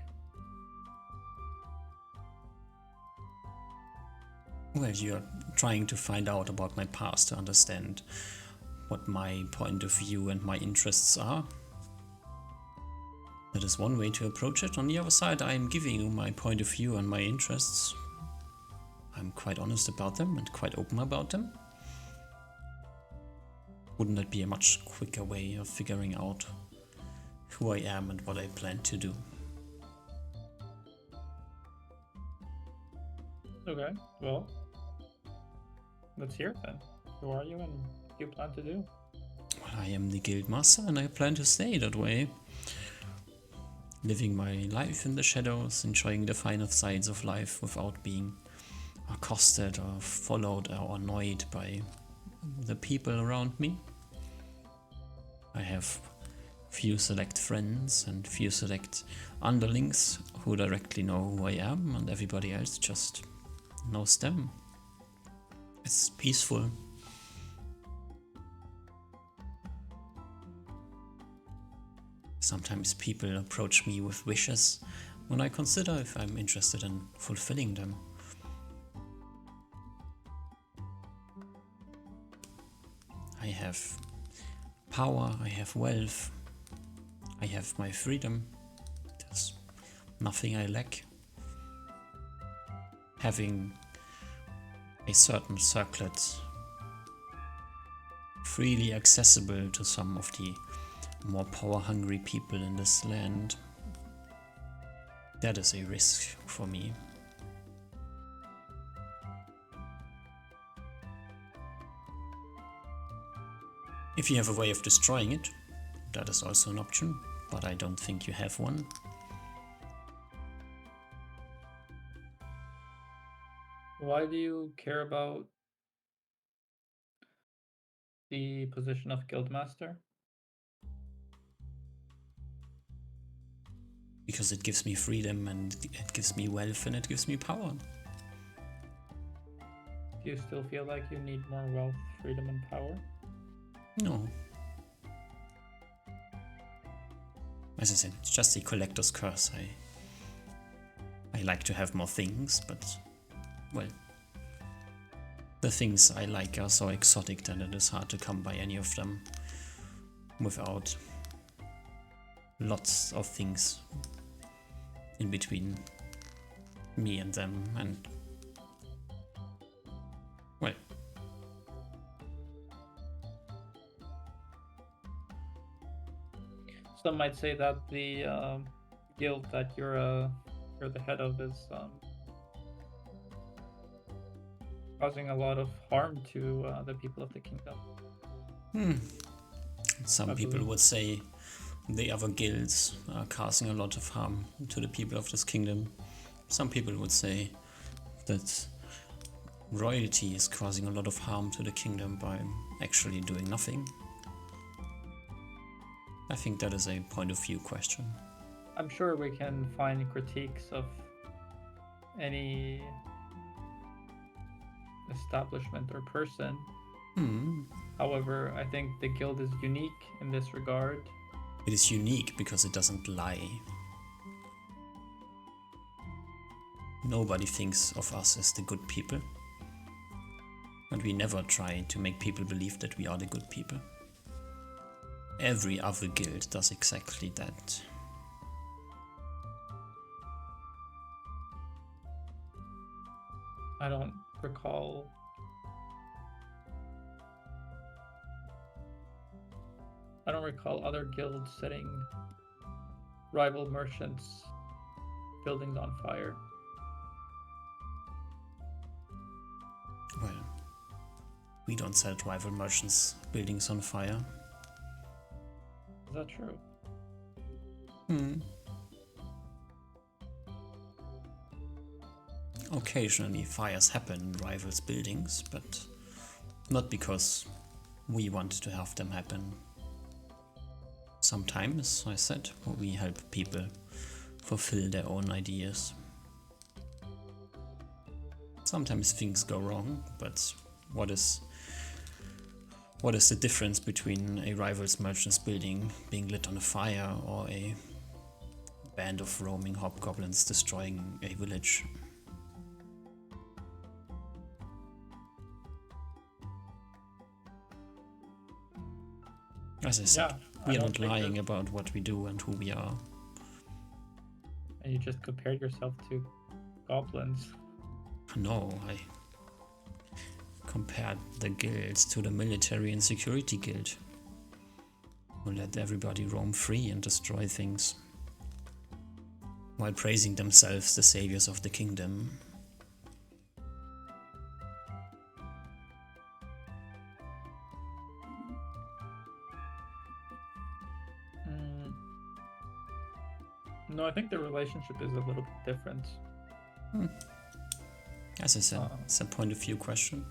Well, you're trying to find out about my past to understand what my point of view and my interests are. That is one way to approach it. On the other side, I am giving you my point of view and my interests. I'm quite honest about them and quite open about them. Wouldn't that be a much quicker way of figuring out who I am and what I plan to do?
Okay, well, let's hear it then. Who are you and what do you plan to do?
Well, I am the guild master and I plan to stay that way. Living my life in the shadows, enjoying the finer sides of life without being accosted or followed or annoyed by the people around me. I have few select friends and few select underlings who directly know who I am, and everybody else just knows them. It's peaceful. Sometimes people approach me with wishes when I consider if I'm interested in fulfilling them. I have power, I have wealth, I have my freedom. There's nothing I lack. Having a certain circlet freely accessible to some of the more power-hungry people in this land, that is a risk for me. If you have a way of destroying it, that is also an option, but I don't think you have one.
Why do you care about the position of Guildmaster?
Because it gives me freedom, and it gives me wealth, and it gives me power.
Do you still feel like you need more wealth, freedom, and power?
No. As I said, it's just a collector's curse. I like to have more things, but, well, the things I like are so exotic that it is hard to come by any of them without lots of things in between me and them, and, well,
Some might say that the guild that you're the head of is causing a lot of harm to the people of the kingdom.
Some people would say the other guilds are causing a lot of harm to the people of this kingdom. Some people would say that royalty is causing a lot of harm to the kingdom by actually doing nothing. I think that is a point of view question.
I'm sure we can find critiques of any establishment or person. However, I think the guild is unique in this regard.
It is unique because it doesn't lie. Nobody thinks of us as the good people. And we never try to make people believe that we are the good people. Every other guild does exactly that.
I don't recall other guilds setting rival merchants' buildings on fire.
Well, we don't set rival merchants' buildings on fire.
Is that true?
Occasionally fires happen in rivals' buildings, but not because we want to have them happen. Sometimes, I said, we help people fulfill their own ideas. Sometimes things go wrong, but what is the difference between a rival's merchant's building being lit on a fire or a band of roaming hobgoblins destroying a village? As I said, we are not lying about what we do and who we are.
And you just compared yourself to goblins.
No, I compared the guilds to the military and security guild, who let everybody roam free and destroy things, while praising themselves the saviors of the kingdom.
No, I think the relationship is a little bit different.
As I said, it's a point of view question.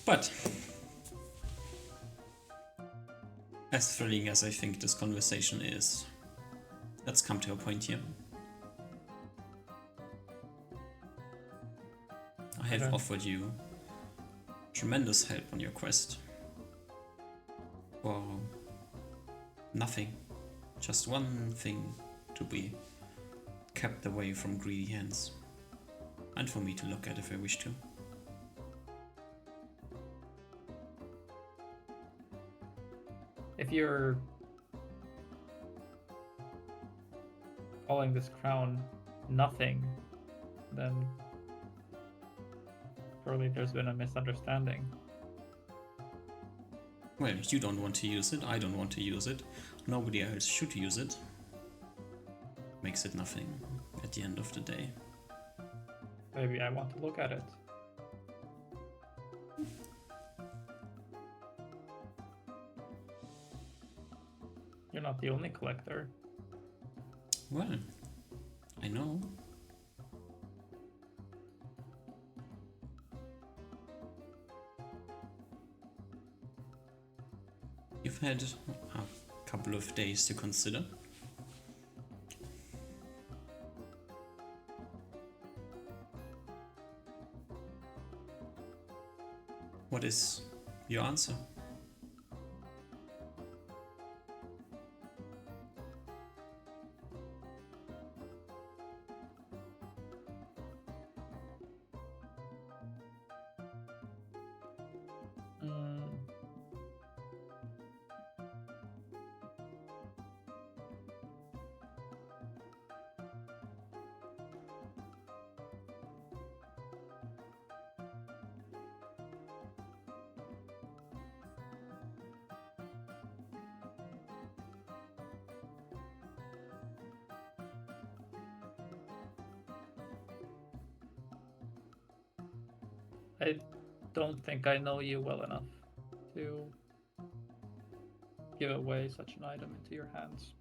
But as thrilling as I think this conversation is, let's come to a point here. I have offered you tremendous help on your quest for nothing, just one thing to be kept away from greedy hands, and for me to look at if I wish to.
If you're calling this crown nothing, then surely there's been a misunderstanding.
Well, you don't want to use it, I don't want to use it, nobody else should use it. Makes it nothing at the end of the day.
Maybe I want to look at it. You're not the only collector.
Well, I know. You've had a couple of days to consider. What is your answer?
I don't think I know you well enough to give away such an item into your hands.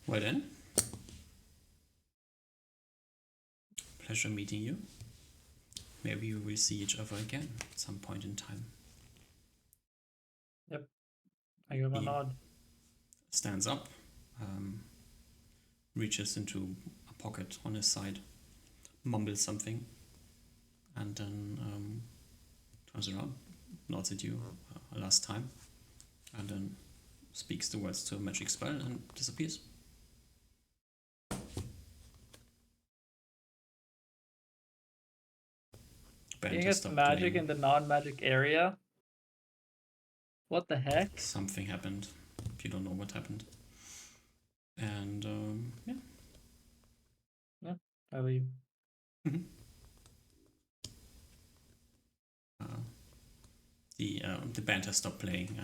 Well then, pleasure meeting you. Maybe we will see each other again at some point in time.
Yep. I give him a
He
nod.
stands up, reaches into a pocket on his side, mumbles something, and then turns around, nods at you a last time, and then speaks the words to a magic spell and disappears.
Being it's magic in the non-magic area? What the heck?
Something happened. If you don't know what happened. And yeah.
Yeah, I leave.
Mm-hmm. The band has stopped playing.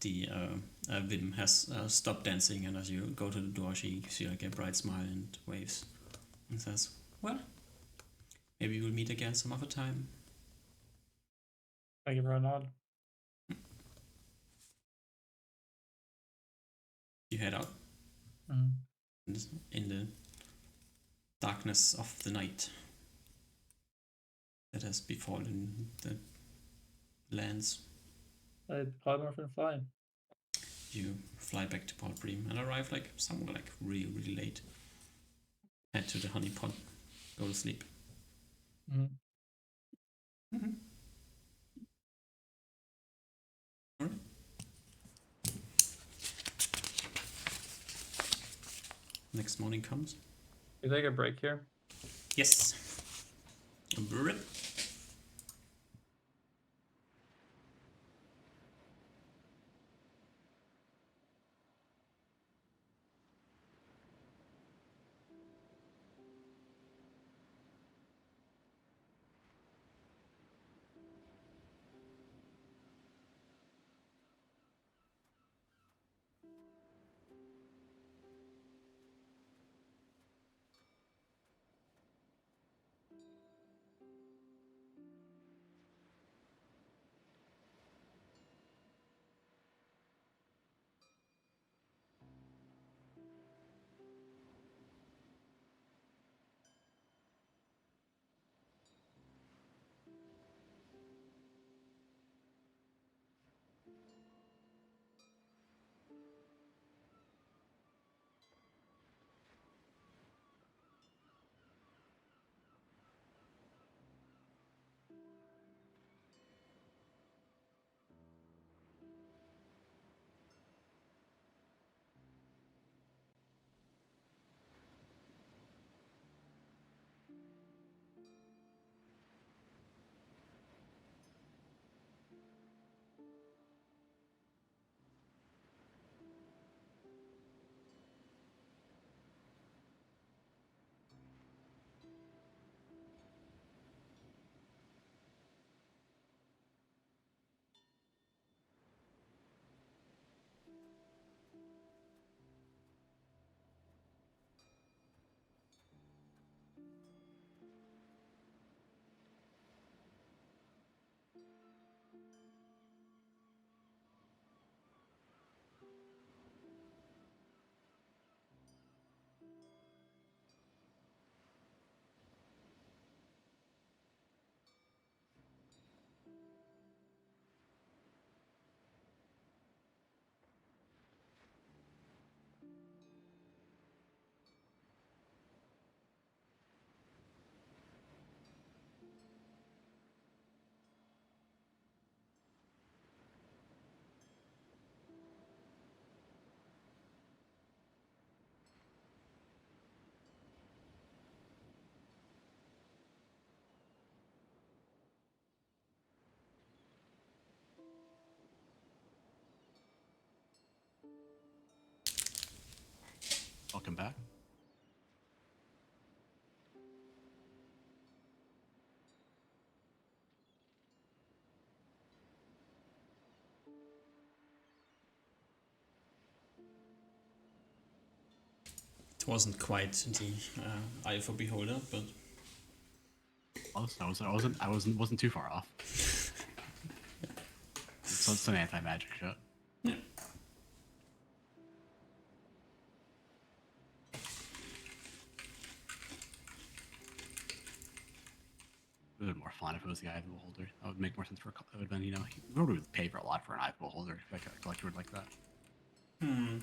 Vim has stopped dancing, and as you go to the door, she gives you like a bright smile and waves, and says, "Well, maybe we'll meet again some other time."
I give her a nod.
You head out in the darkness of the night that has befallen the lands.
I polymorph and fly.
You fly back to Port Bream and arrive like somewhere like really late. Head to the honeypot, go to sleep. Alright. Next morning comes.
You take a break here?
Yes. A break.
Welcome back.
It wasn't quite the Eye for Beholder, but
Close. I wasn't too far off. So it's an anti-magic shot.
yeah.
It would have been more fun if it was the Eye of the Beholder. That would make more sense for it would have been, you know, we would pay for a lot for an Eye of the Beholder if like a collector would like that.
Hmm.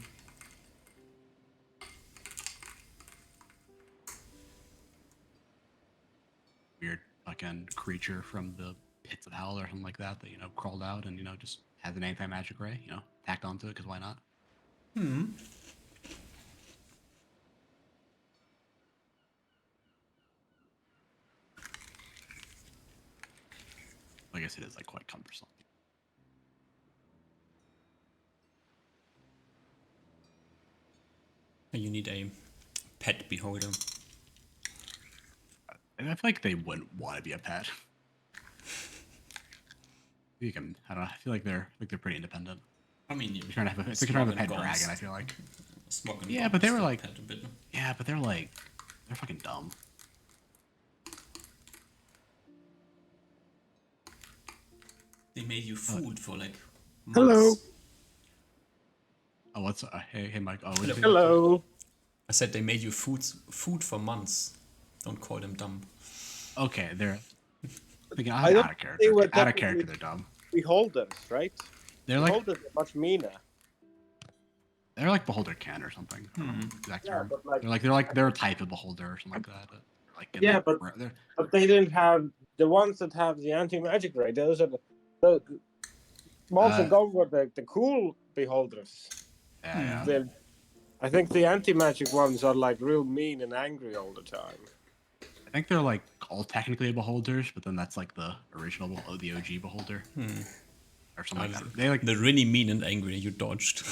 Weird fucking creature from the pits of hell or something like that that, you know, crawled out and, you know, just has an anti-magic ray, you know, tacked onto it because why not?
Hmm.
I guess it is like quite cumbersome.
You need a pet beholder.
And I feel like they wouldn't want to be a pet. You can, I don't know. I feel like they're pretty independent.
I mean, you
They're trying to have a, they're trying to have a pet dragon. I feel like.
Smog and
Yeah,
Gons
but they were
still
like-
pet a bit.
Yeah, but they're fucking dumb.
They made you food for like
Hello.
months.
Oh, what's hey Mike? Oh, what'd you say?
Hello.
I said they made you food for months. Don't call them dumb.
Okay, they're thinking
I don't
out of
think
character.
they were
Out of
technically-
character, they're dumb.
Beholders, right?
They're like
Beholders are much meaner.
beholder can or something. I don't know the exact
Yeah,
term.
but like,
They're a type of beholder or something like that. Like in
Yeah,
the-
but-
they're,
but they didn't have the ones that have the anti-magic ray. Those are the Malls and Gum were the cool beholders.
yeah.
Then I think the anti-magic ones are like real mean and angry all the time.
I think they're like all technically beholders, but then that's like the original, the OG beholder, or something like that. They like.
They're really mean and angry. You dodged.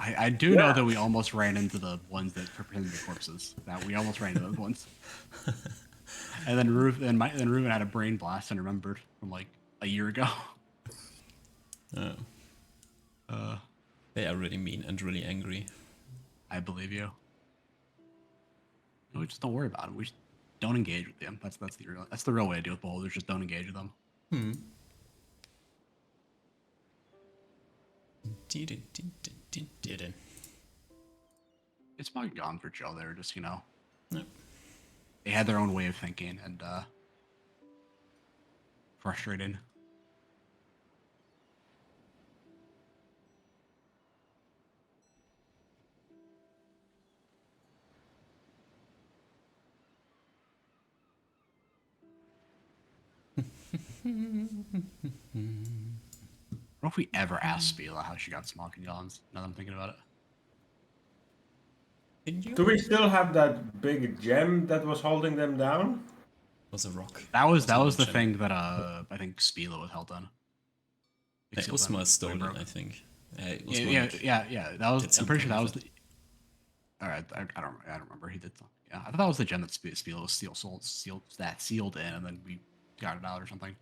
I do know that we almost ran into the ones that pretended to be corpses. That we almost ran into those ones. And then Ruben had a brain blast and remembered from like a year ago.
They are really mean and really angry.
I believe you. No, we just don't worry about them. We just don't engage with them. That's the real way to deal with beholders. Just don't engage with them. It's not gone for chill. They were just, you know,
Yep.
they had their own way of thinking and frustrated. What if we ever asked Spila how she got Smog and Yawns? Now that I'm thinking about it.
Didn't you?
Do we still have that big gem that was holding them down?
Was a rock.
That was
not
the
a gem.
thing that I think Spila was held on.
It was my stolen, I think.
Yeah. That was. I'm pretty sure that was.
something
All right, I don't remember. He did. Yeah, I thought that was the gem that Spila was sealed in, and then we got it out or something.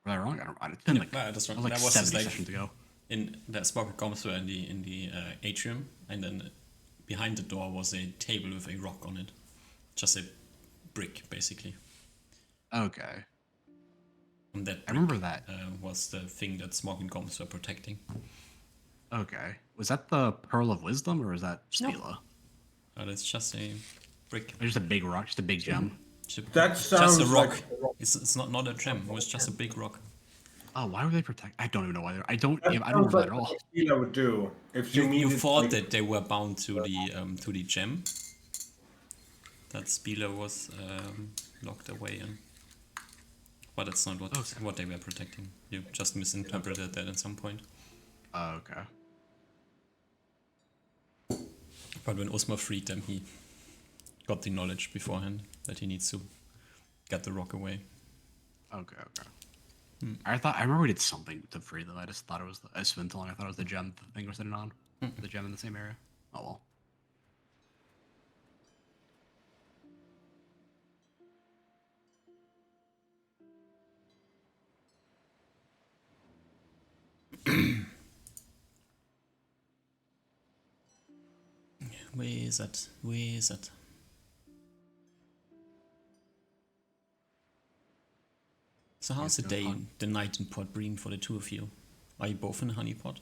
Was I wrong? I don't. It's been
Yeah,
like,
no, that's
that
right.
was like
That was
70
like-
sessions ago.
In that Spark Coms were in the atrium, and then behind the door was a table with a rock on it, just a brick basically.
Okay,
And that
I
brick,
remember that.
was the thing that Smog and Goms were protecting.
Okay, was that the Pearl of Wisdom or was that
No.
Spila?
It's just a brick.
Or just a big rock, just a big gem.
That
Just a
sounds
rock.
like
It's not a gem. It was just a big rock.
Oh, why were they protect? I don't even know why they're. I don't
that
remember
sounds
that
like
at all.
what Sheila would do if she
You
needed.
thought
like,
that they were bound to the gem that Spila was locked away in, but that's not what they were protecting. You just misinterpreted that at some point.
Oh, okay.
But when Osma freed them, he got the knowledge beforehand that he needs to get the rock away.
Okay. I remember we did something to free them. I just thought it was I spent long. I thought it was the gem thing we're sitting on. The gem in the same area. Oh well.
Where is it? Where is it? So how's the day, the night in Port Bream for the two of you? Are you both in a honeypot?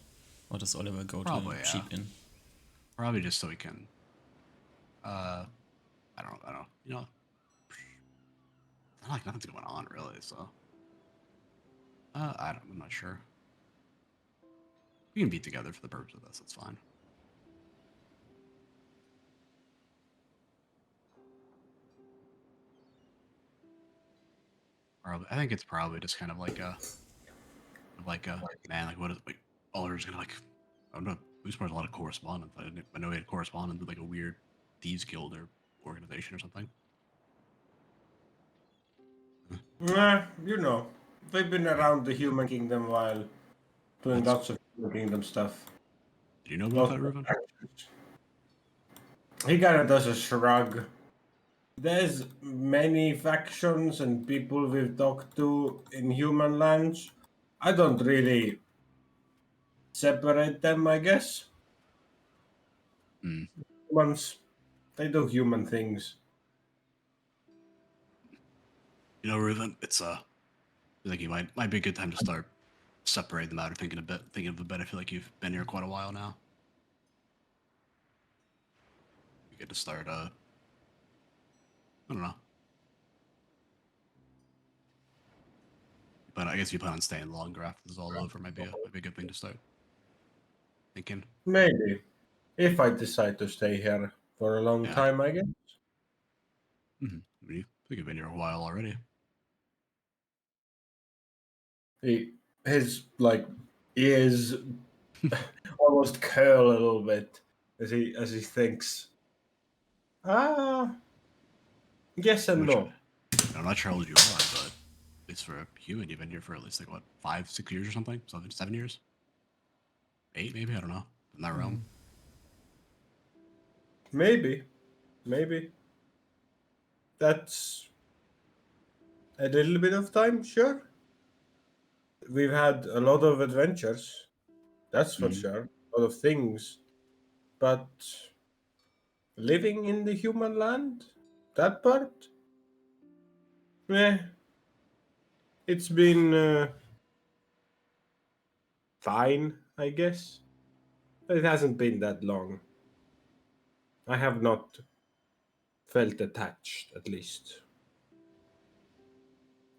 Or does Oliver go
Probably,
to
yeah.
Sheep Inn?
Probably just so we can. I don't know. You know, like nothing's going on really. So. I'm not sure. We can be together for the purpose of this. That's fine. Probably, I think it's probably just kind of like a man. Like what is like Oliver's gonna like. I don't know. We supposed a lot of correspondence. I know we had correspondence with like a weird thieves guild or organization or something.
Nah, you know, they've been around the human kingdom while doing lots of human kingdom stuff.
Did you know about
Lots
that,
of
Ruben?
actions. He kind of does a shrug. There's many factions and people we've talked to in human lands. I don't really separate them, I guess.
Hmm.
Humans, they do human things.
You know, Ruben, it's I think it might be a good time to start separating them out or thinking of a bit. I feel like you've been here quite a while now. We get to start. I don't know. But I guess you plan on staying longer after this is all over. Might be a good thing to start thinking.
Maybe. If I decide to stay here for a long
Yeah.
time, I guess.
Mm-hmm. I think you've been here a while already.
His like ears almost curl a little bit as he thinks. Ah, yes and no.
I'm not sure how old you are, but it's for a human. You've been here for at least like what 5, 6 years or something. 7 years, 8 maybe. I don't know. In that realm.
Maybe that's a little bit of time. Sure, we've had a lot of adventures. That's for
Mhm.
sure. A lot of things, but living in the human land, that part, eh, it's been fine, I guess. It hasn't been that long. I have not felt attached, at least.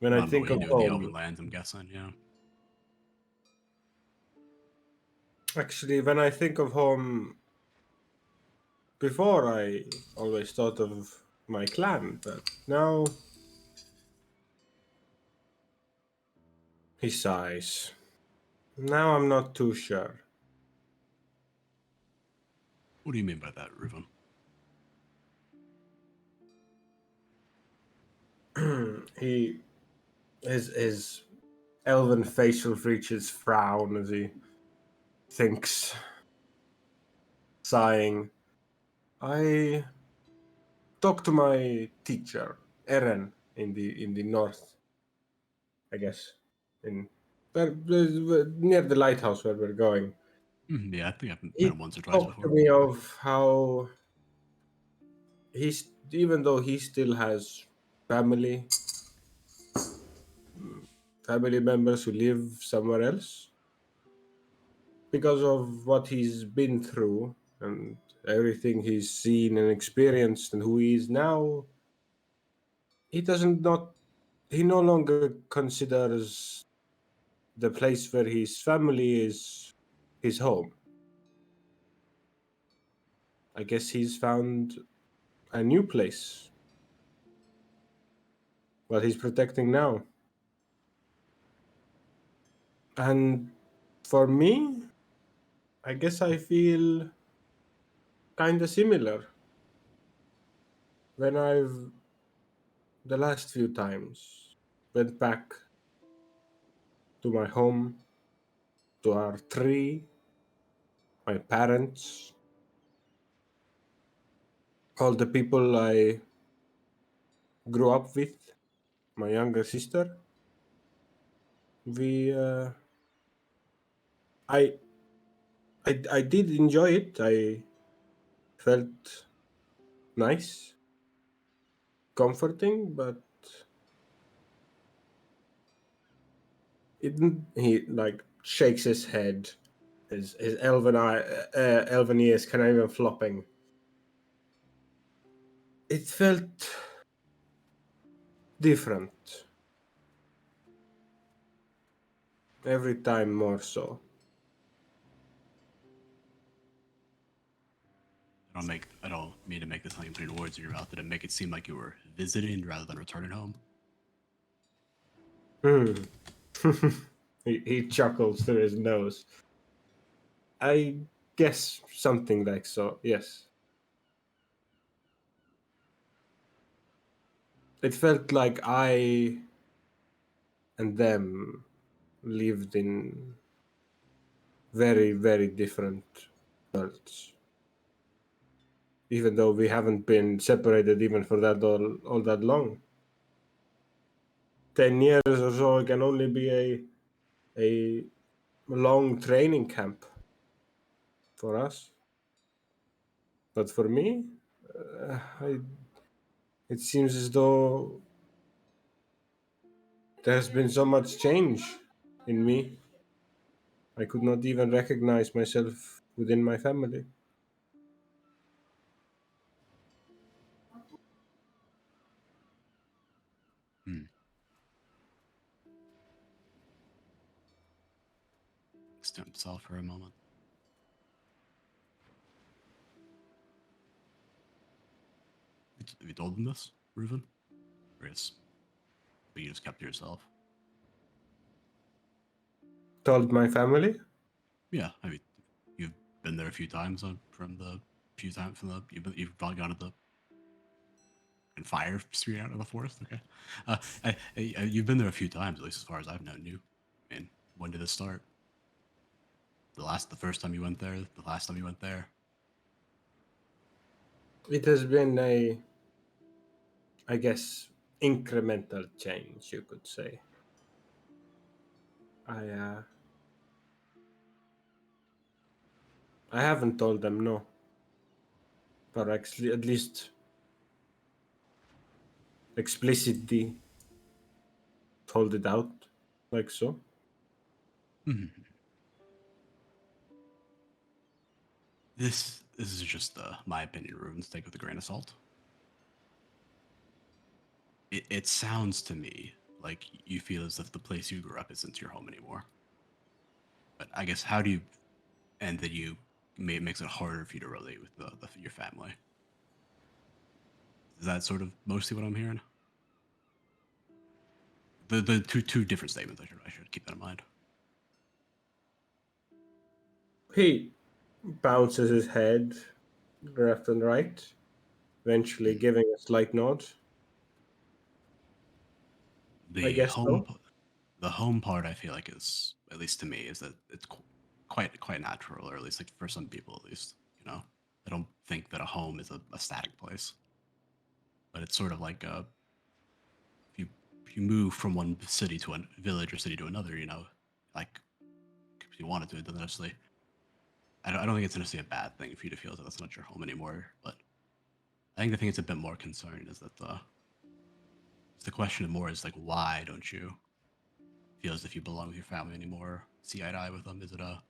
When I
I don't know
think
what you
of
do in the open
home,
lands. I'm guessing. Yeah.
actually, when I think of home, before I always thought of my clan, but now he sighs. Now I'm not too sure.
What do you mean by that, Ruben?
he his elven facial features frown as he thinks, sighing. I talked to my teacher, Eren, in the north, I guess, in near the lighthouse where we're going.
Yeah, I think I've met
He
him once or twice
talked to
before.
me of how even though he still has family family members who live somewhere else, because of what he's been through and everything he's seen and experienced and who he is now, he doesn't not he no longer considers the place where his family is his home. I guess he's found a new place. What he's protecting now. And for me, I guess I feel kind of similar when I've the last few times went back to my home, to our tree, my parents, all the people I grew up with, my younger sister. We, I did enjoy it. I felt nice, comforting, but he like shakes his head, his elven ears kind of even flopping. It felt different every time, more so.
I don't mean to make this something putting words in your mouth. Did it make it seem like you were visiting rather than returning home?
He chuckles through his nose. I guess something like so, yes. It felt like I and them lived in very, very different worlds. Even though we haven't been separated even for that all that long. 10 years or so can only be a long training camp for us. But for me, it seems as though there's been so much change in me. I could not even recognize myself within my family.
Listen to himself for a moment. Have you told him this, Reuven? Or yes, but you just kept to yourself?
Told my family?
Yeah, I mean, you've been there a few times you've probably gone to the and fire street out of the forest. Okay, you've been there a few times, at least as far as I've known you. I mean, when did this start? The first time you went there, the last time you went there.
It has been I guess, incremental change, you could say. I haven't told them no, but actually, at least explicitly told it out, like so.
This is just my opinion, Reuven. Take it with a grain of salt. It sounds to me like you feel as if the place you grew up isn't your home anymore. But I guess how do you, and that it makes it harder for you to relate with your family. Is that sort of mostly what I'm hearing? The two different statements. I should keep that in mind.
He bounces his head left and right, eventually giving a slight nod. I
The
guess
home,
so.
the home part, I feel like is, at least to me, is that it's quite natural, or at least like for some people, at least. I don't think that a home is a static place, but it's sort of like if you move from one city to a village or city to another, like if you wanted to, it doesn't necessarily. I don't think it's necessarily a bad thing for you to feel that that's not your home anymore. But I think the thing that's a bit more concerning is that the question more is like, why don't you feel as if you belong with your family anymore? See eye to eye with them? Is it a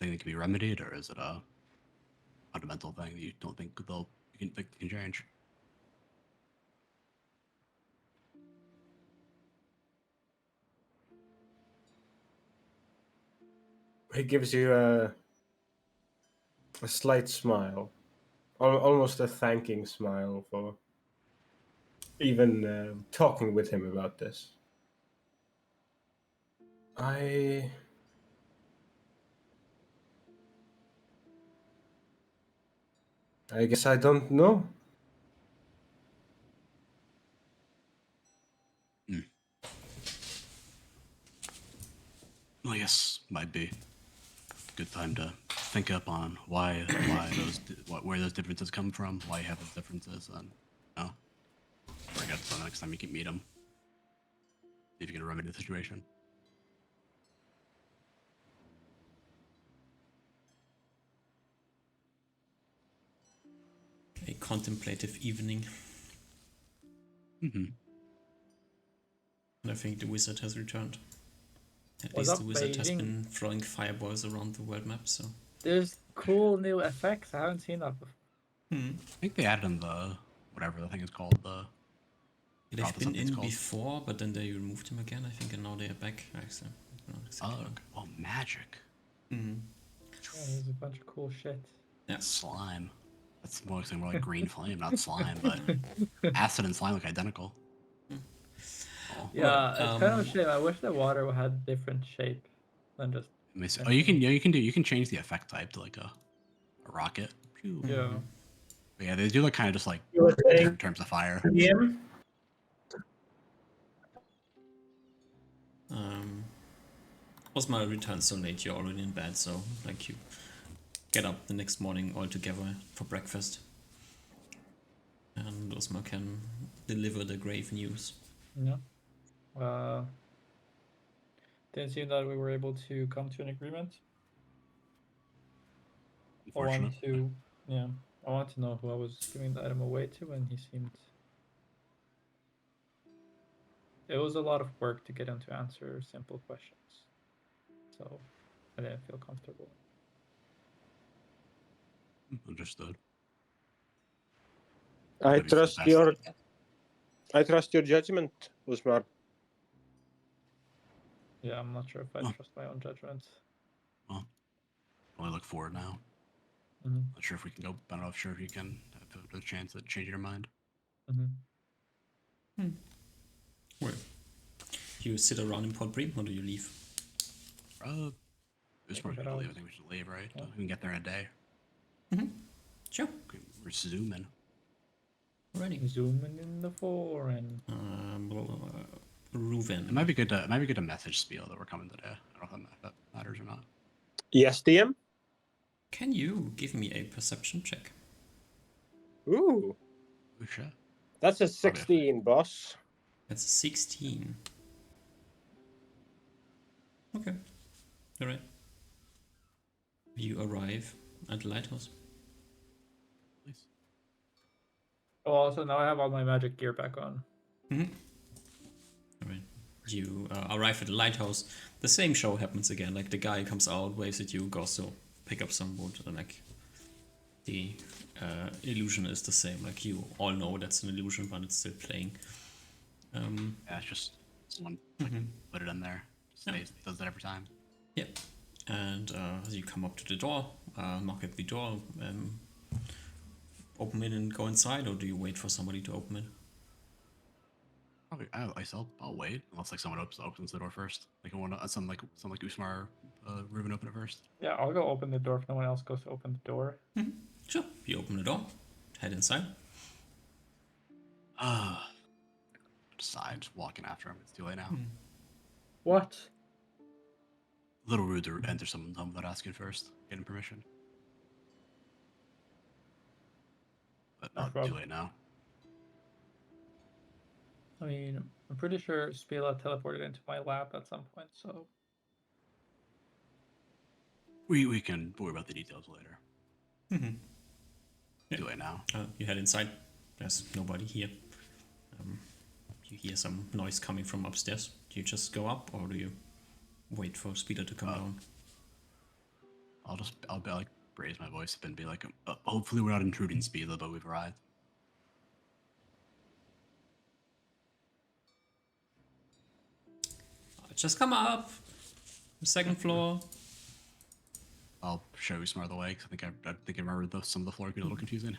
thing that can be remedied, or is it a fundamental thing that you don't think can change?
He gives you a slight smile, almost a thanking smile for even talking with him about this. I guess I don't know.
guess might be a good time to think up on why where those differences come from, why you have those differences, and you know, work out the next time you can meet them. See if you can remedy the situation.
A contemplative evening.
Mm-hmm.
And I think the wizard has returned. At
Was
least the wizard has
upgrading-
been throwing fireballs around the world map, so.
There's cool new effects. I haven't seen that before.
I think they added in the whatever the thing is called.
They've
Forgot
been
something's
in
called.
before, but then they removed him again, I think, and now they are back. Actually, not exactly.
Oh, magic.
Mm-hmm.
Yeah, there's a bunch of cool shit.
Yeah.
Slime. That's more like green flame, not slime, but acid and slime look identical. Oh,
Yeah, it's kind of a
um,
shame. I wish the water had different shape than just.
let me see. Oh, you can change the effect type to like a rocket. Phew.
Yeah.
But yeah, they do look kind of just like
You were saying
in terms of fire.
DM?
Osmar returned so late, you're already in bed, so like you get up the next morning all together for breakfast. And Osmar can deliver the grave news.
Yeah. Didn't seem that we were able to come to an agreement. I
Unfortunate.
want to, yeah, I want to know who I was giving the item away to, and he seemed. It was a lot of work to get him to answer simple questions, so I didn't feel comfortable.
Understood.
I
Maybe for the
trust
best.
your judgment, Usmar.
Yeah, I'm not sure if I
Huh.
trust my own judgment.
Well, only look forward now.
Mm-hmm.
Not sure if we can go. I don't know if sure if you can have a chance at changing your mind.
Mm-hmm.
Well, you sit around in Port Bream, or do you leave?
This
we
morning
get
to leave. I
out.
think we should leave, right?
Yeah.
We can get there in a day.
Sure.
Okay, we're zooming.
Alrighty.
Zooming in the foreign.
Reuven.
It might be good to message Spiel that we're coming today. I don't know if that matters or not.
Yes, DM.
Can you give me a perception check?
Ooh,
Oh shit.
that's a 16, boss.
That's 16. Okay. Alright. You arrive at the lighthouse.
Please.
Oh, also now I have all my magic gear back on.
Alright. You arrive at the lighthouse. The same show happens again. Like the guy comes out, waves at you, goes to pick up some wood, and like the illusion is the same. Like you all know that's an illusion, but it's still playing.
Yeah, it's just someone put it in there. Does that every time.
Yeah. And as you come up to the door, knock at the door, open it and go inside, or do you wait for somebody to open it?
Probably, I'll wait unless like someone opens the door first. Like I want some like Usmar, Ruben open it first.
Yeah, I'll go open the door if no one else goes to open the door.
Sure. You open the door, head inside.
Decide, just walking after him. It's too late now.
What?
A little rude to enter someone's home without asking first, getting permission. But not
Rob.
too late now.
I mean, I'm pretty sure Spila teleported into my lab at some point, so.
We can worry about the details later.
Yeah.
Too late now.
You head inside. There's nobody here. You hear some noise coming from upstairs. Do you just go up, or do you wait for Speeder to come down?
I'll be like raise my voice up and be like, hopefully we're not intruding, Speeder, but we've arrived.
Just come up. The second floor.
I'll show you some other way because I think I remember some of the floor could be a little confusing.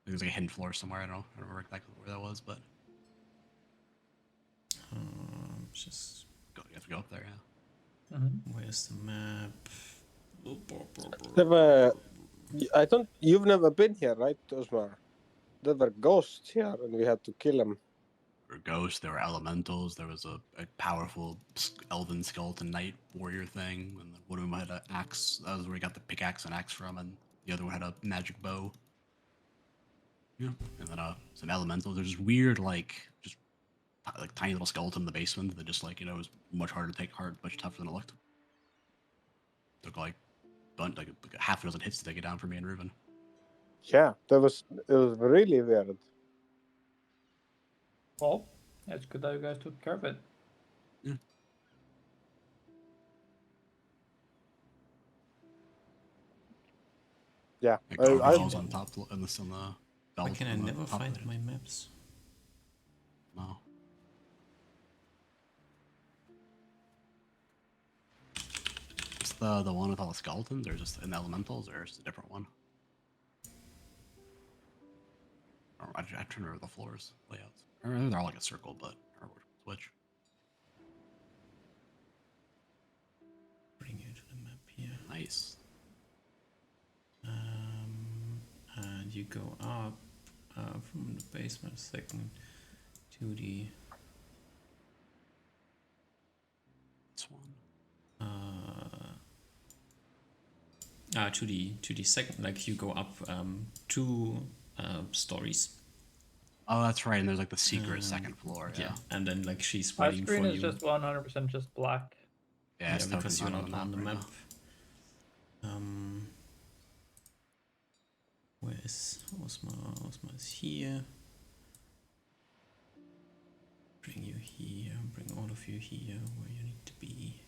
There's like a hidden floor somewhere. I don't remember exactly where that was, but
Just
you have to go up there. Yeah.
where's the map?
You've never been here, right, Osmar? There were ghosts here and we had to kill them.
were ghosts, there were elementals, there was a powerful elven skeleton knight warrior thing, and then one of them had an axe. That was where he got the pickaxe and axe from, and the other one had a magic bow. Yeah, and then some elementals. There's just weird, just like tiny little skeleton in the basement that just like was much harder to take hard, much tougher than it looked. Took like half a dozen hits to take it down for me and Ruben.
Yeah, it was really weird.
Well, it's good that you guys took care of it.
Yeah,
Like
I
overalls on top on the
Why can I
on the
never
top of
find
it.
my maps?
No. It's the one with all the skeletons, or just in the elementals, or is it a different one? Or I trying to remember the floors layouts. I remember they're all like a circle, but I don't remember which.
Bring you to the map here.
Nice.
And you go up from the basement second to the
This one.
to the second, like you go up two stories.
Oh, that's right. And there's like the secret second floor. Yeah.
And then like she's
My
waiting
screen
for
is
you.
just 100% just black.
Yeah, it's
because you're
totally
not on the
right
map.
now.
Where is Osma? Osma is here. Bring you here. Bring all of you here where you need to be.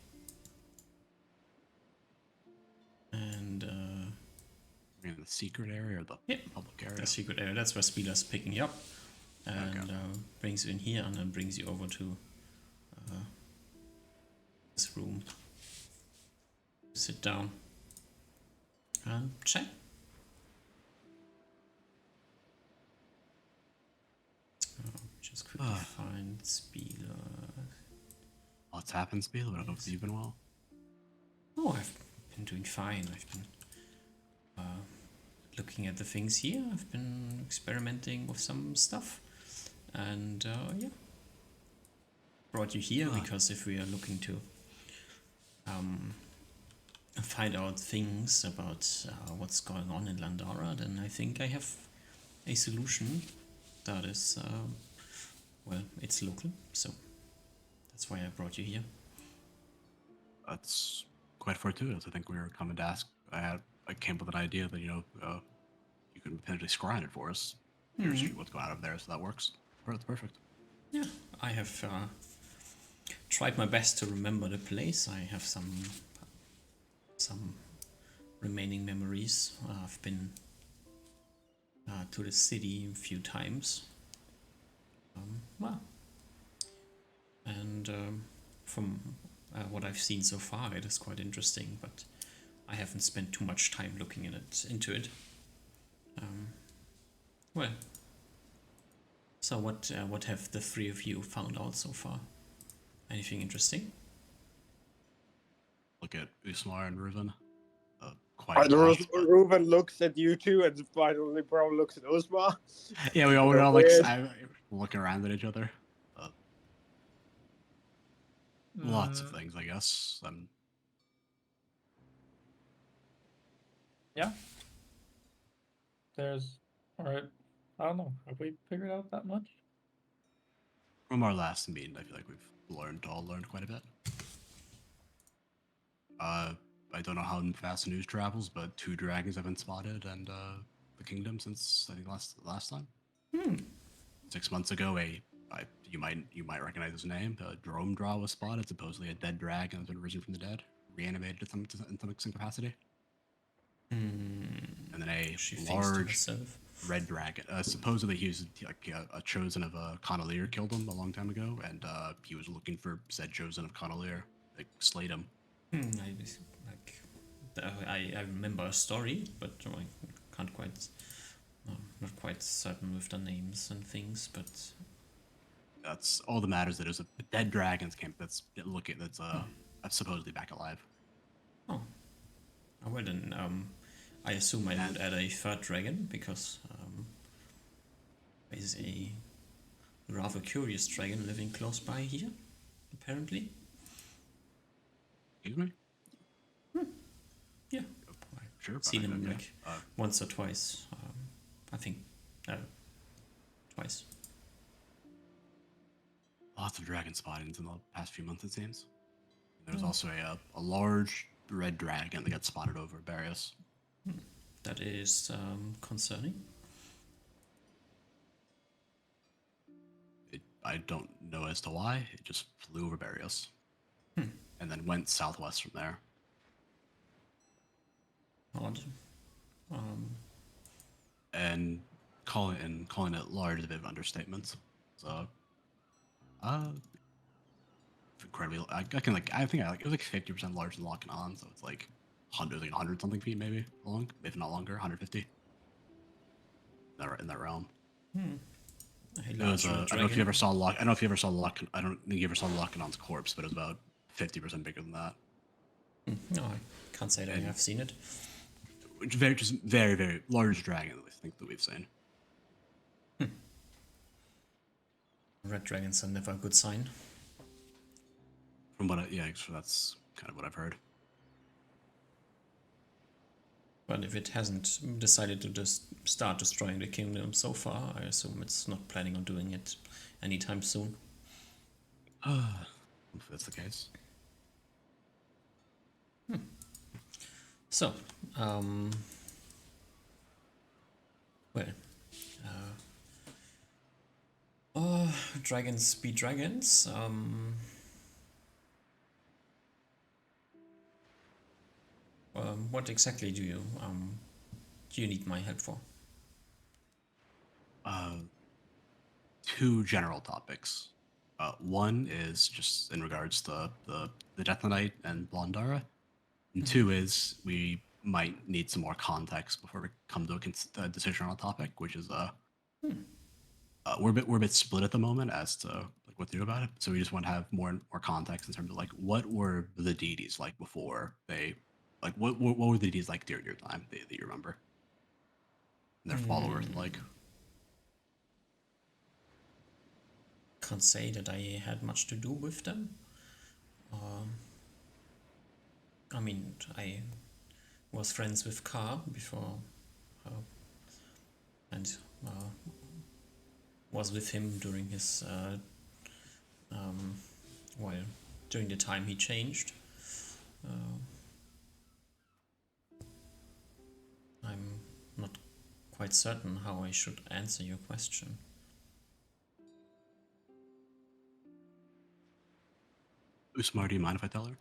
And
I mean, the secret area or the public area?
the secret area. That's where Spieler's picking you up and brings you in here, and then brings you over to this room. Sit down and check. Just quickly find Spieler.
What's happened, Spiel? I don't know if you've been well.
Oh, I've been doing fine. I've been looking at the things here. I've been experimenting with some stuff, and yeah, brought you here because if we are looking to find out things about what's going on in Landara, then I think I have a solution that is well, it's local, so that's why I brought you here.
That's quite fortuitous. I think we were coming to ask. I came up with an idea that you can potentially scry it for us. Here's what's going on over there, so that works. That's perfect.
Yeah, I have tried my best to remember the place. I have some remaining memories. I've been to the city a few times. Well, and from what I've seen so far, it is quite interesting, but I haven't spent too much time looking into it. Well, so what have the three of you found out so far? Anything interesting?
Look at Usmar and Reuven.
And Ruben looks at you two, and finally Bro looks at Osma.
Yeah, we all like looking around at each other. Lots of things, I guess.
Yeah. There's, alright, I don't know. Have we figured out that much?
From our last meeting, I feel like we've learned quite a bit. I don't know how fast the news travels, but 2 dragons have been spotted and the kingdom since I think last time. 6 months ago, you might recognize his name. Drome Draw was spotted, supposedly a dead dragon has been risen from the dead, reanimated in some capacity. And then a large red dragon. Supposedly he was like a chosen of Connellier killed him a long time ago, and he was looking for said chosen of Connellier, like slayed him.
I remember a story, but I can't quite, not quite certain with the names and things. But
that's all that matters. That there's a dead dragon's camp that's supposedly back alive.
Oh, well then, I assume I would add a third dragon because is a rather curious dragon living close by here, apparently.
Excuse me?
Yeah,
Sure. but
seen
I-
him
yeah.
like once or twice. I think twice.
Lots of dragon spottings in the past few months, it seems. There's also a large red dragon that got spotted over Barrios.
That is concerning.
I don't know as to why. It just flew over Barrios. And then went southwest from there.
Odd.
And calling it large is a bit of an understatement. So, incredibly. I can like. I think it was like 50% larger than locking on. So it's like 100 something feet maybe long, if not longer, 150. In that realm.
A
It
large
was,
red
I don't know if
dragon.
you ever saw Lock. I don't know if you ever saw Lock. I don't think you ever saw Lockinon's corpse, but it was about 50% bigger than that.
No, I can't say that I have seen it.
Which just very, very large dragon. I think that we've seen.
Red dragons are never a good sign.
From what, so that's kind of what I've heard.
But if it hasn't decided to just start destroying the kingdom so far, I assume it's not planning on doing it anytime soon.
If that's the case.
So, dragons be dragons. What exactly do you need my help for?
Two general topics. One is just in regards to the Death Knight and Blondara, and two is we might need some more context before we come to a decision on a topic, which is we're a bit split at the moment as to like what to do about it. So we just want to have more context in terms of like what were the deities like before they, like what were the deities like during your time that you remember, and their followers like.
Can't say that I had much to do with them. I mean, I was friends with Ka before, and was with him during his during the time he changed. I'm not quite certain how I should answer your question.
Usmar, do you mind if I tell her?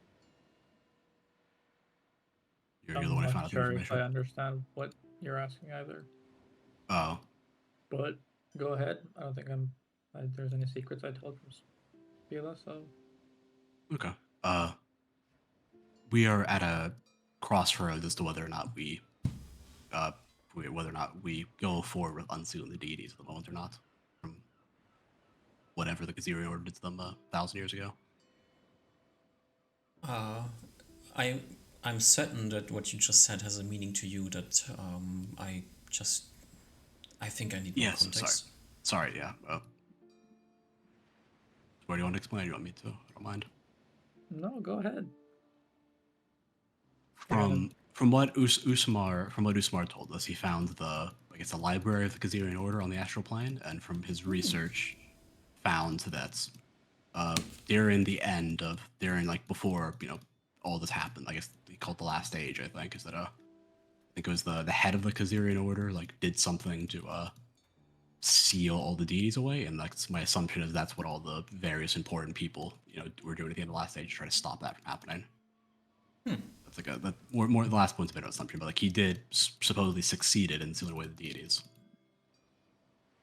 You're the
I'm
one who
not
found out the
sure if I
information.
understand what you're asking either.
Oh,
But go ahead. I don't think there's any secrets I told from Spila, so
okay. We are at a crossroads as to whether or not we go forward with unsealing the deities at the moment or not, from whatever the Kazirian order did to them 1,000 years ago.
I'm certain that what you just said has a meaning to you. That I think I need more
Yes,
context.
sorry, yeah. Where do you want to explain? Or you want me to? I don't mind.
no, go ahead.
From what Usmar told us, he found the library of the Kazirian Order on the astral plane, and from his research, found that during before all this happened, I guess they called the last age. I think is that I think it was the head of the Kazirian Order did something to seal all the deities away, and that's my assumption is that's what all the various important people were doing at the end of the last age to try to stop that from happening. That's more the last point's a bit of an assumption, but he did supposedly succeeded in sealing away the deities.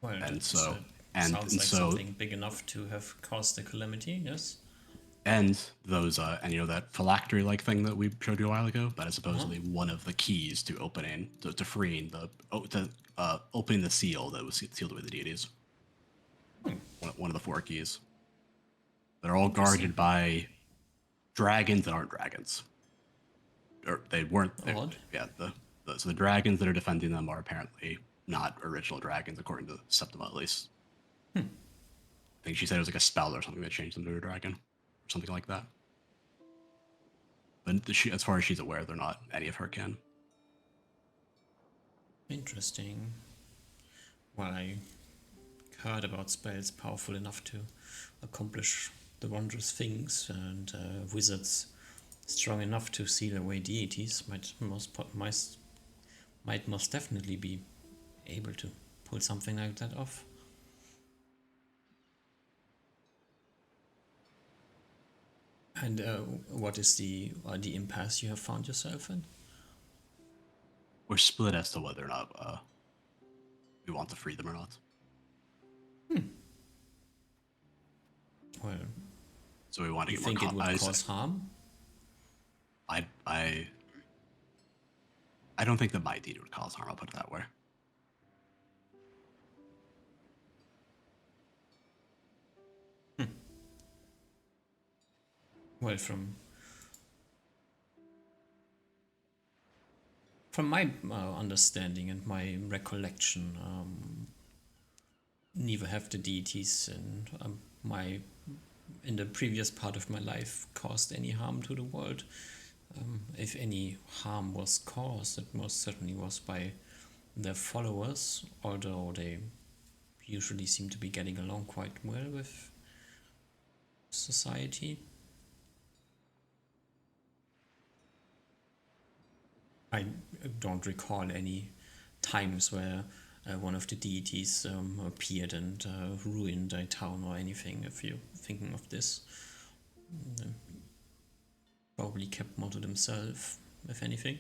Well,
And
that
so-
sounds like something big enough to have caused a calamity. Yes.
And those that phylactery thing that we showed you a while ago, that is supposedly one of the keys to opening to freeing opening the seal that was sealed away the deities. One of the 4 keys. They're all guarded by dragons that aren't dragons. Or they weren't.
Odd.
So the dragons that are defending them are apparently not original dragons, according to Septima at least. think she said it was like a spell or something that changed them to a dragon, or something like that. But as far as she's aware, they're not any of her kin.
Interesting. Well, I heard about spells powerful enough to accomplish the wondrous things, and wizards strong enough to seal away deities might most definitely be able to pull something like that off. And what is the impasse you have found yourself in?
We're split as to whether or not we want to free them or not.
Well,
So we want to
you
get more.
think it would cause harm?
I don't think that my deed would cause harm. I'll put it that way.
Well, from my understanding and my recollection, neither have the deities in the previous part of my life caused any harm to the world. If any harm was caused, it most certainly was by their followers, although they usually seem to be getting along quite well with society. I don't recall any times where one of the deities appeared and ruined a town or anything, if you're thinking of this. Probably kept more to themselves, if anything.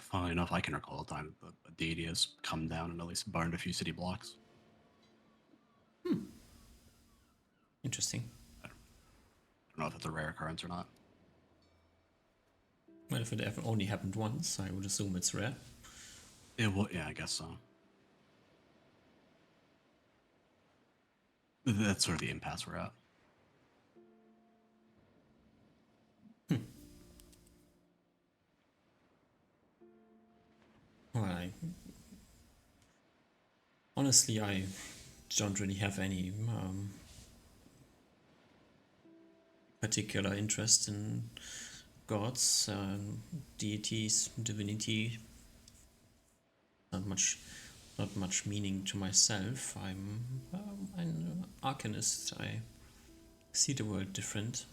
Funnily enough, I can recall a time that a deity has come down and at least burned a few city blocks.
Interesting.
I don't know if it's a rare occurrence or not.
Well, if it ever only happened once, I would assume it's rare.
Yeah, I guess so. That's sort of the impasse we're at.
Well, honestly, I don't really have any particular interest in gods, deities, divinity. Not much meaning to myself. I'm an arcanist. I see the world different.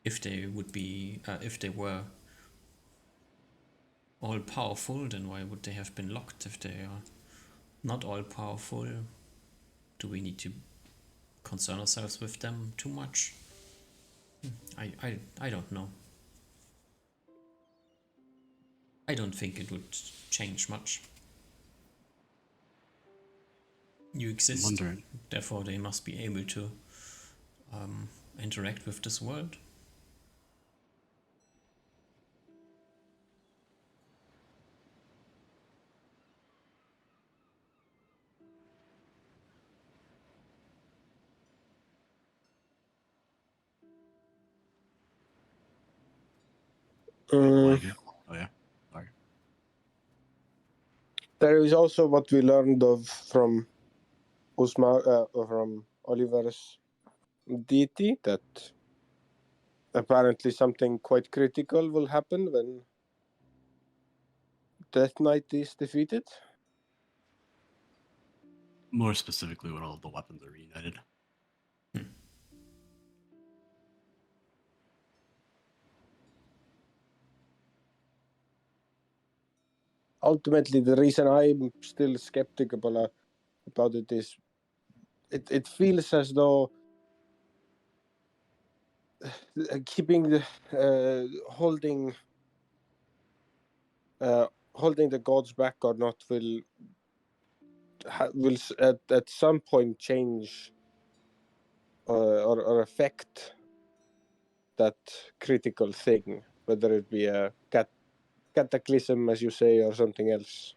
If they were all powerful, then why would they have been locked? If they are not all powerful, do we need to concern ourselves with them too much? I don't know. I don't think it would change much. You exist,
wondering.
therefore they must be able to interact with this world.
Like it. Oh yeah. Sorry.
There is also what we learned of from from Oliver's deity, that apparently something quite critical will happen when Death Knight is defeated.
More specifically, when all of the weapons are reunited.
Ultimately, the reason I'm still skeptical about it is it feels as though keeping the holding the gods back or not will at some point change or affect that critical thing, whether it be a cataclysm, as you say, or something else.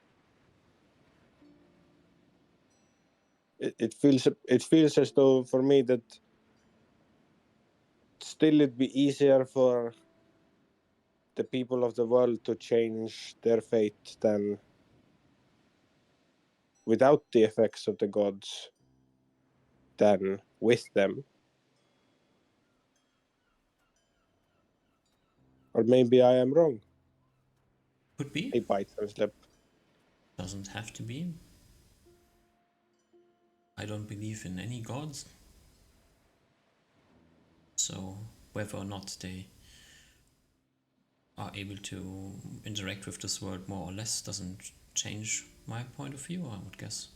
It feels as though for me that still it'd be easier for the people of the world to change their fate than without the effects of the gods than with them. Or maybe I am wrong.
Could be.
He bites her lip.
Doesn't have to be. I don't believe in any gods. So whether or not they are able to interact with this world more or less doesn't change my point of view, I would guess.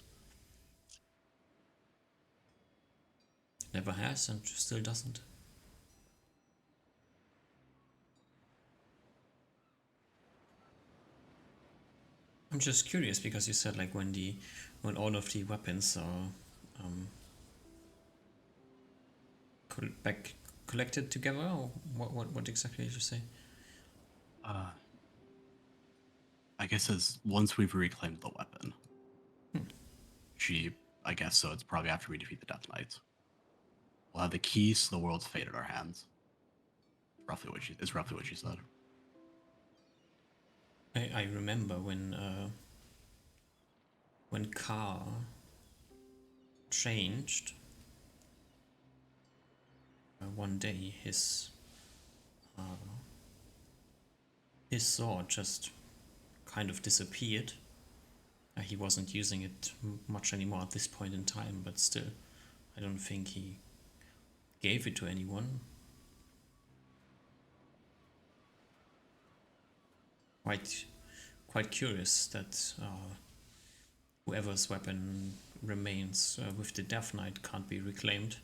Never has and still doesn't. I'm just curious because you said like when all of the weapons are collected together, or what exactly did you say?
I guess as once we've reclaimed the weapon, I guess so. It's probably after we defeat the Death Knights. We'll have the keys to the world's fate in our hands. Roughly what she said.
I remember when Carr changed. One day his sword just kind of disappeared. He wasn't using it much anymore at this point in time, but still, I don't think he gave it to anyone. Quite curious that whoever's weapon remains with the Death Knight can't be reclaimed.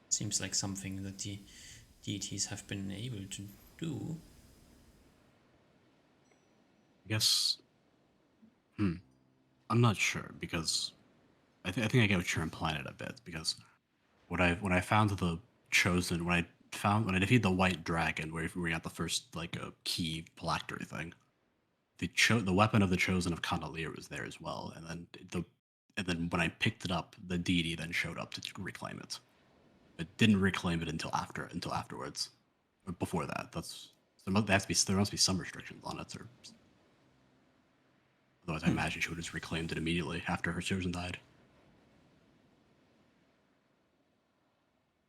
Seems like something that the deities have been able to do.
I guess. I'm not sure because I think I get what you're implying it a bit because when I found the chosen when I defeated the white dragon where we got the first like a key phylactery thing, the weapon of the chosen of Candelier was there as well, and then when I picked it up, the deity then showed up to reclaim it. But didn't reclaim it until afterwards. Or before that. There must be some restrictions on it, or otherwise I imagine she would have just reclaimed it immediately after her chosen died.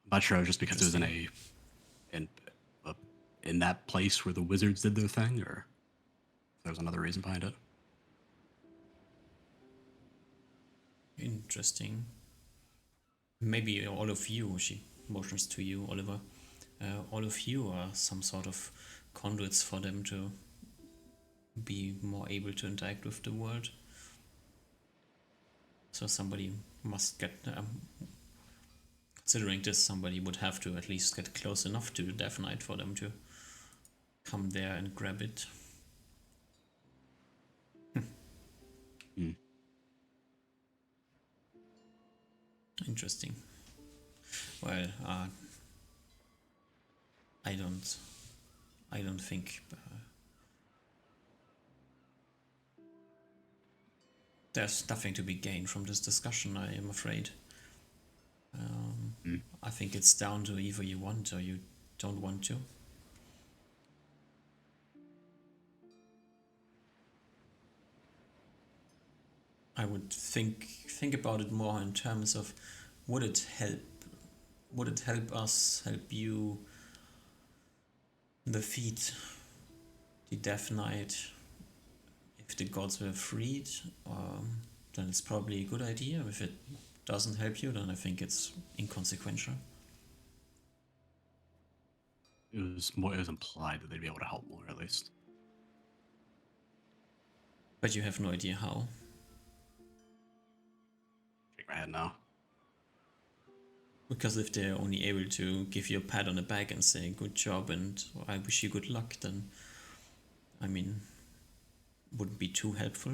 I'm not sure it was just because it was in that place where the wizards did their thing, or if there was another reason behind it.
Interesting. Maybe all of you, she motions to you, Oliver, all of you are some sort of conduits for them to be more able to interact with the world. So somebody must get, considering this, somebody would have to at least get close enough to the Death Knight for them to come there and grab it. Interesting. Well, I don't think there's nothing to be gained from this discussion, I am afraid. I think it's down to either you want or you don't want to. I would think about it more in terms of would it help us, help you defeat the Death Knight if the gods were freed? Then it's probably a good idea. If it doesn't help you, then I think it's inconsequential.
It was implied that they'd be able to help more, at least.
But you have no idea how.
Shake my head now.
Because if they're only able to give you a pat on the back and say good job and I wish you good luck, then I mean, wouldn't be too helpful.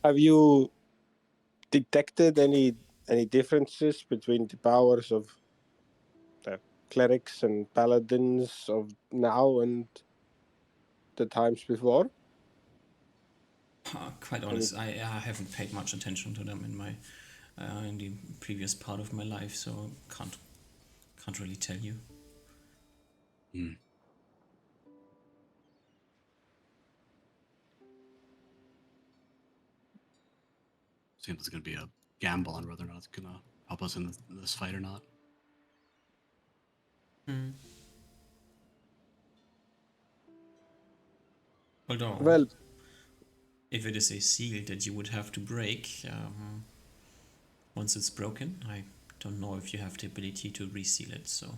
Have you detected any differences between the powers of the clerics and paladins of now and the times before?
Quite honest, I haven't paid much attention to them in my in the previous part of my life, so can't really tell you.
Hmm. Seems it's going to be a gamble on whether or not it's going to help us in this fight or not.
Although,
Well,
if it is a seal that you would have to break once it's broken, I don't know if you have the ability to reseal it. So.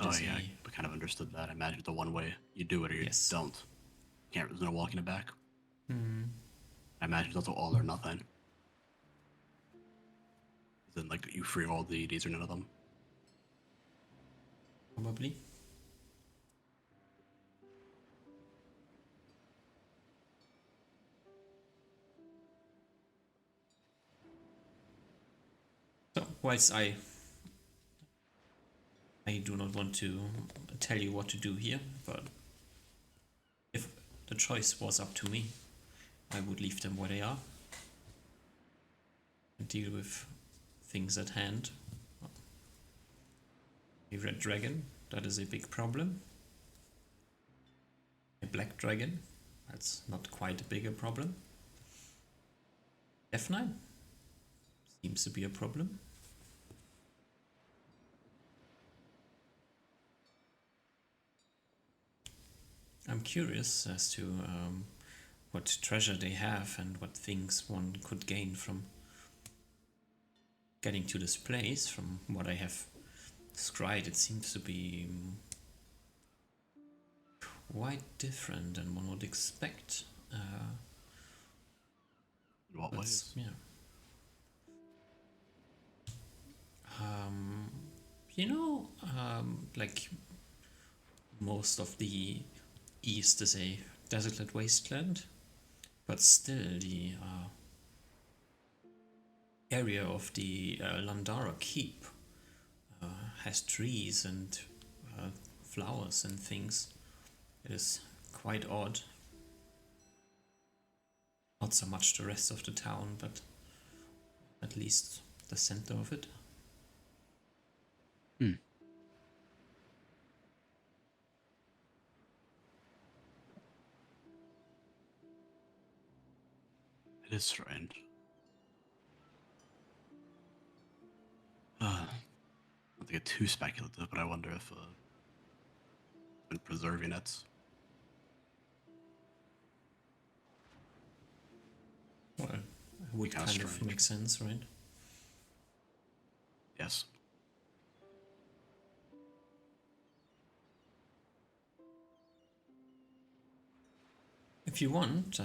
Oh
There's
yeah,
a-
I kind of understood that. I imagine the one way you do it or you
Yes.
don't. There's no walking it back.
Hmm.
I imagine it's also all or nothing. Then like you free all the deities or none of them.
Probably. So, whilst I do not want to tell you what to do here, but if the choice was up to me, I would leave them where they are and deal with things at hand. A red dragon, that is a big problem. A black dragon, that's not quite a bigger problem. F9 seems to be a problem. I'm curious as to what treasure they have and what things one could gain from getting to this place. From what I have described, it seems to be quite different than one would expect.
In what
But
ways?
yeah, you know, like most of the east is a desolate wasteland, but still the area of the Landara keep has trees and flowers and things. It is quite odd. Not so much the rest of the town, but at least the center of it.
Hmm. It is strange. Not to get too speculative, but I wonder if been preserving it.
Well, it would
Kinda
kind of
strange.
make sense, right?
Yes.
If you want,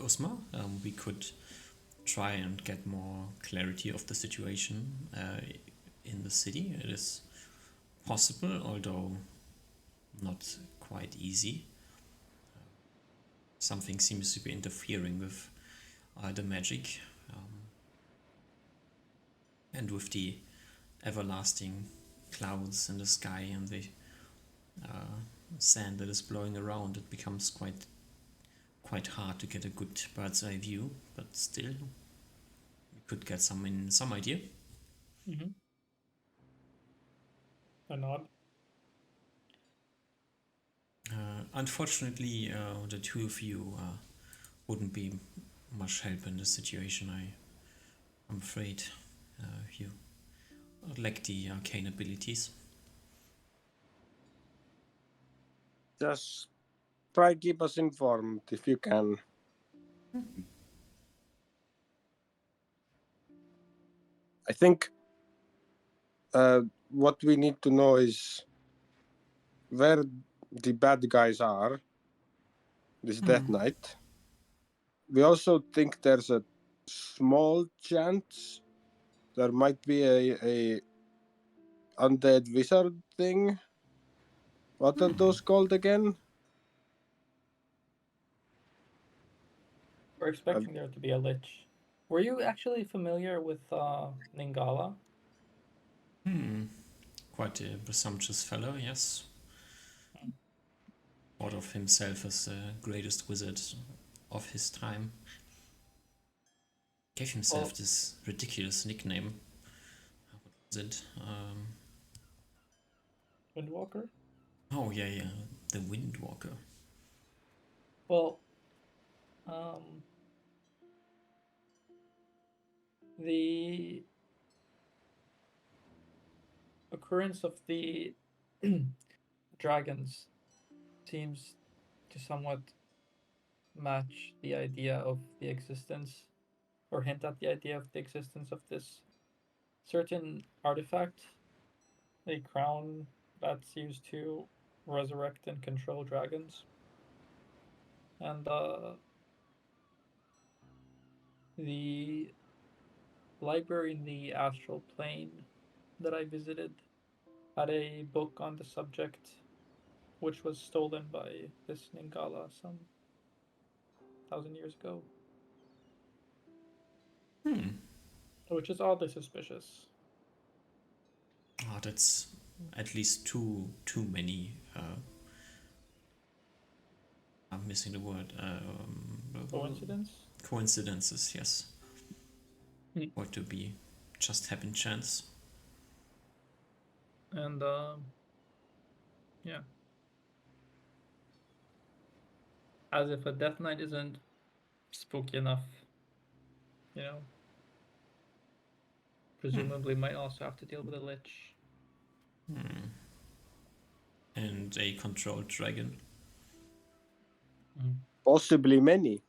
Osma, we could try and get more clarity of the situation in the city. It is possible, although not quite easy. Something seems to be interfering with the magic and with the everlasting clouds in the sky and the sand that is blowing around. It becomes quite hard to get a good bird's eye view, but still we could get some idea.
Mm-hmm. A nod.
Unfortunately, the two of you wouldn't be much help in this situation. I'm afraid you lack the arcane abilities.
just try keep us informed if you can. I think what we need to know is where the bad guys are this Death Knight. We also think there's a small chance there might be a undead wizard thing. What are those called again?
We're expecting there to be a lich. Were you actually familiar with Ningala?
Quite a presumptuous fellow, yes. thought of himself as the greatest wizard of his time. Gave himself
Well-
this ridiculous nickname. What was it?
Windwalker?
Oh yeah, the Windwalker.
Well, the occurrence of the dragons seems to somewhat match the idea of the existence, or hint at the idea of the existence of this certain artifact, a crown that's used to resurrect and control dragons. And the library in the astral plane that I visited had a book on the subject, which was stolen by this Ningala some 1,000 years ago. Which is oddly suspicious.
Oh, that's at least too many. I'm missing the word.
Coincidence?
Coincidences, yes.
Hmm.
Or to be just happen chance.
And yeah. As if a Death Knight isn't spooky enough, you know. Presumably might also have to deal with a lich.
And a controlled dragon.
Possibly many.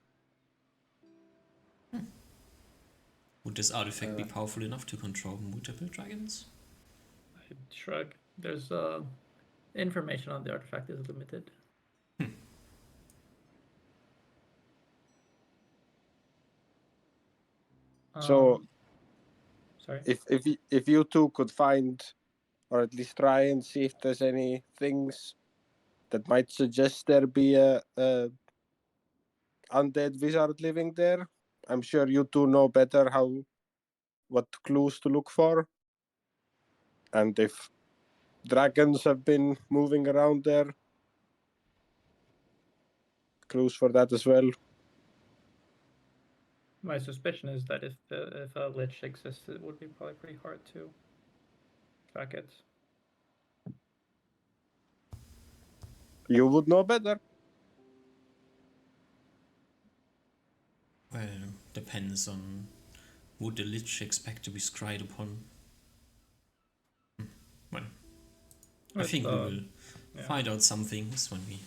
Would this artifact be powerful enough to control multiple dragons?
I shrug. There's information on the artifact is limited.
So
Sorry.
if you two could find, or at least try and see if there's any things that might suggest there be a undead wizard living there, I'm sure you two know better what clues to look for, and if dragons have been moving around there, clues for that as well.
My suspicion is that if a lich exists, it would be probably pretty hard to track it.
You would know better.
Well, depends on would the lich expect to be scryed upon. Well, I
It's,
think we will
yeah.
find out some things when we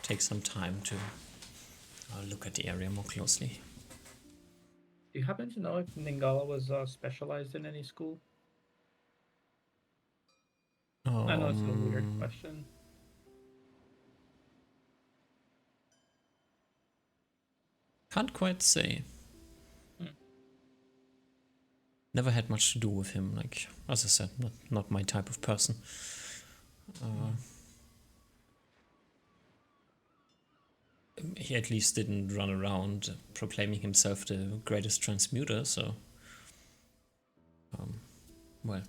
take some time to look at the area more closely.
Do you happen to know if Ningala was specialized in any school? I know it's a weird question.
Can't quite say. Never had much to do with him. Like, as I said, not my type of person. He at least didn't run around proclaiming himself the greatest transmuter, so well.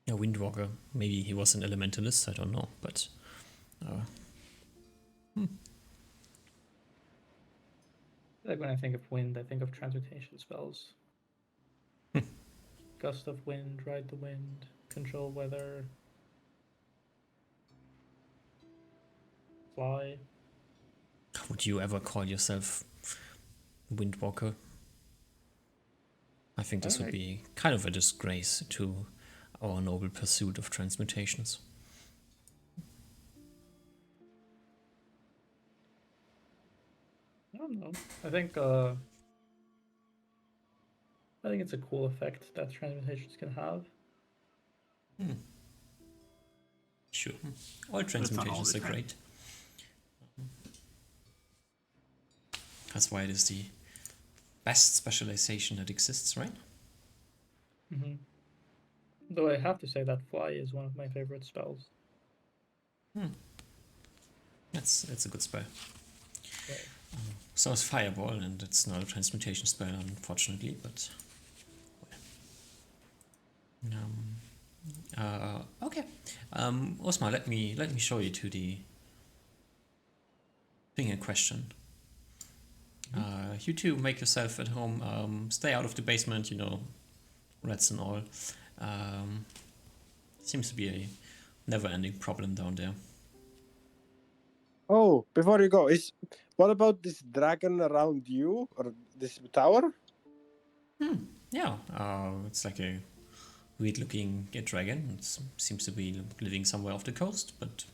Yeah, Windwalker. Maybe he was an elementalist, I don't know, but
Like when I think of wind, I think of transmutation spells. Gust of wind, ride the wind, control weather, fly.
would you ever call yourself Windwalker? I think this would be kind of a disgrace to our noble pursuit of transmutations.
I don't know. I think it's a cool effect that transmutations can have.
Sure. All
it's not all
transmutations
the
are
time.
great. That's why it is the best specialization that exists, right?
Though I have to say that fly is one of my favorite spells.
It's a good spell.
Yeah.
So is Fireball, and it's not a transmutation spell, unfortunately, but... Okay. Okay. Osmar, let me show you to the thing in question. You two make yourself at home. Stay out of the basement. You know, rats and all. Seems to be a never-ending problem down there.
Oh, before you go, what about this dragon around you or this tower?
Yeah, it's like a weird-looking dragon. It seems to be living somewhere off the coast, but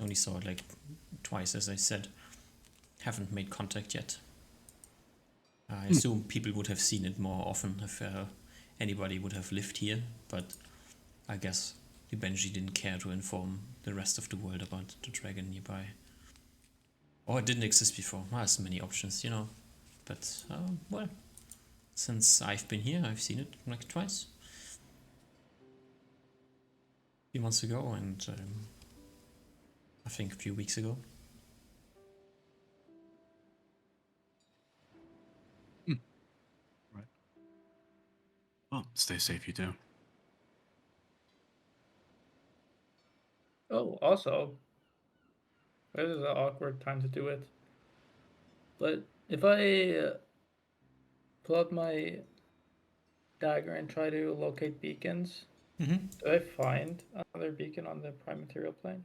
only saw it like twice, as I said. Haven't made contact yet. I assume people would have seen it more often if anybody would have lived here, but I guess the Benji didn't care to inform the rest of the world about the dragon nearby. Or it didn't exist before. There's many options, you know. But, well, since I've been here, I've seen it like twice. A few months ago and I think a few weeks ago.
Right. Well, stay safe, you too.
Oh, also, this is an awkward time to do it. But if I pull out my dagger and try to locate beacons,
Mm-hmm.
do I find another beacon on the prime material plane?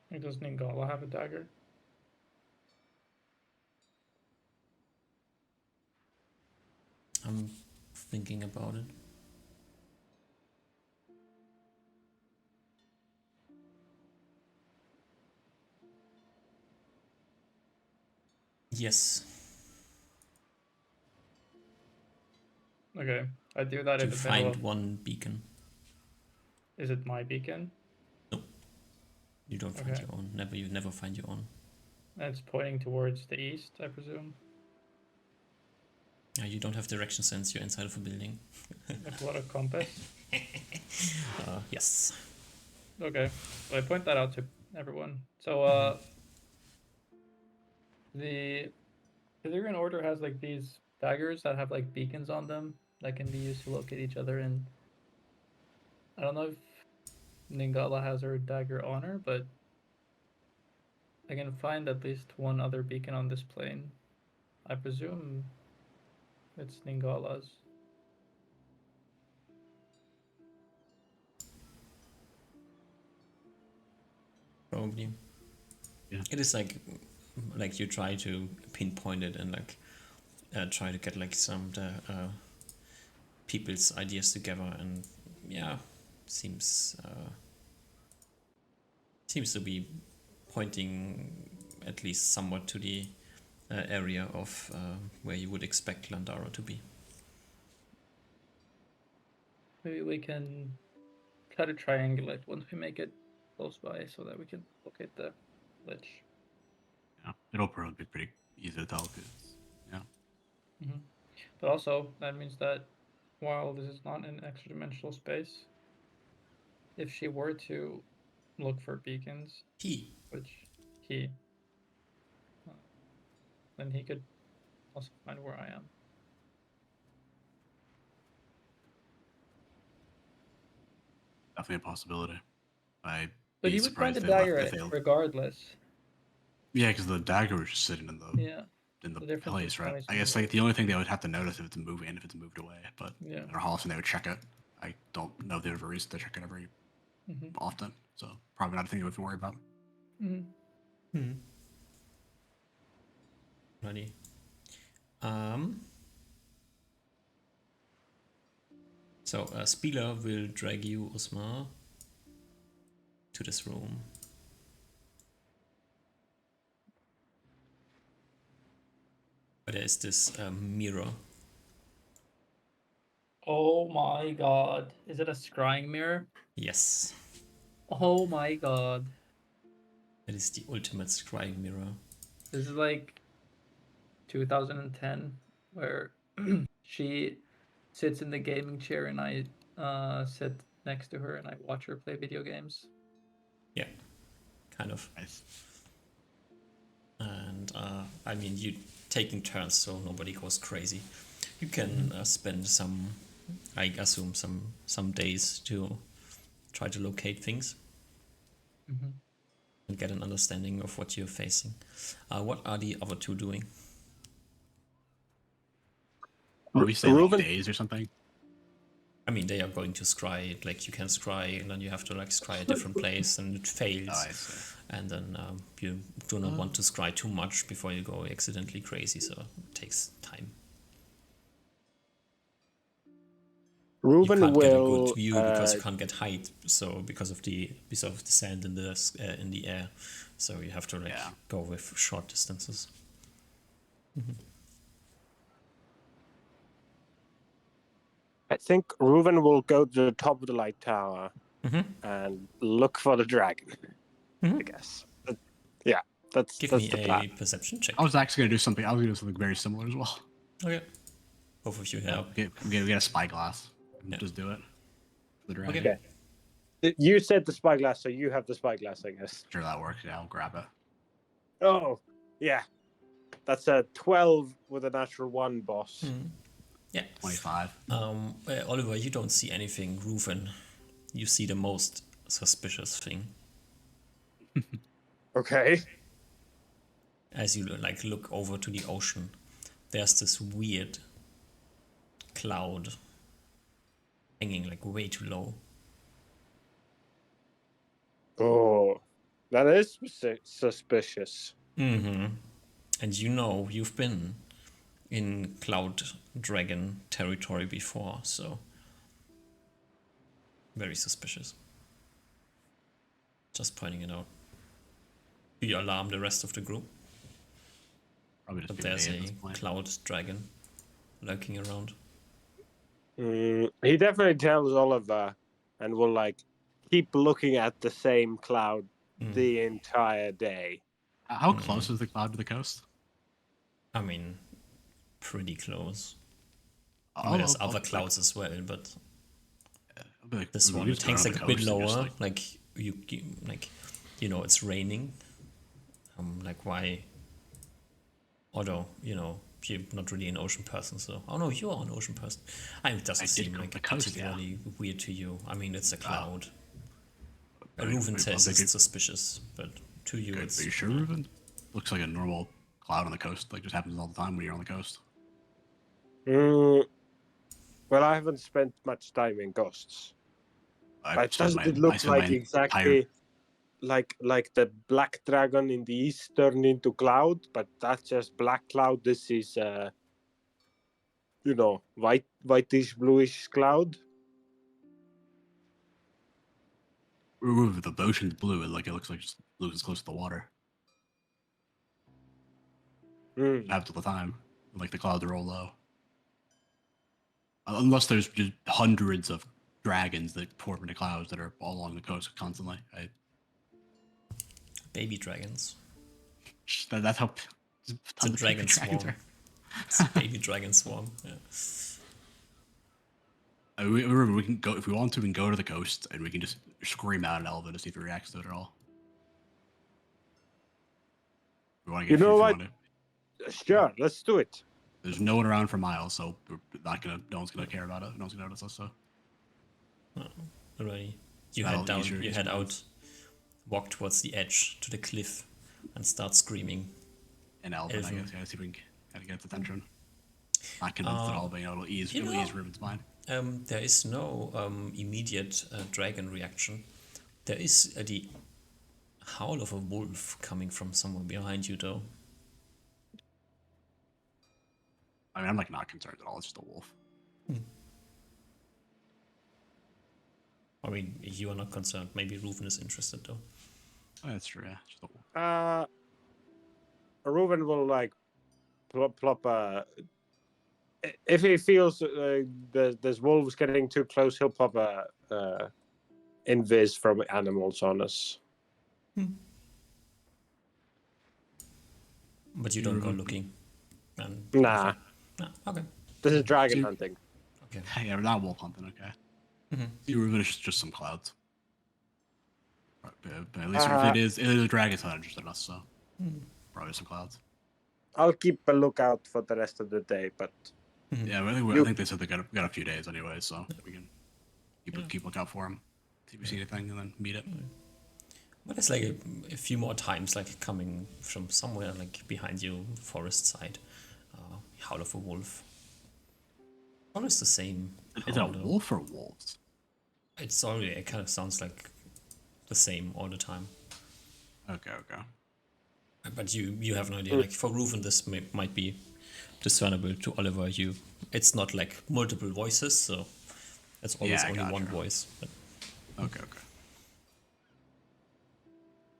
Like, does Ningala have a dagger?
I'm thinking about it. Yes.
Okay, I do that
You
in the middle
find
of...
one beacon.
Is it my beacon?
You don't find
Okay.
your own. You never find your own.
And it's pointing towards the east, I presume.
You don't have direction sense. You're inside of a building.
Like what, a compass?
Yes.
Okay, so I point that out to everyone. So the Cathedral Order has like these daggers that have like beacons on them that can be used to locate each other, and I don't know if Ningala has her dagger on her, but I can find at least one other beacon on this plane. I presume it's Ningala's.
Probably.
Yeah.
It is like you try to pinpoint it and like try to get like some people's ideas together, and yeah, seems to be pointing at least somewhat to the area of where you would expect Landara to be.
Maybe we can try to triangulate once we make it close by so that we can locate the lich.
Yeah, it'll probably be pretty easy to tell because
Mm-hmm. But also, that means that while this is not an extra dimensional space, if she were to look for beacons, which he, then he could also find where I am.
definitely a possibility. I'd
But
be
he would find
surprised
the
if they left
dagger
if they.
regardless.
Yeah, because the dagger was just sitting in the
Yeah. The difference
place,
is
right?
only
I guess
small.
like the only thing they would have to notice if it's moving and if it's moved away, but
Yeah.
or how often they would check it. I don't know if they have a reason to check it every often, so probably not a thing they would have to worry about.
Ready. So Spieler will drag you, Osmar, to this room. But there is this mirror.
Oh my god. Is it a scrying mirror?
Yes.
Oh my god.
It is the ultimate scrying mirror.
This is like 2010, where she sits in the gaming chair and I sit next to her and I watch her play video games.
Yeah, kind of.
Nice.
And I mean, taking turns so nobody goes crazy. You can spend some, I assume, some days to try to locate things and get an understanding of what you're facing. What are the other two doing?
Are we saying like
Reuben-
days or something?
I mean, they are going to scry, like you can scry, and then you have to like scry a different place, and it fails.
Oh, I see.
And then you do not want to scry too much before you go accidentally crazy, so it takes time. You
Reuben
can't get a
will.
good view because you can't get height, so because of the sand in the air, so you have to like
Yeah.
go with short distances.
I think Reuben will go to the top of the light tower
Mhm.
and look for the dragon.
Mhm.
I guess. Yeah, that's
Give
that's
me
the
a
plan.
perception check.
I was actually gonna do something. I was gonna do something very similar as well.
Okay. Both of you have.
We get a spyglass.
Yeah.
Just do it. For the dragon.
Okay.
You said the spyglass, so you have the spyglass, I guess.
Sure, that works. Yeah, I'll grab it.
Oh, yeah. That's a 12 with a natural 1, boss.
Yeah.
25.
Oliver, you don't see anything. Reuven, you see the most suspicious thing
Okay.
as you like look over to the ocean. There's this weird cloud hanging like way too low.
Oh, that is suspicious.
And you know you've been in Cloud Dragon territory before, so very suspicious. Just pointing it out. Do you alarm the rest of the group?
Probably just
But
be
there's
at this
a
point.
Cloud Dragon lurking around.
He definitely tells Oliver and will like keep looking at the same cloud the entire day.
How close is the cloud to the coast?
I mean, pretty close. I mean, there's other clouds as well, but this one it hangs like a bit lower. Like you like, you know, it's raining. Like why? Although you're not really an ocean person, so oh no, you are an ocean person. It doesn't seem like particularly weird to you. I mean, it's a cloud. Reuven says it's suspicious, but to you, it's.
Are you sure, Reuven? Looks like a normal cloud on the coast. Like just happens all the time when you're on the coast.
Well, I haven't spent much time in Ghosts. But doesn't it look like exactly like the black dragon in the east turned into cloud? But that's just black cloud. This is whitish bluish cloud.
The ocean's blue. It looks like just blue is close to the water. It happens all the time. Like the clouds are all low. Unless there's just hundreds of dragons that form into clouds that are all along the coast constantly.
Baby dragons.
That's how.
It's a dragon swarm. It's a baby dragon swarm. Yeah.
We can go if we want to. We can go to the coast and we can just scream out at Elvin to see if he reacts to it at all. We want to get.
You know what? Sure, let's do it.
There's no one around for miles, so we're not gonna. No one's gonna care about it. No one's gonna notice us. So.
Alrighty. You head down. You head out. Walk towards the edge to the cliff, and start screaming.
And Elvin, I guess. Yeah, see if we can kind of get its attention. Not convinced at all, but it'll ease Reuben's mind.
There is no immediate dragon reaction. There is the howl of a wolf coming from somewhere behind you, though.
I mean, I'm like not concerned at all. It's just a wolf.
I mean, you are not concerned. Maybe Reuven is interested, though.
Oh, that's true. Yeah, just a wolf.
Reuven will like plop if he feels there's wolves getting too close, he'll pop a invis from animals on us.
But you don't go looking.
Nah.
Okay.
This is dragon hunting.
Okay.
Yeah, we're not wolf hunting. Okay. Reuben is just some clouds. But at least if it is a dragon's not interested in us, so probably some clouds.
I'll keep a lookout for the rest of the day, but
Yeah, I
You-
think they said they got a few days anyway, so we can keep lookout for them. See if we see anything, and then meet it.
But it's like a few more times, like coming from somewhere like behind you, forest side, howl of a wolf. Always the same.
Is it a
howl, though.
wolf or wolves?
It's already. It kind of sounds like the same all the time.
Okay.
But you have no idea. Like for Reuven, this might be discernible. To Oliver, it's not like multiple voices, so it's always
Yeah, I
only one
gotcha.
voice. But
Okay.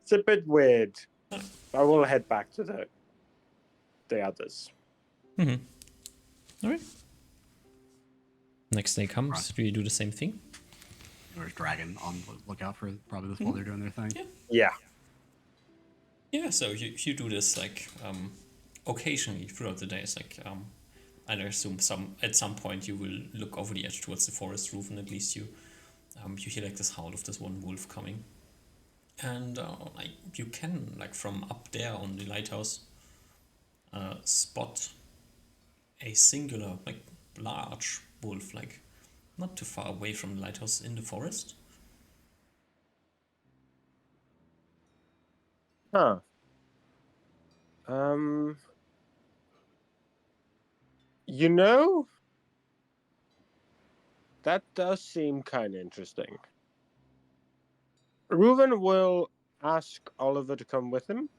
it's a bit weird. I will head back to the others.
all right. Next day comes.
Right.
Do you do the same thing?
There's dragon on the lookout for probably this while they're doing their thing.
Yeah.
Yeah.
Yeah. So you do this like occasionally throughout the days. Like I assume at some point you will look over the edge towards the forest roof, and at least you hear like this howl of this one wolf coming, and like you can like from up there on the lighthouse spot a singular like large wolf, like not too far away from the lighthouse in the forest.
Huh. You know, that does seem kind of interesting. Reuven will ask Oliver to come with him.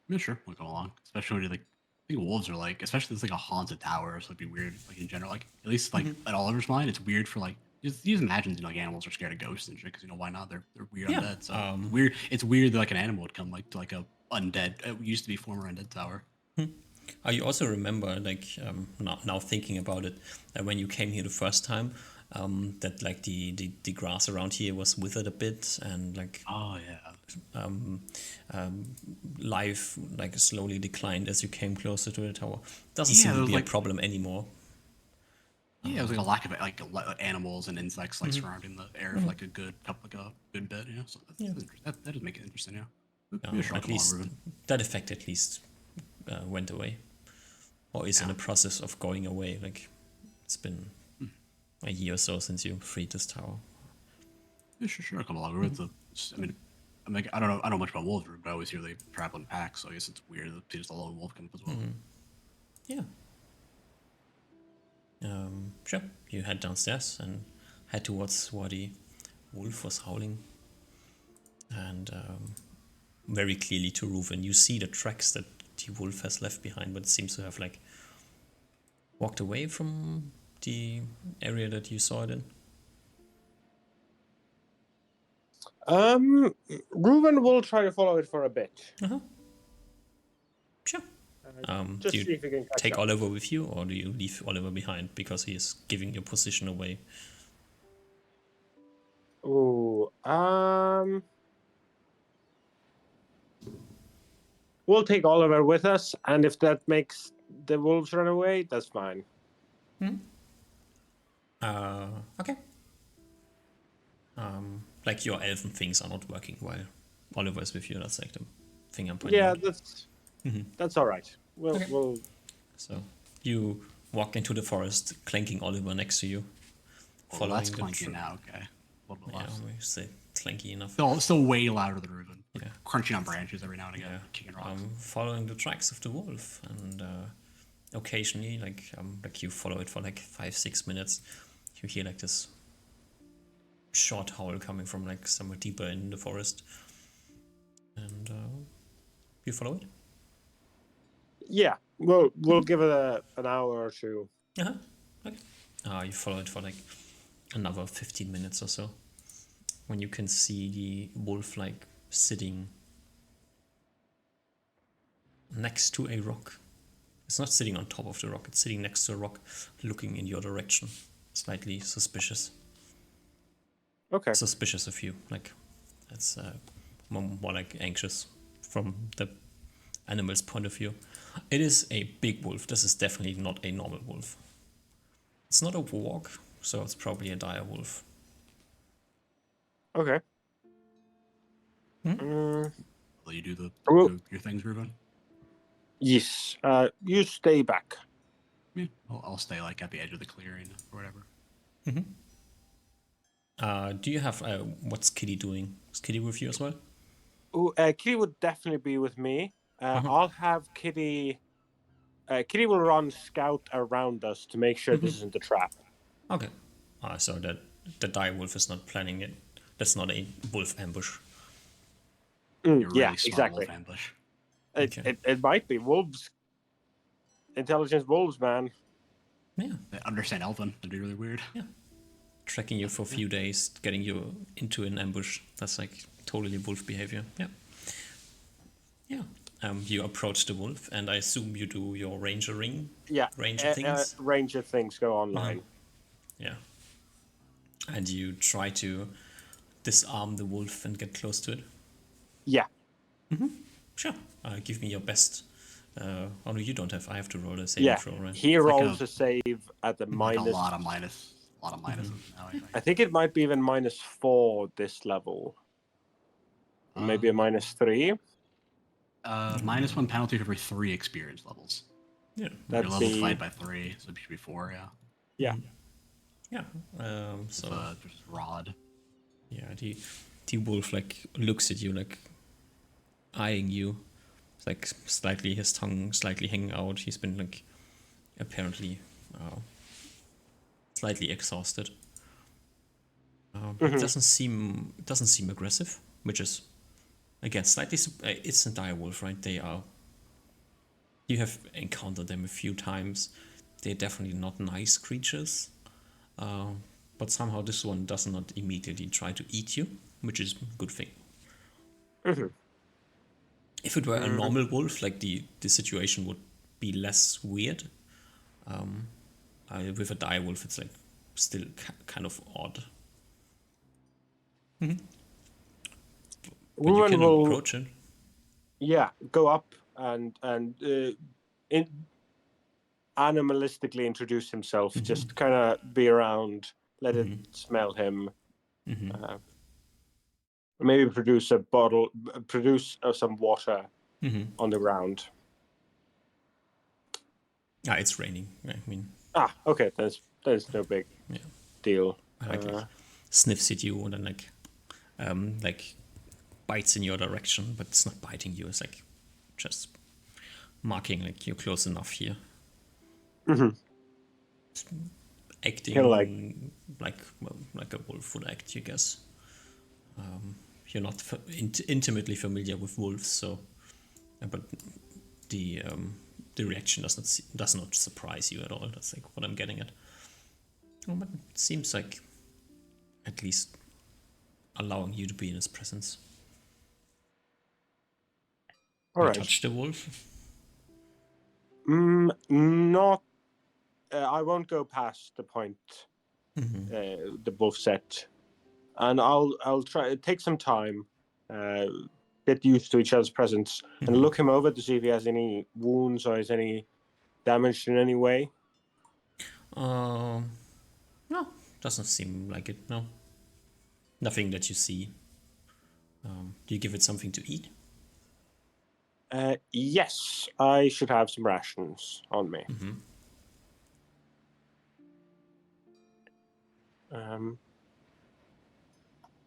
Yeah, sure, we'll go along. Especially when you like, I think wolves are like, especially it's like a haunted tower, so it'd be weird. Like in general, like at least like at Oliver's mind, it's weird for like you just imagine like animals are scared of ghosts and shit because why not? They're weird
Yeah,
undead. So weird. It's weird that like an animal would come like to like a undead. It used to be former undead tower.
You also remember, like now thinking about it, when you came here the first time, that like the grass around here was withered a bit, and like
Oh yeah.
life like slowly declined as you came closer to the tower. Doesn't
Yeah,
seem
there
to
was,
be a
like-
problem anymore.
Yeah, it was like a lack of animals and insects like surrounding the area for like a good good bit. You know, so that does make it interesting. Yeah. Yeah, sure,
At
come on,
least
Reuven.
that effect at least went away, or is in the process of going away. Like it's been a year or so since you freed this tower.
Yeah, sure, come along. I mean, I don't know much about wolves, but I always hear they travel in packs, so I guess it's weird that just a lone wolf comes up as well.
Yeah. Sure. You head downstairs and head towards where the wolf was howling. And very clearly to Reuven, you see the tracks that the wolf has left behind, but it seems to have like walked away from the area that you saw it in.
Reuven will try to follow it for a bit.
Sure.
Just
Do you
see if we can catch
take
up.
Oliver with you, or do you leave Oliver behind because he is giving your position away?
Ooh, we'll take Oliver with us, and if that makes the wolves run away, that's fine.
Okay. Like your elven things are not working while Oliver is with you. That's like the thing I'm pointing
Yeah,
out.
that's all right.
Okay.
We'll
So you walk into the forest, clanking Oliver next to you.
Well, that's
the
clanky now. Okay, a little bit
Yeah,
less.
we say clanky enough.
Still way louder than Reuven.
Yeah.
Crunching on branches every now and again,
Yeah.
kicking rocks.
Following the tracks of the wolf, and occasionally, like you follow it for like 5-6 minutes, you hear like this short howl coming from like somewhere deeper in the forest, and you follow it.
Yeah, we'll give it an hour or two.
Okay. You follow it for like another 15 minutes or so, when you can see the wolf like sitting next to a rock. It's not sitting on top of the rock, it's sitting next to a rock, looking in your direction, slightly suspicious.
Okay.
Suspicious of you, like it's more like anxious from the animal's point of view. It is a big wolf. This is definitely not a normal wolf. It's not a warg, so it's probably a dire wolf.
Will you do
Well-
your things, Reuven?
Yes. You stay back.
Yeah, I'll stay like at the edge of the clearing or whatever.
Do you have what's Kitty doing? Is Kitty with you as well?
Ooh, Kitty would definitely be with me. I'll have Kitty. Kitty will run scout around us to make sure this isn't a trap.
Okay. So that the dire wolf is not planning it. That's not a wolf ambush.
You're really
Yeah,
smart
exactly.
wolf ambush.
It might be wolves. Intelligence wolves, man.
Yeah.
They understand Elven. That'd be really weird.
Yeah. Tracking you for a few days, getting you into an ambush. That's like totally wolf behavior. Yeah. Yeah. You approach the wolf, and I assume you do your ranger ring.
Yeah.
Ranger things.
Ranger things go online.
Yeah. And you try to disarm the wolf and get close to it.
Yeah.
Sure. Give me your best. Oh no, you don't have. I have to roll a saving
Yeah.
throw, right?
He
like
rolls a save at the
Like
minus.
a lot of minuses now. I think.
I think it might be even -4 this level. Maybe a -3.
-1 penalty for every 3 experience levels.
Yeah.
That'd
Your level
be-
5 by 3, so it should be 4. Yeah.
Yeah.
Yeah.
So
So
just rod.
yeah, the wolf like looks at you like eyeing you. It's like slightly his tongue slightly hanging out. He's been like apparently slightly exhausted. It doesn't seem aggressive, which is again slightly. It's a dire wolf, right? They are. You have encountered them a few times. They're definitely not nice creatures, but somehow this one does not immediately try to eat you, which is a good thing. If it were a normal wolf, like the situation would be less weird. With a dire wolf, it's like still kind of odd. But you
Ruben
can
will,
approach it.
yeah, go up and animalistically introduce himself. Just kind of be around, let it smell him. Maybe produce some water on the ground.
It's raining. I mean,
Okay. There's no big deal.
like sniffs at you and then like bites in your direction, but it's not biting you. It's like just marking like you're close enough here. Acting
Kinda like-
like a wolf would act, I guess. You're not intimately familiar with wolves, so but the reaction does not surprise you at all. That's like what I'm getting at. Oh, but it seems like at least allowing you to be in his presence.
All
You
right.
touch the wolf.
Not. I won't go past the point. The wolf set, and I'll try. Take some time. Get used to each other's presence and look him over to see if he has any wounds or is any damaged in any way.
No, doesn't seem like it. No, nothing that you see. Do you give it something to eat?
Yes, I should have some rations on me.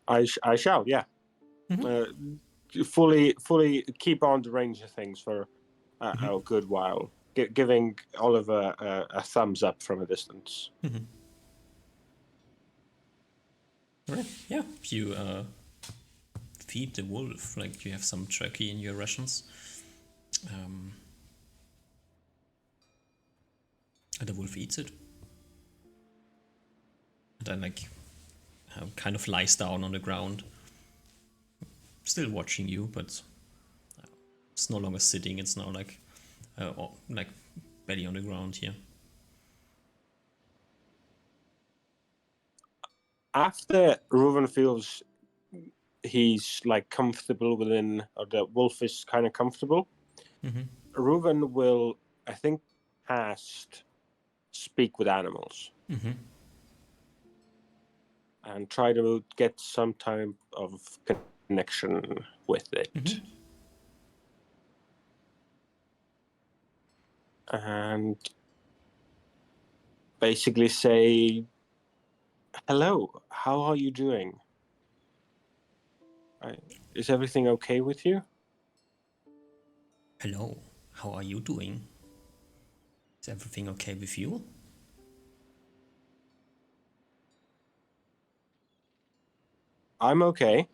I shall, yeah. Fully keep on the range of things for a good while, giving Oliver a thumbs up from a distance.
Right. Yeah. You feed the wolf. Like you have some turkey in your rations. And the wolf eats it. And then like kind of lies down on the ground. Still watching you, but it's no longer sitting. It's now like belly on the ground here.
After Reuven feels he's like comfortable within, or the wolf is kind of comfortable, Reuven will, I think, cast Speak with Animals and try to get some type of connection with it. and basically say, "Hello, how are you doing? Is everything okay with you?"
Hello, how are you doing? Is everything okay with you?
I'm okay.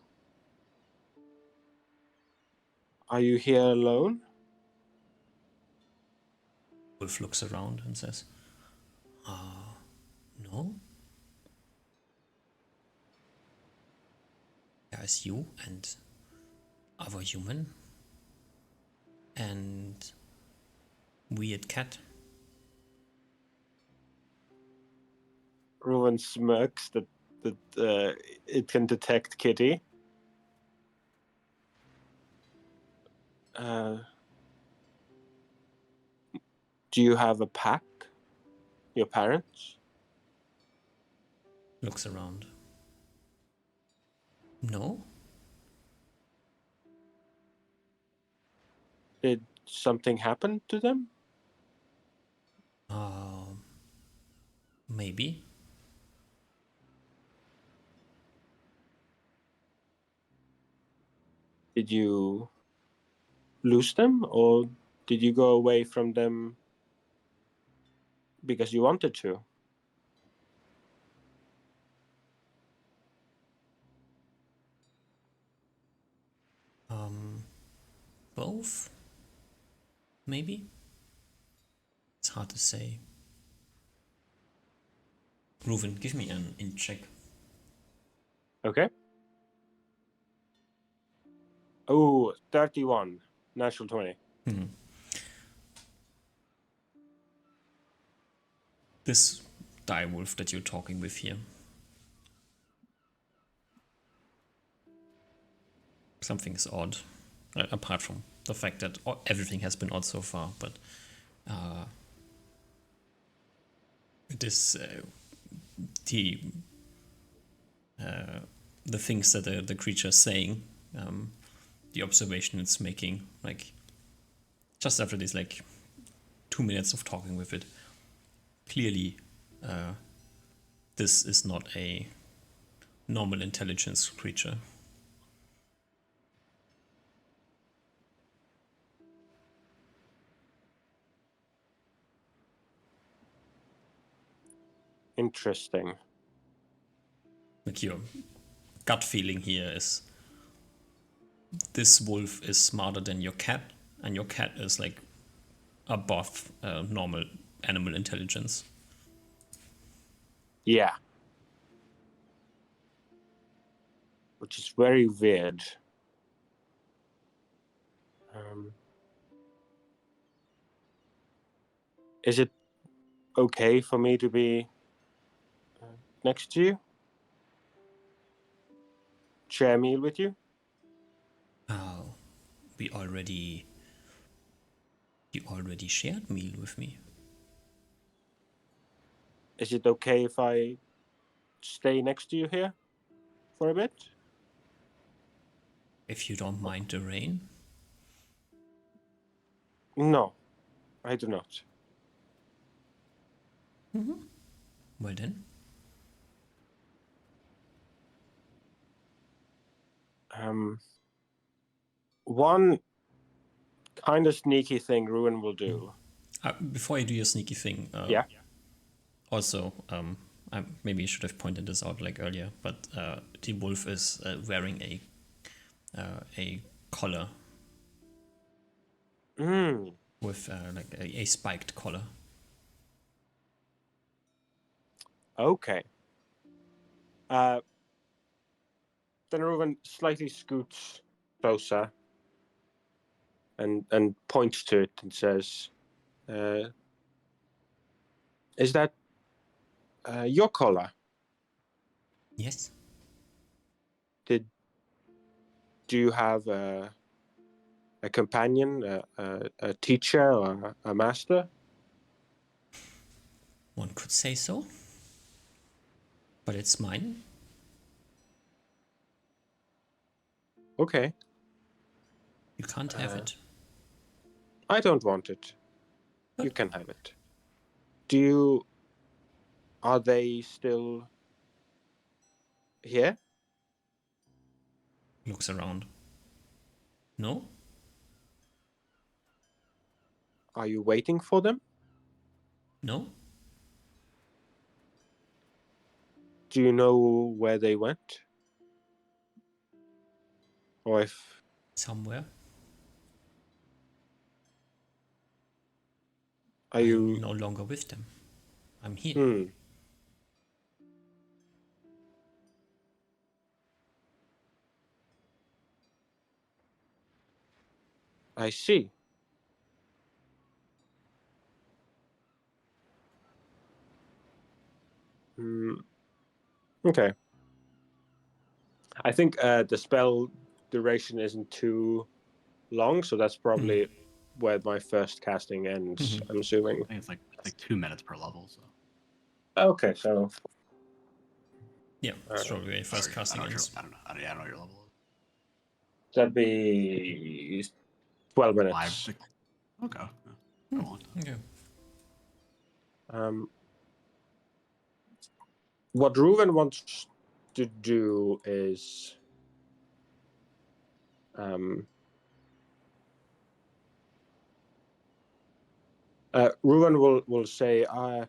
Are you here alone?
Wolf looks around and says, no? There's you and other human and weird cat.
Ruin smirks that it can detect Kitty. Do you have a pack? Your parents?
Looks around. No?
Did something happen to them?
Maybe.
Did you lose them, or did you go away from them because you wanted to?
Both? Maybe? It's hard to say. Reuven, give me an int check.
Okay. Oh, 31. Natural 20.
This direwolf that you're talking with here. Something is odd. Apart from the fact that everything has been odd so far, but it is the things that the creature is saying, the observation it's making, like just after these like 2 minutes of talking with it, clearly this is not a normal intelligence creature.
Interesting.
Like your gut feeling here is this wolf is smarter than your cat, and your cat is like above normal animal intelligence.
Yeah. Which is very weird. Is it okay for me to be next to you? Share a meal with you?
Oh, you already shared meal with me.
Is it okay if I stay next to you here for a bit?
If you don't mind the rain.
No, I do not.
Well then.
One kind of sneaky thing Ruin will do.
Before you do your sneaky thing,
Yeah.
also, maybe you should have pointed this out like earlier, but the wolf is wearing a collar with like a spiked collar.
Okay. Then Ruin slightly scoots closer and points to it and says, "Is that your collar?
Yes.
Do you have a companion, a teacher, or a master?"
One could say so. But it's mine.
Okay.
You can't have it.
I don't want it. You can have it. Do you... Are they still here?
Looks around. No?
Are you waiting for them?
No?
Do you know where they went? Or if...
Somewhere?
Are
I'm
you...
no longer with them. I'm here.
Hmm. I see. Hmm. Okay. I think the spell duration isn't too long, so that's probably where my first casting ends, I'm assuming.
I think it's like 2 minutes per level. So
Okay, so...
Yeah, it's probably where your first
Or,
casting
I don't know,
ends.
I don't know. I don't know what your level is.
That'd be 12 minutes.
5, 6. Okay. Yeah, not a long time.
Okay.
What Reuven wants to do is Reuven will say, I'll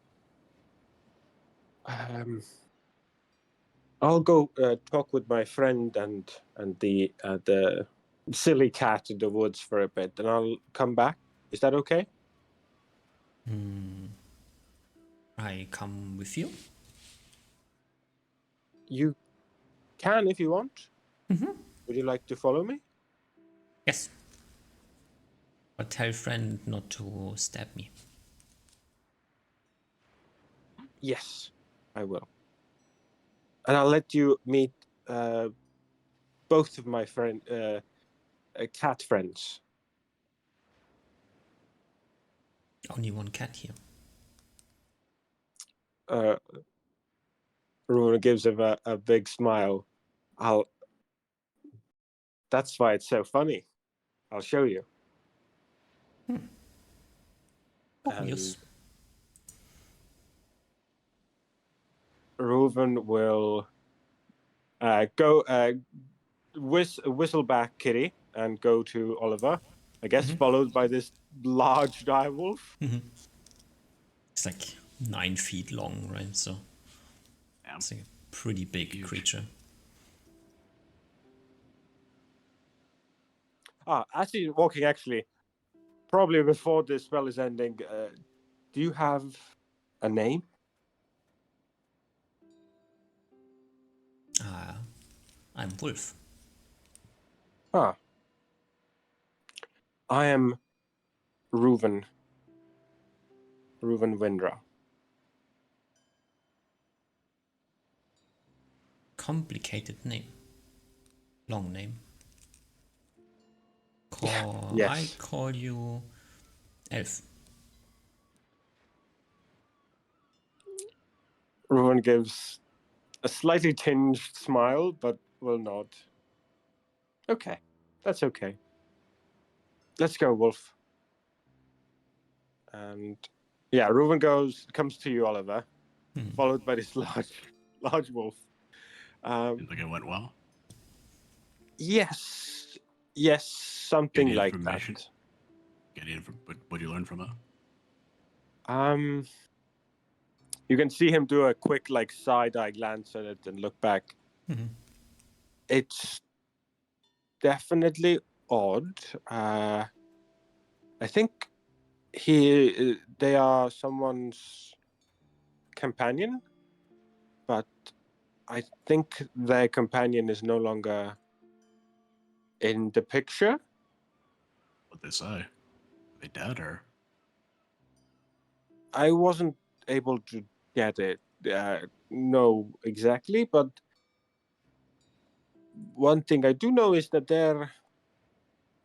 go talk with my friend and the silly cat in the woods for a bit, and I'll come back. Is that okay?
I come with you?
You can if you want. Would you like to follow me?
Yes. But tell friend not to stab me.
Yes, I will. And I'll let you meet both of my cat friends.
Only one cat here.
Runa gives him a big smile. That's why it's so funny. I'll show you.
Oh, yes.
Reuven will go whistle back Kitty and go to Oliver, I guess, followed by this large direwolf.
It's like 9 feet long, right? So
Yeah.
it's like a pretty big
Huge.
creature.
As he's walking, actually, probably before this spell is ending, do you have a name?
I'm Wolf.
I am Reuven Windra.
Complicated name. Long name.
Yes.
I call you Elf.
Reuven gives a slightly tinged smile, but will nod. Okay, that's okay. Let's go, Wolf. And yeah, Reuven comes to you, Oliver, followed by this large wolf.
Seems like it went well.
Yes, something
Any
like
information?
that.
What do you learn from it?
You can see him do a quick side-eye glance at it and look back. It's definitely odd. I think they are someone's companion, but I think their companion is no longer in the picture.
What they say? Are they dead or?
I wasn't able to get it. Know exactly, but one thing I do know is that they're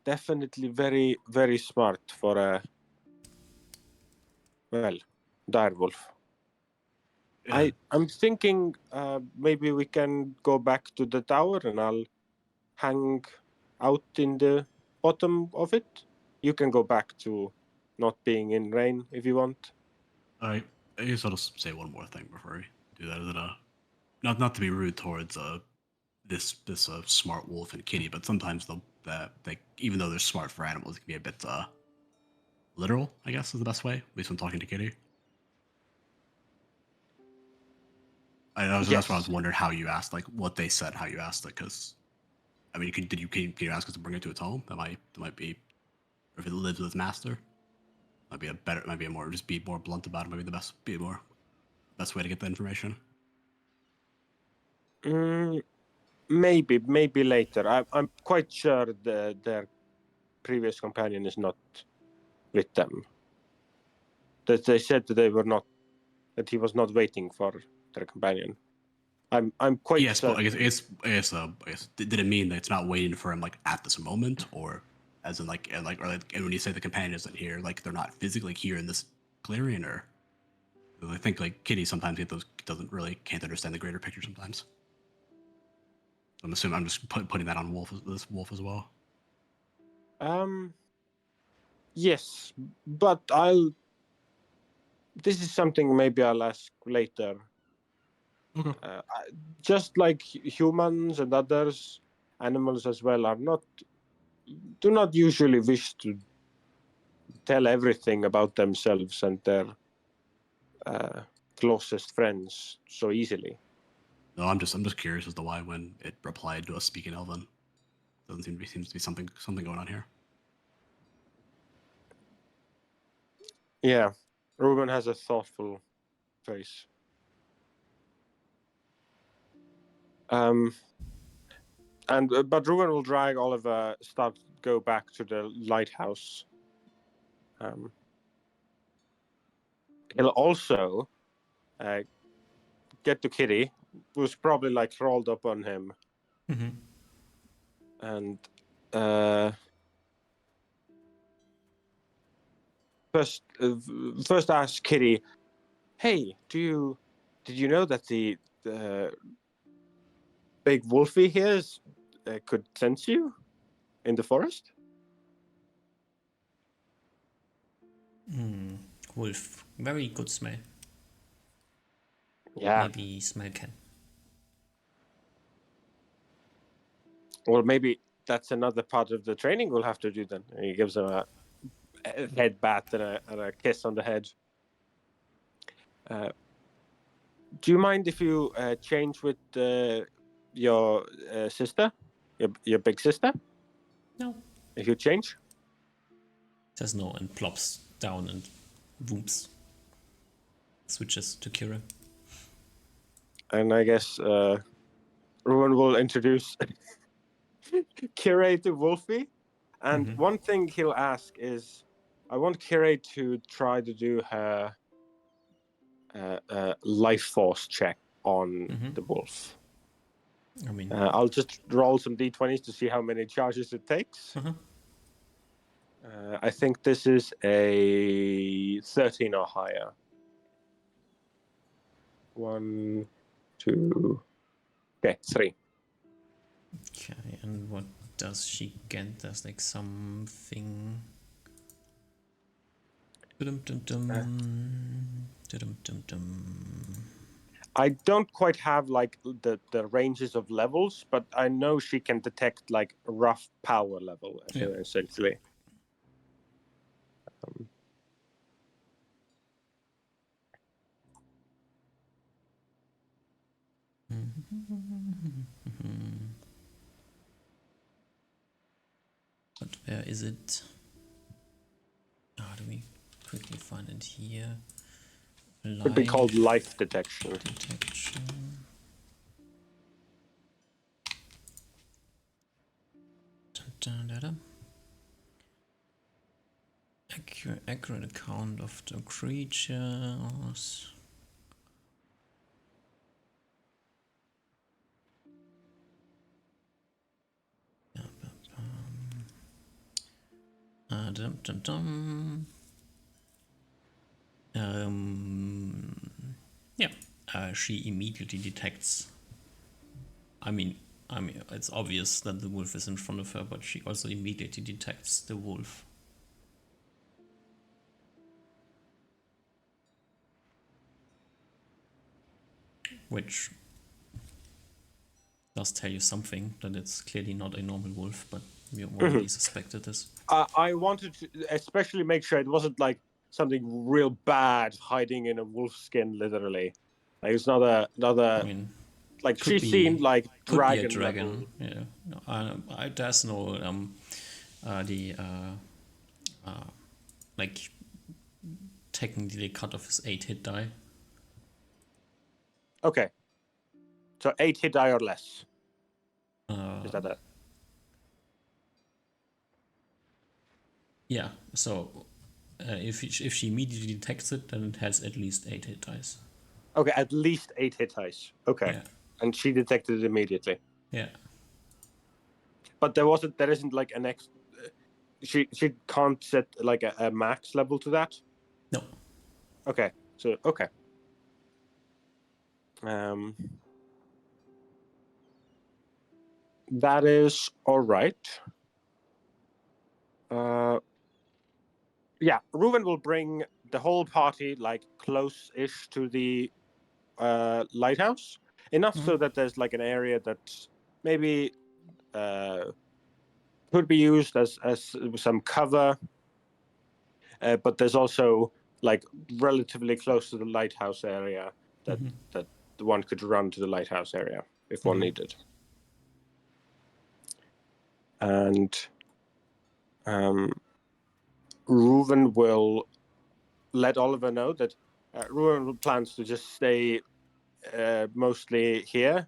definitely very, very smart for a direwolf.
Yeah.
I'm thinking maybe we can go back to the tower and I'll hang out in the bottom of it. You can go back to not being in rain if you want.
I guess I'll just say one more thing before we do that. Is that not to be rude towards this smart wolf and kitty, but sometimes they even though they're smart for animals, it can be a bit literal. I guess is the best way. At least when talking to kitty. That's why I was
Yes.
wondering how you asked, like what they said, how you asked it, because I mean, can you ask us to bring it to its home? That might be, or if it lives with its master, might be a more just be more blunt about it. Maybe the best way to get the information.
Maybe later. I'm quite sure their previous companion is not with them. That they said that he was not waiting for their companion. I'm quite
Yes, but
certain.
I guess did it mean that it's not waiting for him like at this moment, or as in and when you say the companion isn't here, like they're not physically here in this clearing, or I think like Kitty sometimes can't understand the greater picture sometimes. I'm assuming I'm just putting that on this wolf as well.
Yes, but this is something maybe I'll ask later.
Okay.
Just like humans and others, animals as well do not usually wish to tell everything about themselves and their closest friends so easily.
No, I'm just curious as to why when it replied to us speaking Elven, seems to be something going on here.
Yeah, Ruben has a thoughtful face. But Ruben will drag Oliver, go back to the lighthouse. He'll also get to Kitty, who's probably like rolled up on him, and first ask Kitty, "Hey, did you know that the big wolfie here could sense you in the forest?"
Wolf, very good smell.
Yeah.
Maybe smell can.
Well, maybe that's another part of the training we'll have to do then. And he gives him a head bat and a kiss on the head. Do you mind if you change with your sister, your big sister?
No.
If you change?
Says no and plops down and whoops. Switches to Kira.
And I guess Ruben will introduce Kira to Wolfie. And one thing he'll ask is, I want Kira to try to do her life force check on the wolf.
I mean,
I'll just roll some d20s to see how many charges it takes. I think this is a 13 or higher. 1, 2, okay, 3.
okay, and what does she get? There's like something.
I don't quite have like the ranges of levels, but I know she can detect like rough power level, essentially.
But where is it? How do we quickly find it here?
It'd be called life detection.
Accurate account of the creatures. She immediately detects. I mean, it's obvious that the wolf is in front of her, but she also immediately detects the wolf. which does tell you something, that it's clearly not a normal wolf, but we already suspected this.
I wanted to especially make sure it wasn't like something real bad hiding in a wolf skin, literally. Like it's not a
I mean,
like
could
she seemed like
could be a
dragon
dragon.
level.
Yeah, no, there's no like technically cut off his 8 hit die.
Okay. So 8 hit die or less. Is that it?
Yeah. So if she immediately detects it, then it has at least 8 hit dice.
Okay, at least 8 hit dice. Okay.
Yeah.
And she detected it immediately.
Yeah.
But there isn't like an she can't set like a max level to that.
No.
Okay. So okay. That is all right. Yeah, Reuven will bring the whole party like close-ish to the lighthouse, enough so that there's like an area that maybe could be used as some cover, but there's also like relatively close to the lighthouse area that one could run to the lighthouse area if one needed. And Reuven will let Oliver know that Reuven plans to just stay mostly here.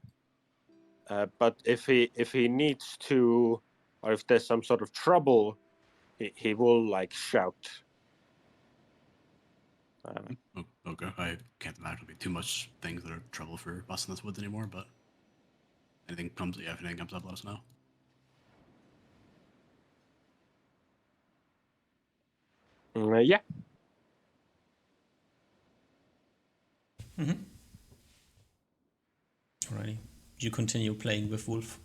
But if he needs to, or if there's some sort of trouble, he will like shout.
Okay, I can't imagine there'll be too much things that are trouble for us in this woods anymore. But if anything comes up, let us know.
Yeah.
Alrighty. You continue playing with Wolf.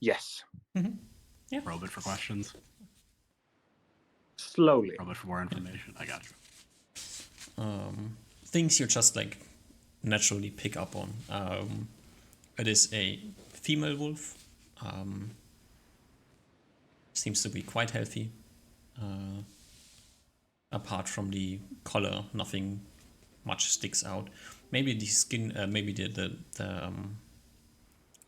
Yes.
Yeah.
Probe it for questions.
Slowly.
Probe it for more information. I got you.
Things you just like naturally pick up on. It is a female wolf. Seems to be quite healthy. Apart from the color, nothing much sticks out. Maybe the skin, maybe the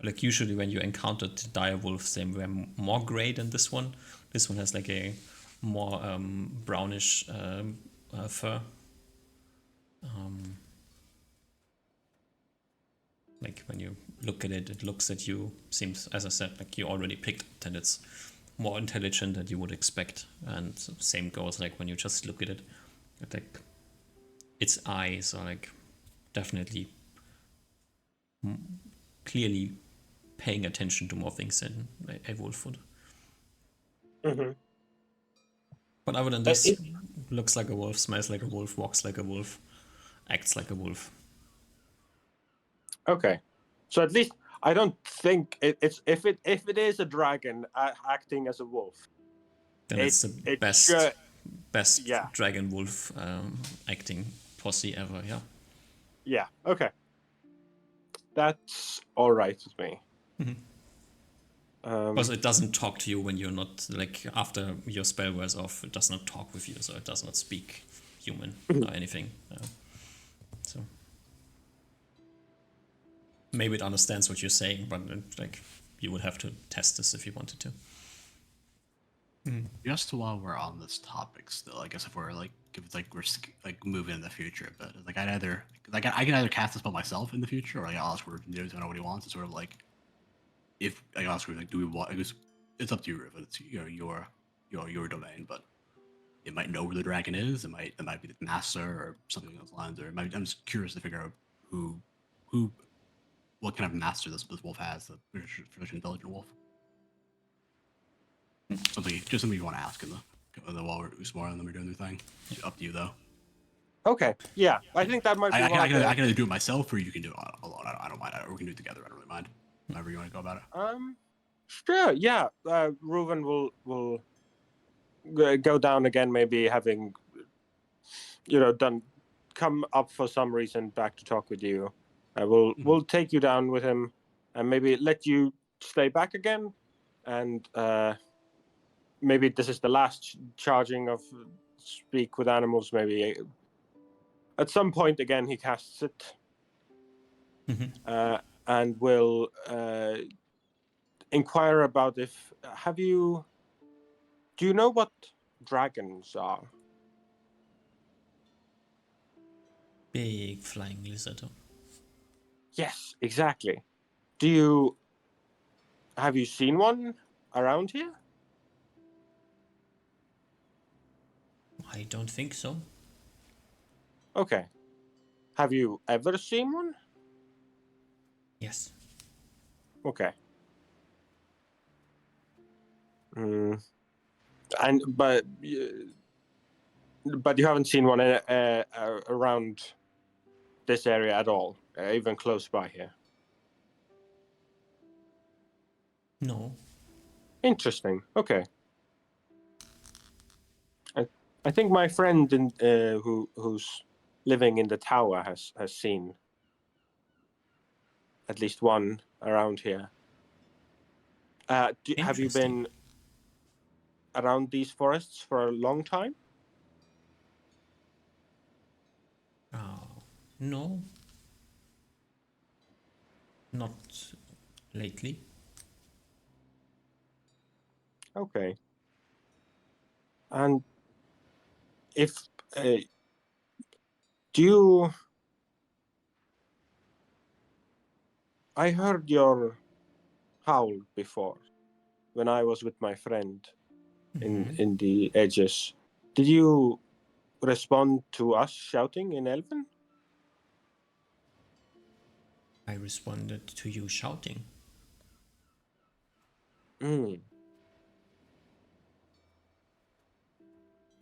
like usually when you encountered the dire wolves, they were more gray than this one. This one has like a more brownish fur. Like when you look at it, it looks at you. Seems, as I said, like you already picked it, and it's more intelligent than you would expect. And same goes like when you just look at it, like its eyes are like definitely clearly paying attention to more things than a wolf would. But other than this, looks like a wolf, smells like a wolf, walks like a wolf, acts like a wolf.
Okay. So at least I don't think it's if it is a dragon acting as a wolf.
Then it's the best
yeah.
dragon wolf acting posse ever. Yeah.
Yeah. Okay. That's all right with me.
Because it doesn't talk to you when you're not, like, after your spell wears off, it does not talk with you, so it does not speak human or anything. So maybe it understands what you're saying, but like you would have to test this if you wanted to.
Just while we're on this topic, still, I guess if we're like moving in the future, but like I can either cast a spell myself in the future, or like I'll ask Ruben to know what he wants. It's sort of like if I ask Ruben, like, do we want? I guess it's up to you, Ruben. It's your domain, but it might know where the dragon is. It might be the master or something along those lines, or I'm just curious to figure out what kind of master this wolf has, the traditional intelligent wolf. Something you want to ask in the while we're exploring them or doing their thing. It's up to you though.
Okay. Yeah, I think that might be.
I can either do it myself or you can do it alone. I don't mind. Or we can do it together. I don't really mind. However you want to go about it.
Sure. Yeah. Reuven will go down again, maybe having come up for some reason back to talk with you. I will take you down with him, and maybe let you stay back again, and maybe this is the last charging of speak with animals. Maybe at some point again he casts it, and will inquire about if do you know what dragons are?
Big flying lizard.
Yes, exactly. Have you seen one around here?
I don't think so.
Okay. Have you ever seen one?
Yes.
Okay. And but you haven't seen one around this area at all, even close by here.
No.
Interesting. Okay. I think my friend who's living in the tower has seen at least one around here. Have you
Interesting.
been around these forests for a long time?
No. Not lately.
Okay. And if do you? I heard your howl before when I was with my friend in the edges. Did you respond to us shouting in Elven?
I responded to you shouting.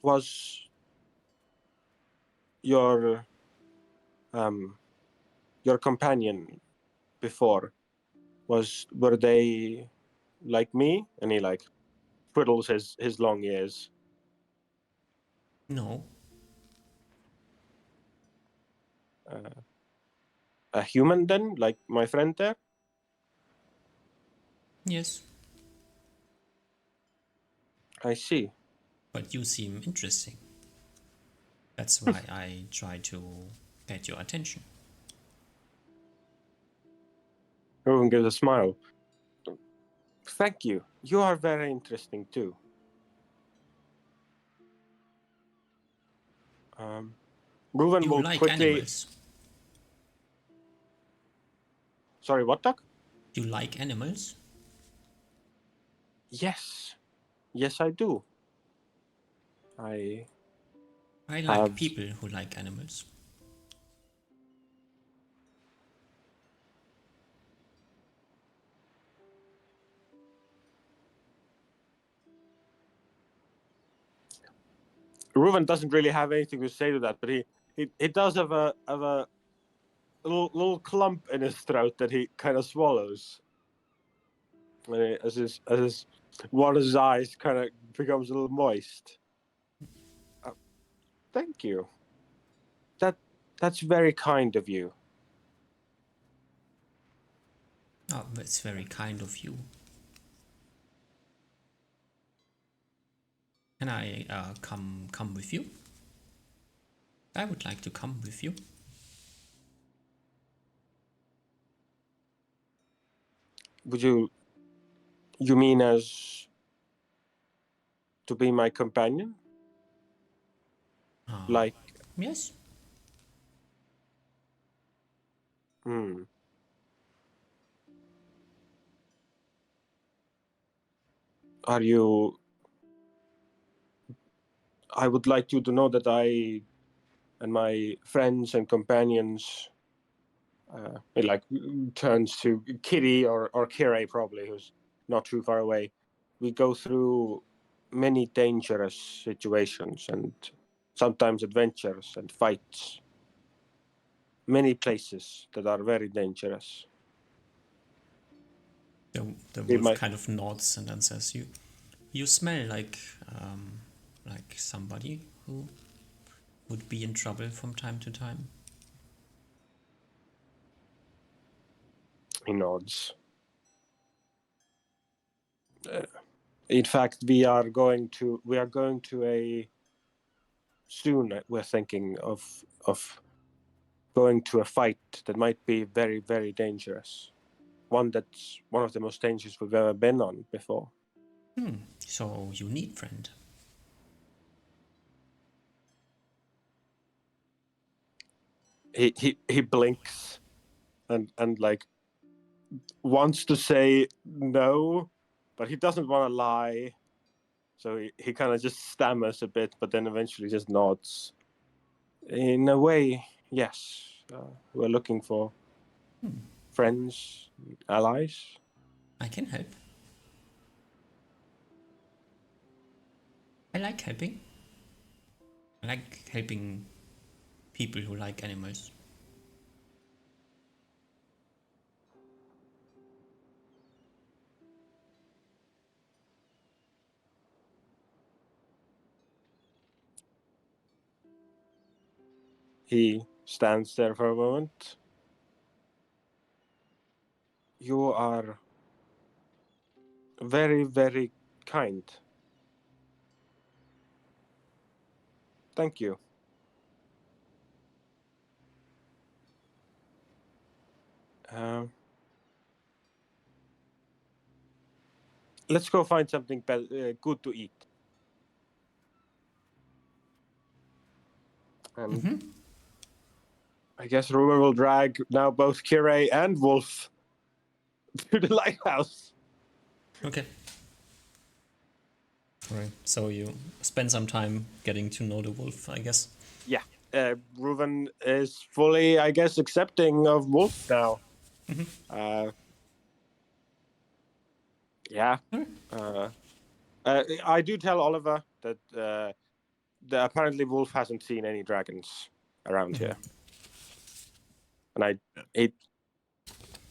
Was your companion before were they like me? And he like twiddles his long ears.
No.
A human then, like my friend there?
Yes.
I see.
But you seem interesting. That's why I try to get your attention.
Everyone gives a smile. Thank you. You are very interesting too. Reuven
You
will
like
quickly.
animals.
Sorry, what, Doc?
You like animals?
Yes. Yes, I do. I
I like
have.
people who like animals.
Reuven doesn't really have anything to say to that, but he does have a little clump in his throat that he kind of swallows. As one of his eyes kind of becomes a little moist. Thank you. That's very kind of you.
Oh, that's very kind of you. Can I come with you? I would like to come with you.
Would you mean as to be my companion? Like,
Yes.
are you? I would like you to know that I and my friends and companions, he like turns to Kitty or Kire probably, who's not too far away. We go through many dangerous situations and sometimes adventures and fights. Many places that are very dangerous.
The
He
wolf
might.
kind of nods and then says, "You smell like somebody who would be in trouble from time to time."
He nods. In fact, we are going to a soon. We're thinking of going to a fight that might be very, very dangerous. One that's one of the most dangerous we've ever been on before.
So you need friend.
He blinks and like wants to say no, but he doesn't want to lie. So he kind of just stammers a bit, but then eventually just nods. In a way, yes. We're looking for friends, allies.
I can help. I like helping. I like helping people who like animals.
He stands there for a moment. You are very, very kind. Thank you. Let's go find something good to eat. And I guess Ruben will drag now both Kirei and Wolf to the lighthouse.
Okay. Alright, so you spend some time getting to know the wolf, I guess.
Yeah. Ruben is fully, I guess, accepting of Wolf now. Yeah. I do tell Oliver that apparently Wolf hasn't seen any dragons around here. And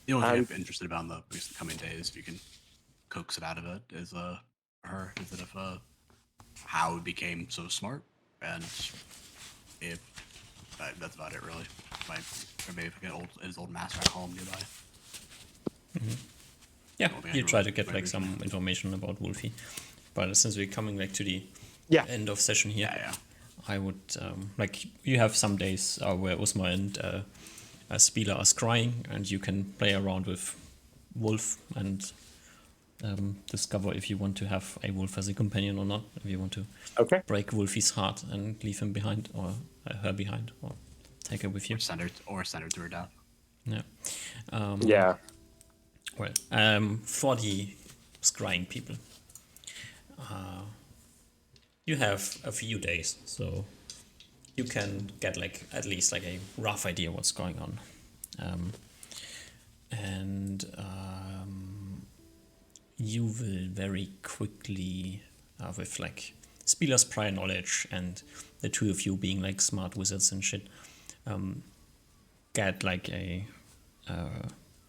The only thing I'm interested about in the coming days, if you can coax it out of it, is her is that of how he became so smart, and if that's about it really. Or maybe if I get his old master at home nearby.
Yeah,
Okay,
you
I
try
will-
to get
I
like
will-
some information about Wolfie. But since we're coming like to the end of session here,
Yeah.
I would like you have some days where Usma and Spieler are scrying, and you can play around with Wolf and discover if you want to have a wolf as a companion or not. If you want to break Wolfie's heart and leave him behind, or her behind, or take her with you.
Or send her to her death.
Yeah.
Yeah.
Well, for the scrying people, you have a few days, so you can get like at least like a rough idea what's going on, and you will very quickly, with like Spieler's prior knowledge and the two of you being like smart wizards and shit, get like a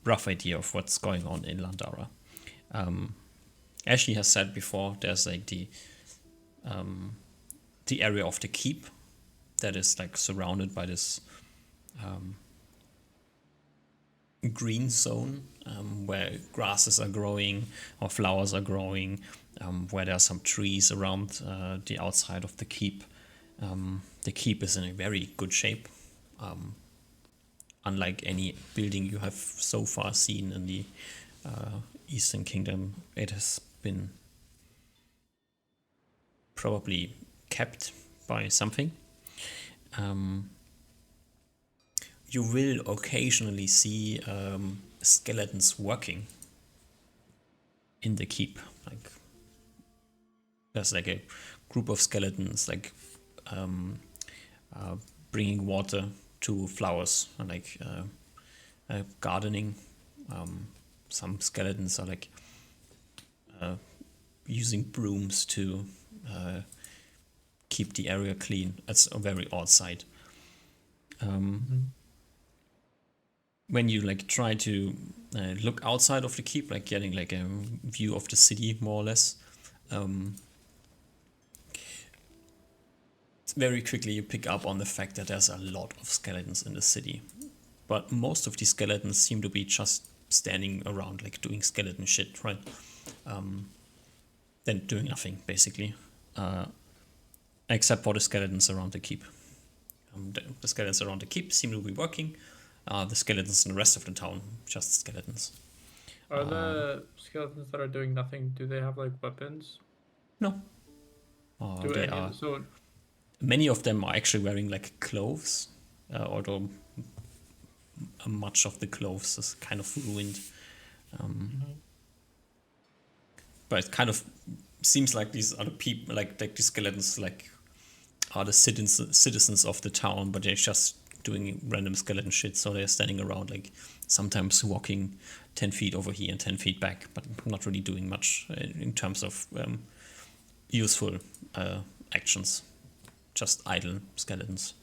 rough idea of what's going on in Landara. As she has said before, there's like the area of the keep that is like surrounded by this green zone, where grasses are growing or flowers are growing, where there are some trees around the outside of the keep. The keep is in a very good shape, unlike any building you have so far seen in the Eastern Kingdom. It has been probably kept by something. You will occasionally see skeletons working in the keep. Like there's like a group of skeletons like bringing water to flowers and like gardening. Some skeletons are like using brooms to keep the area clean. It's a very odd sight. When you like try to look outside of the keep, like getting like a view of the city more or less, very quickly you pick up on the fact that there's a lot of skeletons in the city, but most of these skeletons seem to be just standing around like doing skeleton shit, right? Then doing nothing basically, except for the skeletons around the keep. The skeletons around the keep seem to be working. The skeletons in the rest of the town, just skeletons.
Are the skeletons that are doing nothing? Do they have like weapons?
No.
Do
They
any
are.
so
Many of them are actually wearing like clothes, although much of the clothes is kind of ruined. But it kind of seems like these are the people, like these skeletons, like are the citizens of the town, but they're just doing random skeleton shit. So they're standing around, like sometimes walking 10 feet over here and 10 feet back, but not really doing much in terms of useful actions. Just idle skeletons.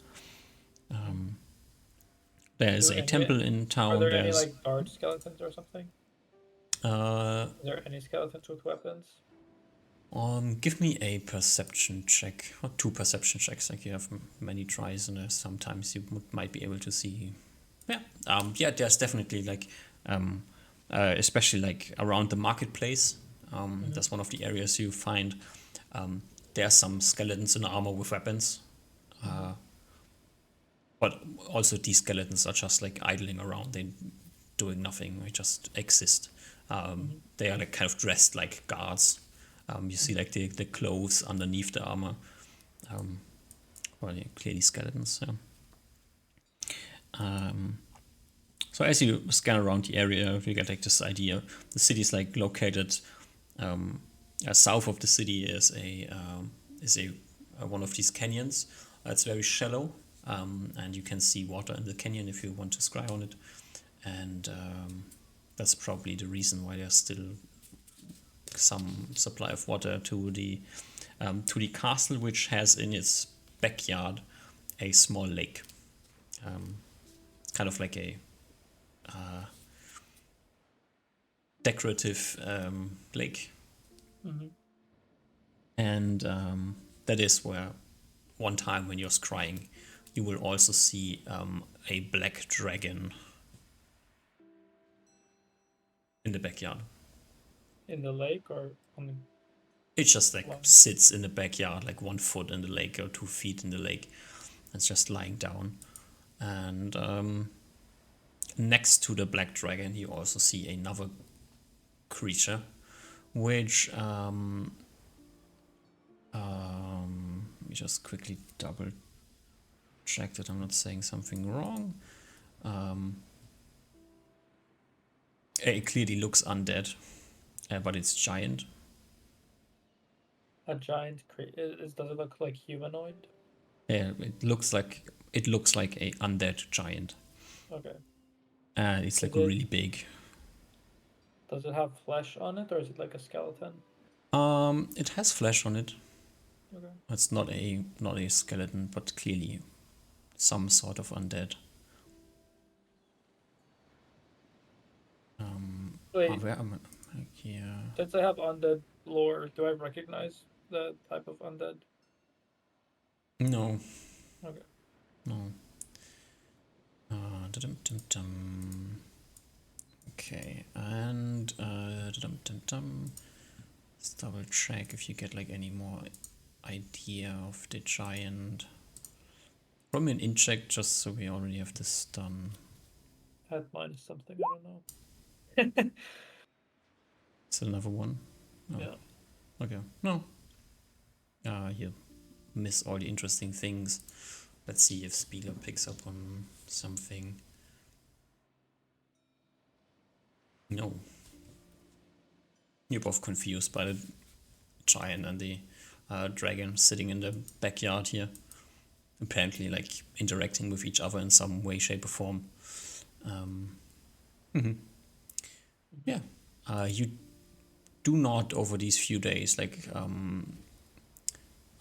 There is a temple in town.
are there any
There's
like guard skeletons or something? Is there any skeletons with weapons?
give me a perception check, or 2 perception checks. Like you have many tries, and sometimes you might be able to see. Yeah, there's definitely like, especially like around the marketplace. That's one of the areas you find. There are some skeletons in armor with weapons, but also these skeletons are just like idling around. They doing nothing. They just exist. They are like kind of dressed like guards. You see like the clothes underneath the armor. Well, yeah, clearly skeletons. Yeah. So as you scan around the area, you get like this idea. The city is like located south of the city is a one of these canyons. It's very shallow, and you can see water in the canyon if you want to scry on it, and that's probably the reason why there's still some supply of water to the castle, which has in its backyard a small lake, kind of like a decorative lake. And that is where one time when you're scrying, you will also see a black dragon in the backyard.
In the lake or on the
It just like
Wow.
sits in the backyard, like 1 foot in the lake or 2 feet in the lake. It's just lying down. And next to the black dragon, you also see another creature, which let me just quickly double check that I'm not saying something wrong. It clearly looks undead, but it's giant.
a giant does it look like humanoid?
Yeah, it looks like a undead giant,
Okay.
and it's like
Is it-
really big.
Does it have flesh on it or is it like a skeleton?
It has flesh on it.
Okay.
It's not a skeleton, but clearly some sort of undead.
Wait,
Where am I? Like here.
since I have undead lore, do I recognize the type of undead?
No.
Okay.
No. Dum-dum-dum-dum. Okay, and dum-dum-dum. Let's double check if you get like any more idea of the giant. Probably an int check just so we already have this done.
Had minus something, I don't know.
Still another one? No.
Yeah.
Okay. No. You miss all the interesting things. Let's see if Spieler picks up on something. No. You're both confused by the giant and the dragon sitting in the backyard here. Apparently, like, interacting with each other in some way, shape, or form. Yeah. You do not, over these few days, like,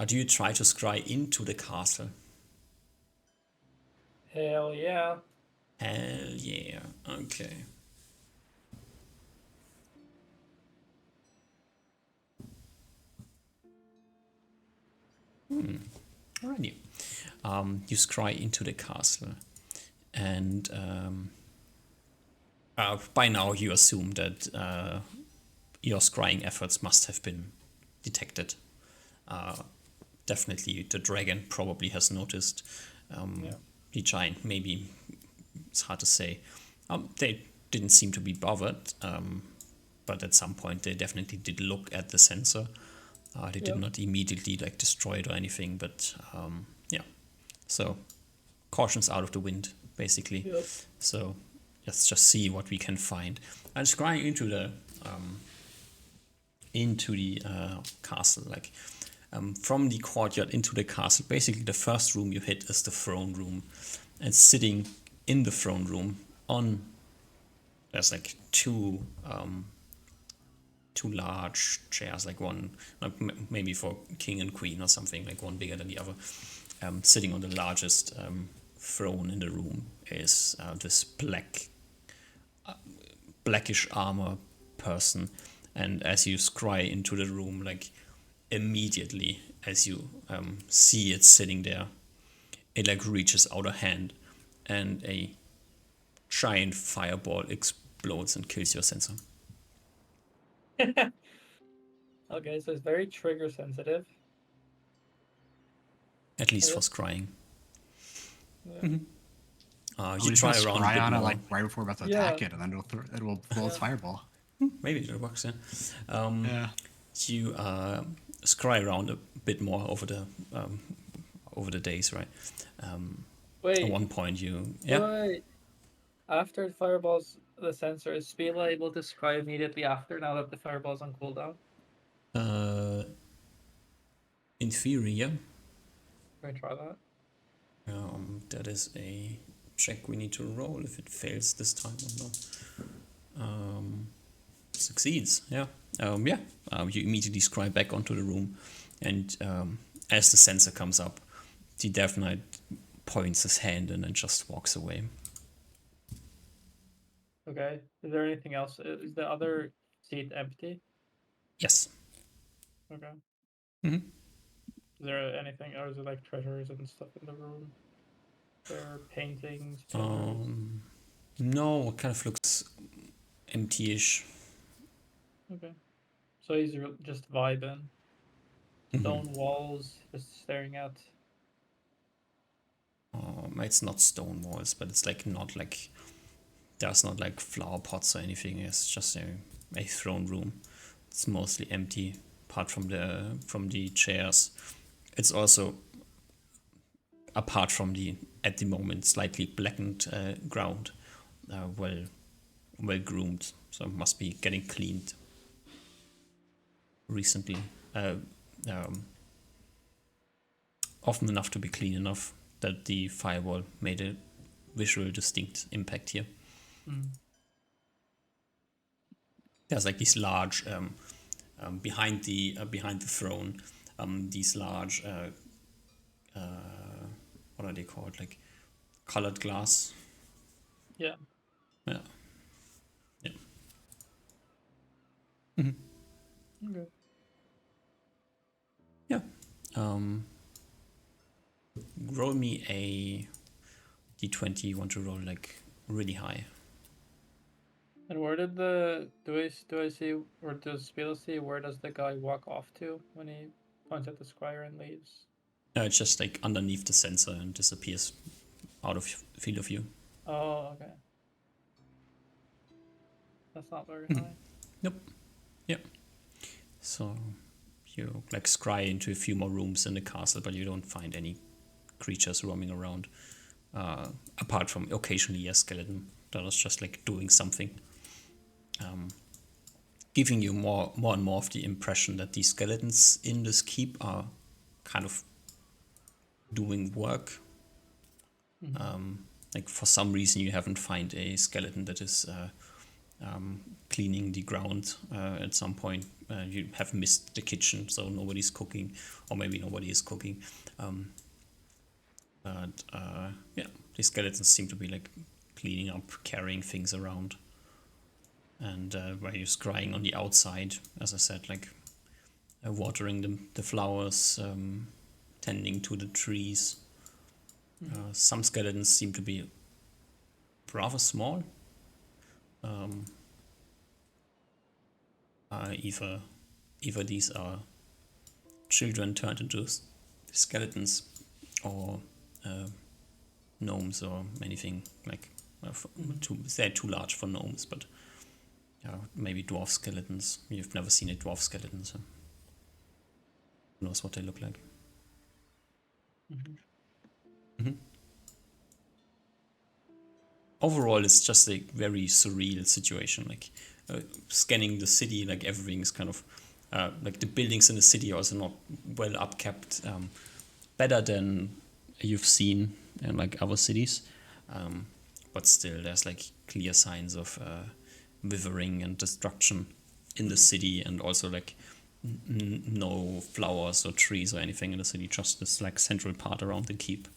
do you try to scry into the castle?
Hell yeah.
Hell yeah. Okay. Alrighty. You scry into the castle, and By now, you assume that your scrying efforts must have been detected. Definitely, the dragon probably has noticed.
Yeah.
The giant, maybe, it's hard to say. They didn't seem to be bothered, but at some point they definitely did look at the sensor. They did
Yep.
not immediately like destroy it or anything, but yeah. So caution's out of the wind, basically.
Yep.
So let's just see what we can find. I'm scrying into the castle, like from the courtyard into the castle. Basically, the first room you hit is the throne room, and sitting in the throne room there's like two large chairs, like one maybe for king and queen or something, like one bigger than the other. Sitting on the largest throne in the room is this blackish armor person, and as you scry into the room, like immediately as you see it sitting there, it like reaches out a hand, and a giant fireball explodes and kills your sensor.
Okay, so it's very trigger sensitive.
At least for
Okay.
scrying.
Yeah.
You
Well, you
try
just
around a
scry
bit
on it
more.
like right before we're about to
Yeah.
attack it, and then it will blow its
Yeah.
fireball.
Maybe it works, yeah.
Yeah.
You scry around a bit more over the days, right? At
Wait.
one point, yeah.
Wait. After it fireballs the sensor, is Spila able to scry immediately after now that the fireball's on cooldown?
In theory, yeah.
Can I try that?
That is a check we need to roll if it fails this time or not. Succeeds, yeah. You immediately scry back onto the room, and as the sensor comes up, the Death Knight points his hand and then just walks away.
Okay. Is there anything else? Is the other seat empty?
Yes.
Okay.
Mhm.
Is there anything, or is it like treasures and stuff in the room? There are paintings, pillars.
No, it kind of looks empty-ish.
Okay. So he's just vibing. Stone walls, just staring at.
It's not stone walls, but it's like not like there's not like flower pots or anything. It's just a throne room. It's mostly empty, apart from the chairs. It's also, apart from the at the moment slightly blackened ground, well groomed. So it must be getting cleaned recently. Often enough to be clean enough that the firewall made a visual distinct impact here. There's like these large behind the throne, these large what are they called, like colored glass.
Yeah.
Yeah.
Okay.
Yeah. Roll me a d20. You want to roll like really high.
And where did do I see, or does Spila see, where does the guy walk off to when he points at the squire and leaves?
No, it's just like underneath the sensor and disappears out of field of view.
Oh, okay. That's not very high.
Nope. Yeah. So you like scry into a few more rooms in the castle, but you don't find any creatures roaming around, apart from occasionally a skeleton that was just like doing something, giving you more and more of the impression that these skeletons in this keep are kind of doing work. Like for some reason you haven't found a skeleton that is cleaning the ground at some point. You have missed the kitchen, so nobody's cooking, or maybe nobody is cooking. But yeah, the skeletons seem to be like cleaning up, carrying things around. And where you're scrying on the outside, as I said, like watering the flowers, tending to the trees. Some skeletons seem to be rather small, Either these are children turned into skeletons, or gnomes, or anything like. They're too large for gnomes, but maybe dwarf skeletons. You've never seen a dwarf skeleton, so who knows what they look like. Overall, it's just a very surreal situation. Like scanning the city, like everything's kind of like the buildings in the city are also not well upkept. Better than you've seen in like other cities, but still, there's like clear signs of withering and destruction in the city, and also like no flowers or trees or anything in the city. Just this like central part around the keep.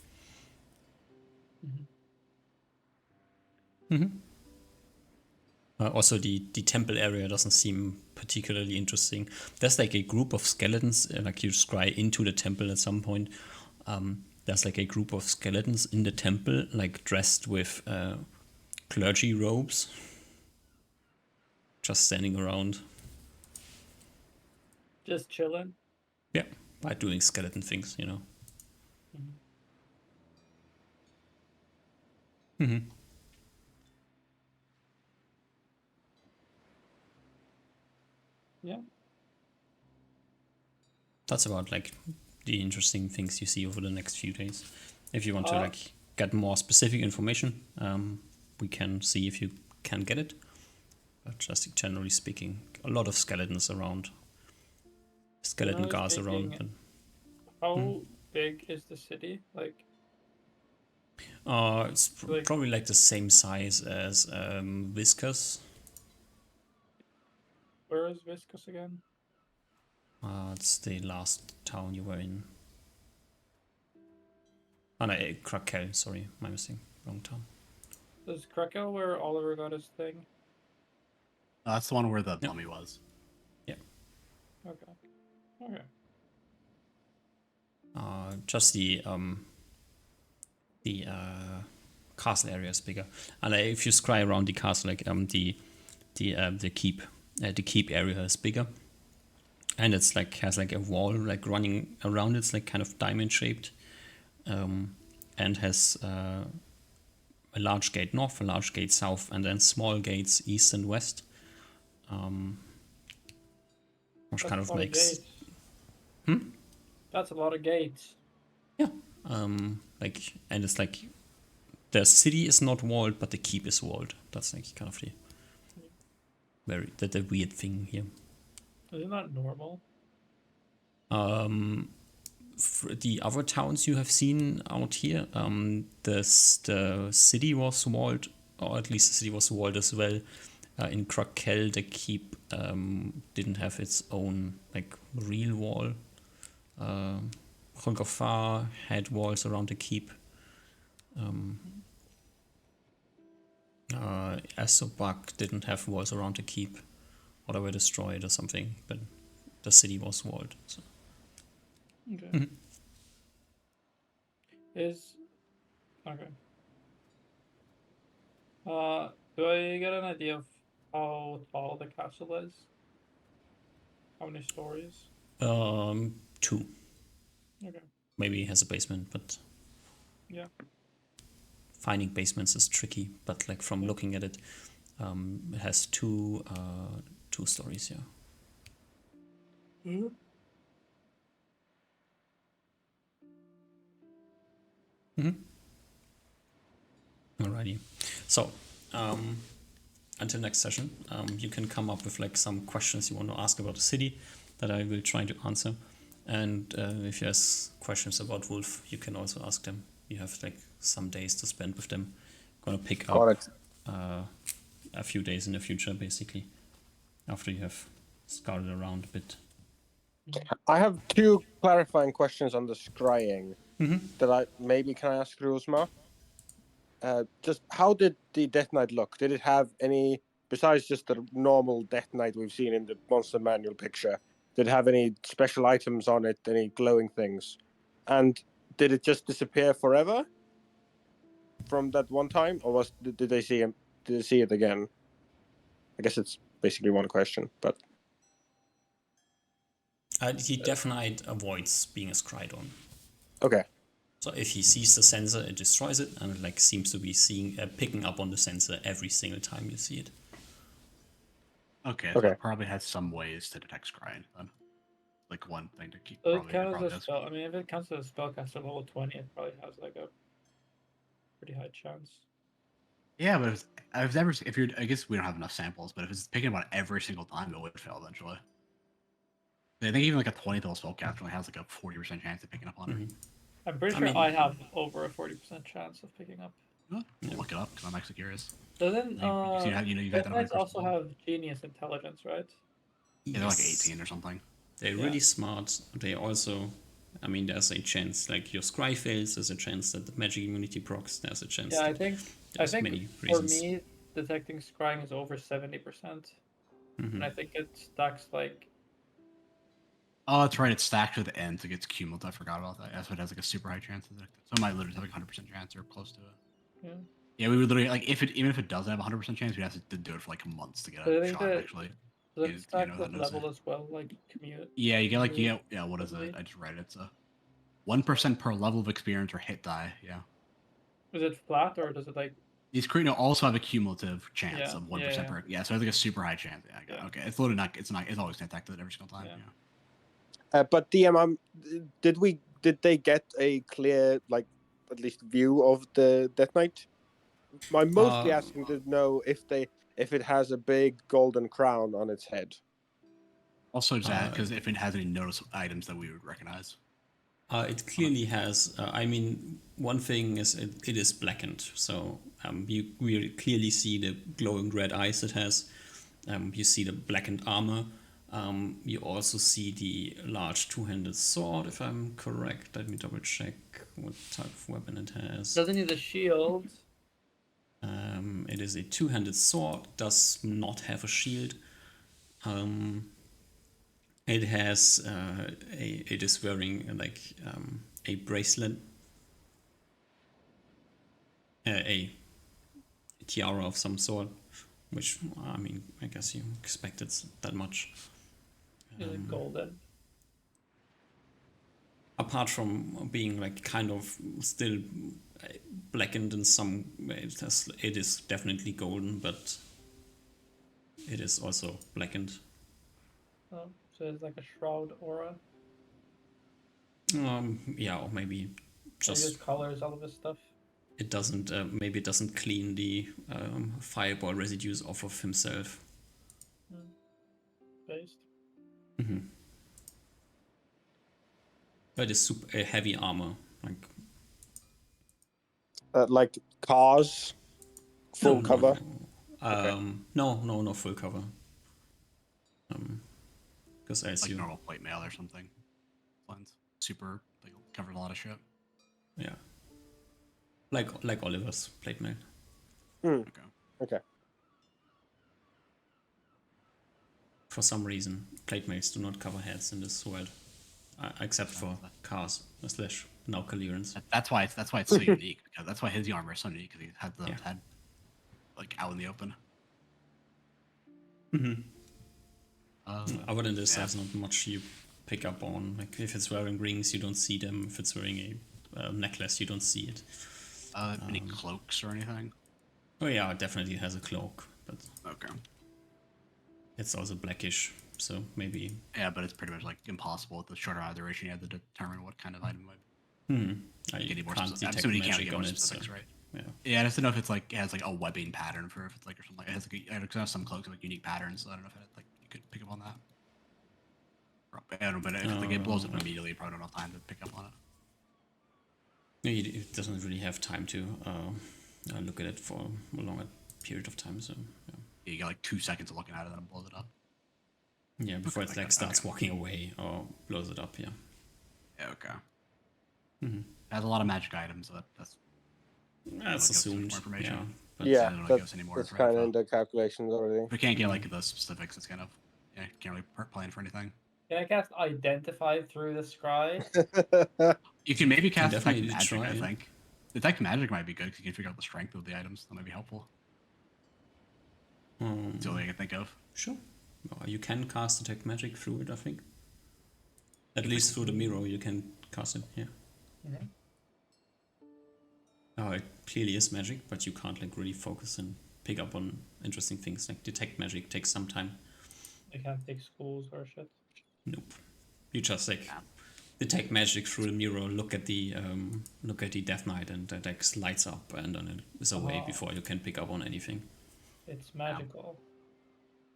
Also, the temple area doesn't seem particularly interesting. There's like a group of skeletons, like you scry into the temple at some point. There's like a group of skeletons in the temple, like dressed with clergy robes, just standing around.
Just chilling.
Yeah, by doing skeleton things, you know.
Yeah.
That's about like the interesting things you see over the next few days. If you want to like get more specific information, we can see if you can get it. But just generally speaking, a lot of skeletons around. Skeleton guards around. And,
how big is the city? Like,
it's probably like the same size as Viscus.
Where is Viscus again?
It's the last town you were in. Oh no, Krakel, sorry, my mistake. Wrong town.
Is Krakow where Oliver got his thing?
That's the one where the mummy was.
Yeah.
Okay.
Just the castle area is bigger, and if you scry around the castle, like the keep area is bigger, and it's like has like a wall like running around. It's like kind of diamond shaped, and has a large gate north, a large gate south, and then small gates east and west. Which kind of makes.
That's a lot of gates.
Yeah. Like, and it's like the city is not walled, but the keep is walled. That's like kind of the weird thing here.
Isn't that normal?
The other towns you have seen out here, the city was walled, or at least the city was walled as well. In Krakel, the keep didn't have its own like real wall. Holgafar had walls around the keep. Asobak didn't have walls around the keep, or they were destroyed or something, but the city was walled. So.
Okay. Okay. Do I get an idea of how tall the castle is? How many stories?
2.
Okay.
Maybe it has a basement, but
yeah,
finding basements is tricky. But like from looking at it, it has 2 stories. Yeah. Alrighty. So, until next session, you can come up with like some questions you want to ask about the city that I will try to answer. And if you have questions about Wolf, you can also ask them. You have like some days to spend with them. Gonna pick up a few days in the future, basically, after you have scouted around a bit.
I have 2 clarifying questions on the scrying that can I ask Ruzma? Just how did the Death Knight look? Did it have any, besides just the normal Death Knight we've seen in the Monster Manual picture, did it have any special items on it, any glowing things? And did it just disappear forever from that one time, or did they see him? Did they see it again? I guess it's basically one question, but
He definitely avoids being scryed on.
okay.
So if he sees the sensor, it destroys it, and it like seems to be picking up on the sensor every single time you see it.
Okay, so
Okay.
it probably has some ways to detect scrying then. Like one thing to keep.
So it
Probably,
counts
probably
as a
does.
spell. I mean, if it counts as a spellcaster level 20, it probably has like a pretty high chance.
Yeah, but if you're, I guess we don't have enough samples, but if it's picking up on every single time, it would fail eventually. I think even like a 20 level spellcaster only has like a 40% chance of picking up on it.
I'm pretty
I
sure
mean-
I have over a 40% chance of picking up.
You know what? I'll look it up because I'm actually curious.
Doesn't
you got that
Death Knights
on
also have genius intelligence, right?
Yeah, they're like
Yes.
18 or something.
They're
Yeah.
really smart. They also, I mean, there's a chance like your scry fails. There's a chance that the magic immunity procs. There's a chance.
Yeah, I
that
think
there's many
for
reasons.
me, detecting scrying is over 70%,
Mhm.
and I think it stacks like
Oh, that's right. It's stacked to the end, so it gets cumulative. I forgot about that. Yeah, so it has like a super high chance of detecting. So it might literally have like 100% chance or close to it.
yeah.
Yeah, we would literally like even if it does have 100% chance, we'd have to do it for like months to get
But I
a
think
shot.
that-
Actually,
Does
You
it
know
stack
that
with
knows
level
it.
as well, like commute?
Yeah, you get like you
commute
get yeah. What is it?
ability?
I just read it. It's a 1% per level of experience or hit die. Yeah.
Is it flat or does it like?
These also have a cumulative chance
Yeah,
of 1%
yeah, yeah.
per. Yeah, so it's like a super high chance. Yeah, I got it.
Yeah.
Okay. It's literally not. It's not. It's always detected every single time.
Yeah.
Yeah.
But DM, did they get a clear, like, at least view of the Death Knight? I'm mostly asking to know if it has a big golden crown on its head.
Also, just because if it has any noticeable items that we would recognize.
It clearly has. I mean, one thing is it is blackened, so you really clearly see the glowing red eyes it has. You see the blackened armor. You also see the large two-handed sword, if I'm correct. Let me double check what type of weapon it has.
Doesn't need a shield.
It is a two-handed sword. Does not have a shield. It has it is wearing like a bracelet, a tiara of some sort, which I mean, I guess you expected that much.
Is it golden?
Apart from being like kind of still blackened in some way, it is definitely golden, but it is also blackened.
Oh, so it's like a shroud aura.
Yeah, or maybe
Maybe
just
just colors all of this stuff.
it doesn't. Maybe it doesn't clean the fireball residues off of himself.
Based.
But it's super heavy armor, like
Like cars, full cover.
No, full cover. Because I
Like
assume,
normal plate mail or something. Lens. Super, like, covers a lot of shit.
yeah, like Oliver's plate mail.
Okay.
Okay.
For some reason, plate mails do not cover heads in this world, except for cars slash now clearance.
That's why it's so unique. Because that's why his armor is so unique. Because he had the head like out in the open.
Other than this,
Yeah.
there's not much you pick up on. Like if it's wearing rings, you don't see them. If it's wearing a necklace, you don't see it.
Any cloaks or anything?
Oh yeah, it definitely has a cloak, but
Okay.
it's also blackish, so maybe.
Yeah, but it's pretty much like impossible with the shorter amount of duration you have to determine what kind of item it might be.
I
Get any more
can't
specific- I'm
detect
assuming you can't
magic
get
on
more
it, so
specifics, right?
yeah.
Yeah, I just don't know if it's like it has like a webbing pattern for if it's like or something. It has like I know some cloaks have like unique patterns, so I don't know if it, like you could pick up on that. I don't know, but if like, it blows up immediately, you probably don't have time to pick up on it.
It doesn't really have time to look at it for a longer period of time, so yeah.
You get like 2 seconds of looking at it, and then it blows it up.
Yeah, before it like starts
okay.
walking away or blows it up, yeah.
Yeah, okay. It has a lot of magic items, so that's
That's
give us some more
assumed,
information.
yeah. But
I
Yeah,
don't really give us any more
that's
info.
kind of in the calculations already.
If we can't get like the specifics, it's kind of can't really plan for anything.
Can I cast Identify through the scry?
You can maybe cast Detect
definitely
Magic,
try
I
it.
think. Detect Magic might be good because you can figure out the strength of the items. That might be helpful. That's the only I can think of.
Sure. You can cast detect magic through it, I think. At least through the mirror you can cast it, yeah.
Mhm.
It clearly is magic, but you can't like really focus and pick up on interesting things. Like detect magic takes some time.
They can't take schools or shit.
Nope. You just like
Yeah.
detect magic through the mirror, look at the Death Knight, and the deck lights up, and then it is away
Oh.
before you can pick up on anything.
It's magical.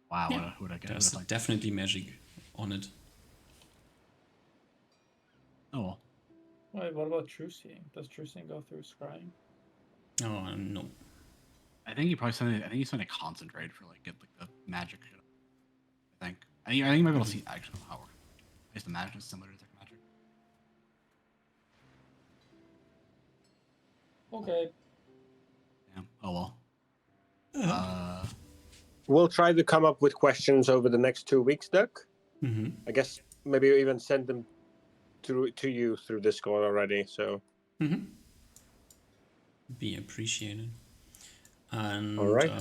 Wow,
Yeah.
what I get?
There's definitely magic on it.
Oh well.
Wait, what about True Seeing? Does True Seeing go through scrying?
Oh no.
I think you probably send it. I think you send a concentrate for like get like the magic. I think. I think you might be able to see actually how it works. I just imagine it's similar to detect magic.
Okay.
Yeah. Oh well.
We'll try to come up with questions over the next 2 weeks, Doug.
Mm-hmm.
I guess maybe even send them to you through Discord already. So
Mm-hmm. Be appreciated. And
All right.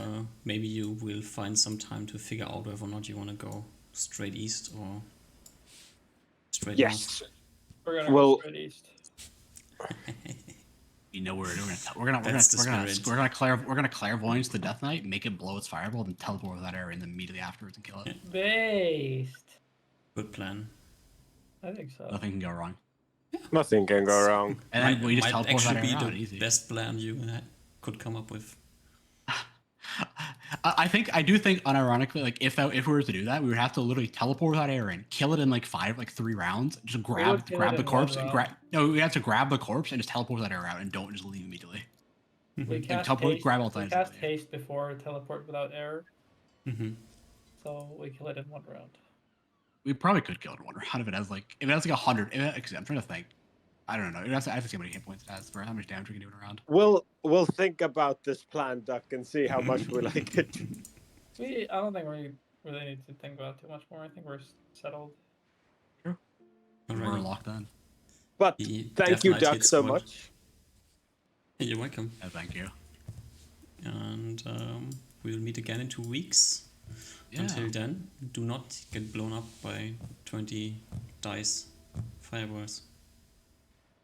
maybe you will find some time to figure out whether or not you want to go straight east or straight
yes,
We're gonna
Well-
go straight east.
You know we're gonna
That's the spirit.
we're gonna clairvoyance the Death Knight, make it blow its fireball, then teleport with that area, and then immediately afterwards and kill it.
Based.
Good plan.
I think so.
Nothing can go wrong.
nothing can go wrong.
And then we just
might
teleport that
actually
area
be
out.
the
Easy.
best plan you could come up with.
I do think unironically, like if we were to do that, we would have to literally teleport that area and kill it in like 3 rounds. Just grab
kill
grab
it
the
in
corpse
one
and
round.
we have to grab the corpse and just teleport that area out and don't just leave immediately.
We cast
teleport,
haste.
grab all
We
times
cast
immediately.
haste before teleport without error,
Mm-hmm.
so we kill it in 1 round.
We probably could kill it in 1 round if it has like 100. I'm trying to think. I don't know. I have to see how many hit points it has for how much damage we can do in a round.
We'll think about this plan, Duck, and see how much we like it.
I don't think we really need to think about it too much more. I think we're settled.
We're
Alrighty.
locked in.
But
The
thank
Death
you,
Knight
Duck,
hit
so
squad.
much.
You're welcome.
Yeah, thank you.
And we'll meet again in 2 weeks.
Yeah.
Until then, do not get blown up by 20 dice fireballs.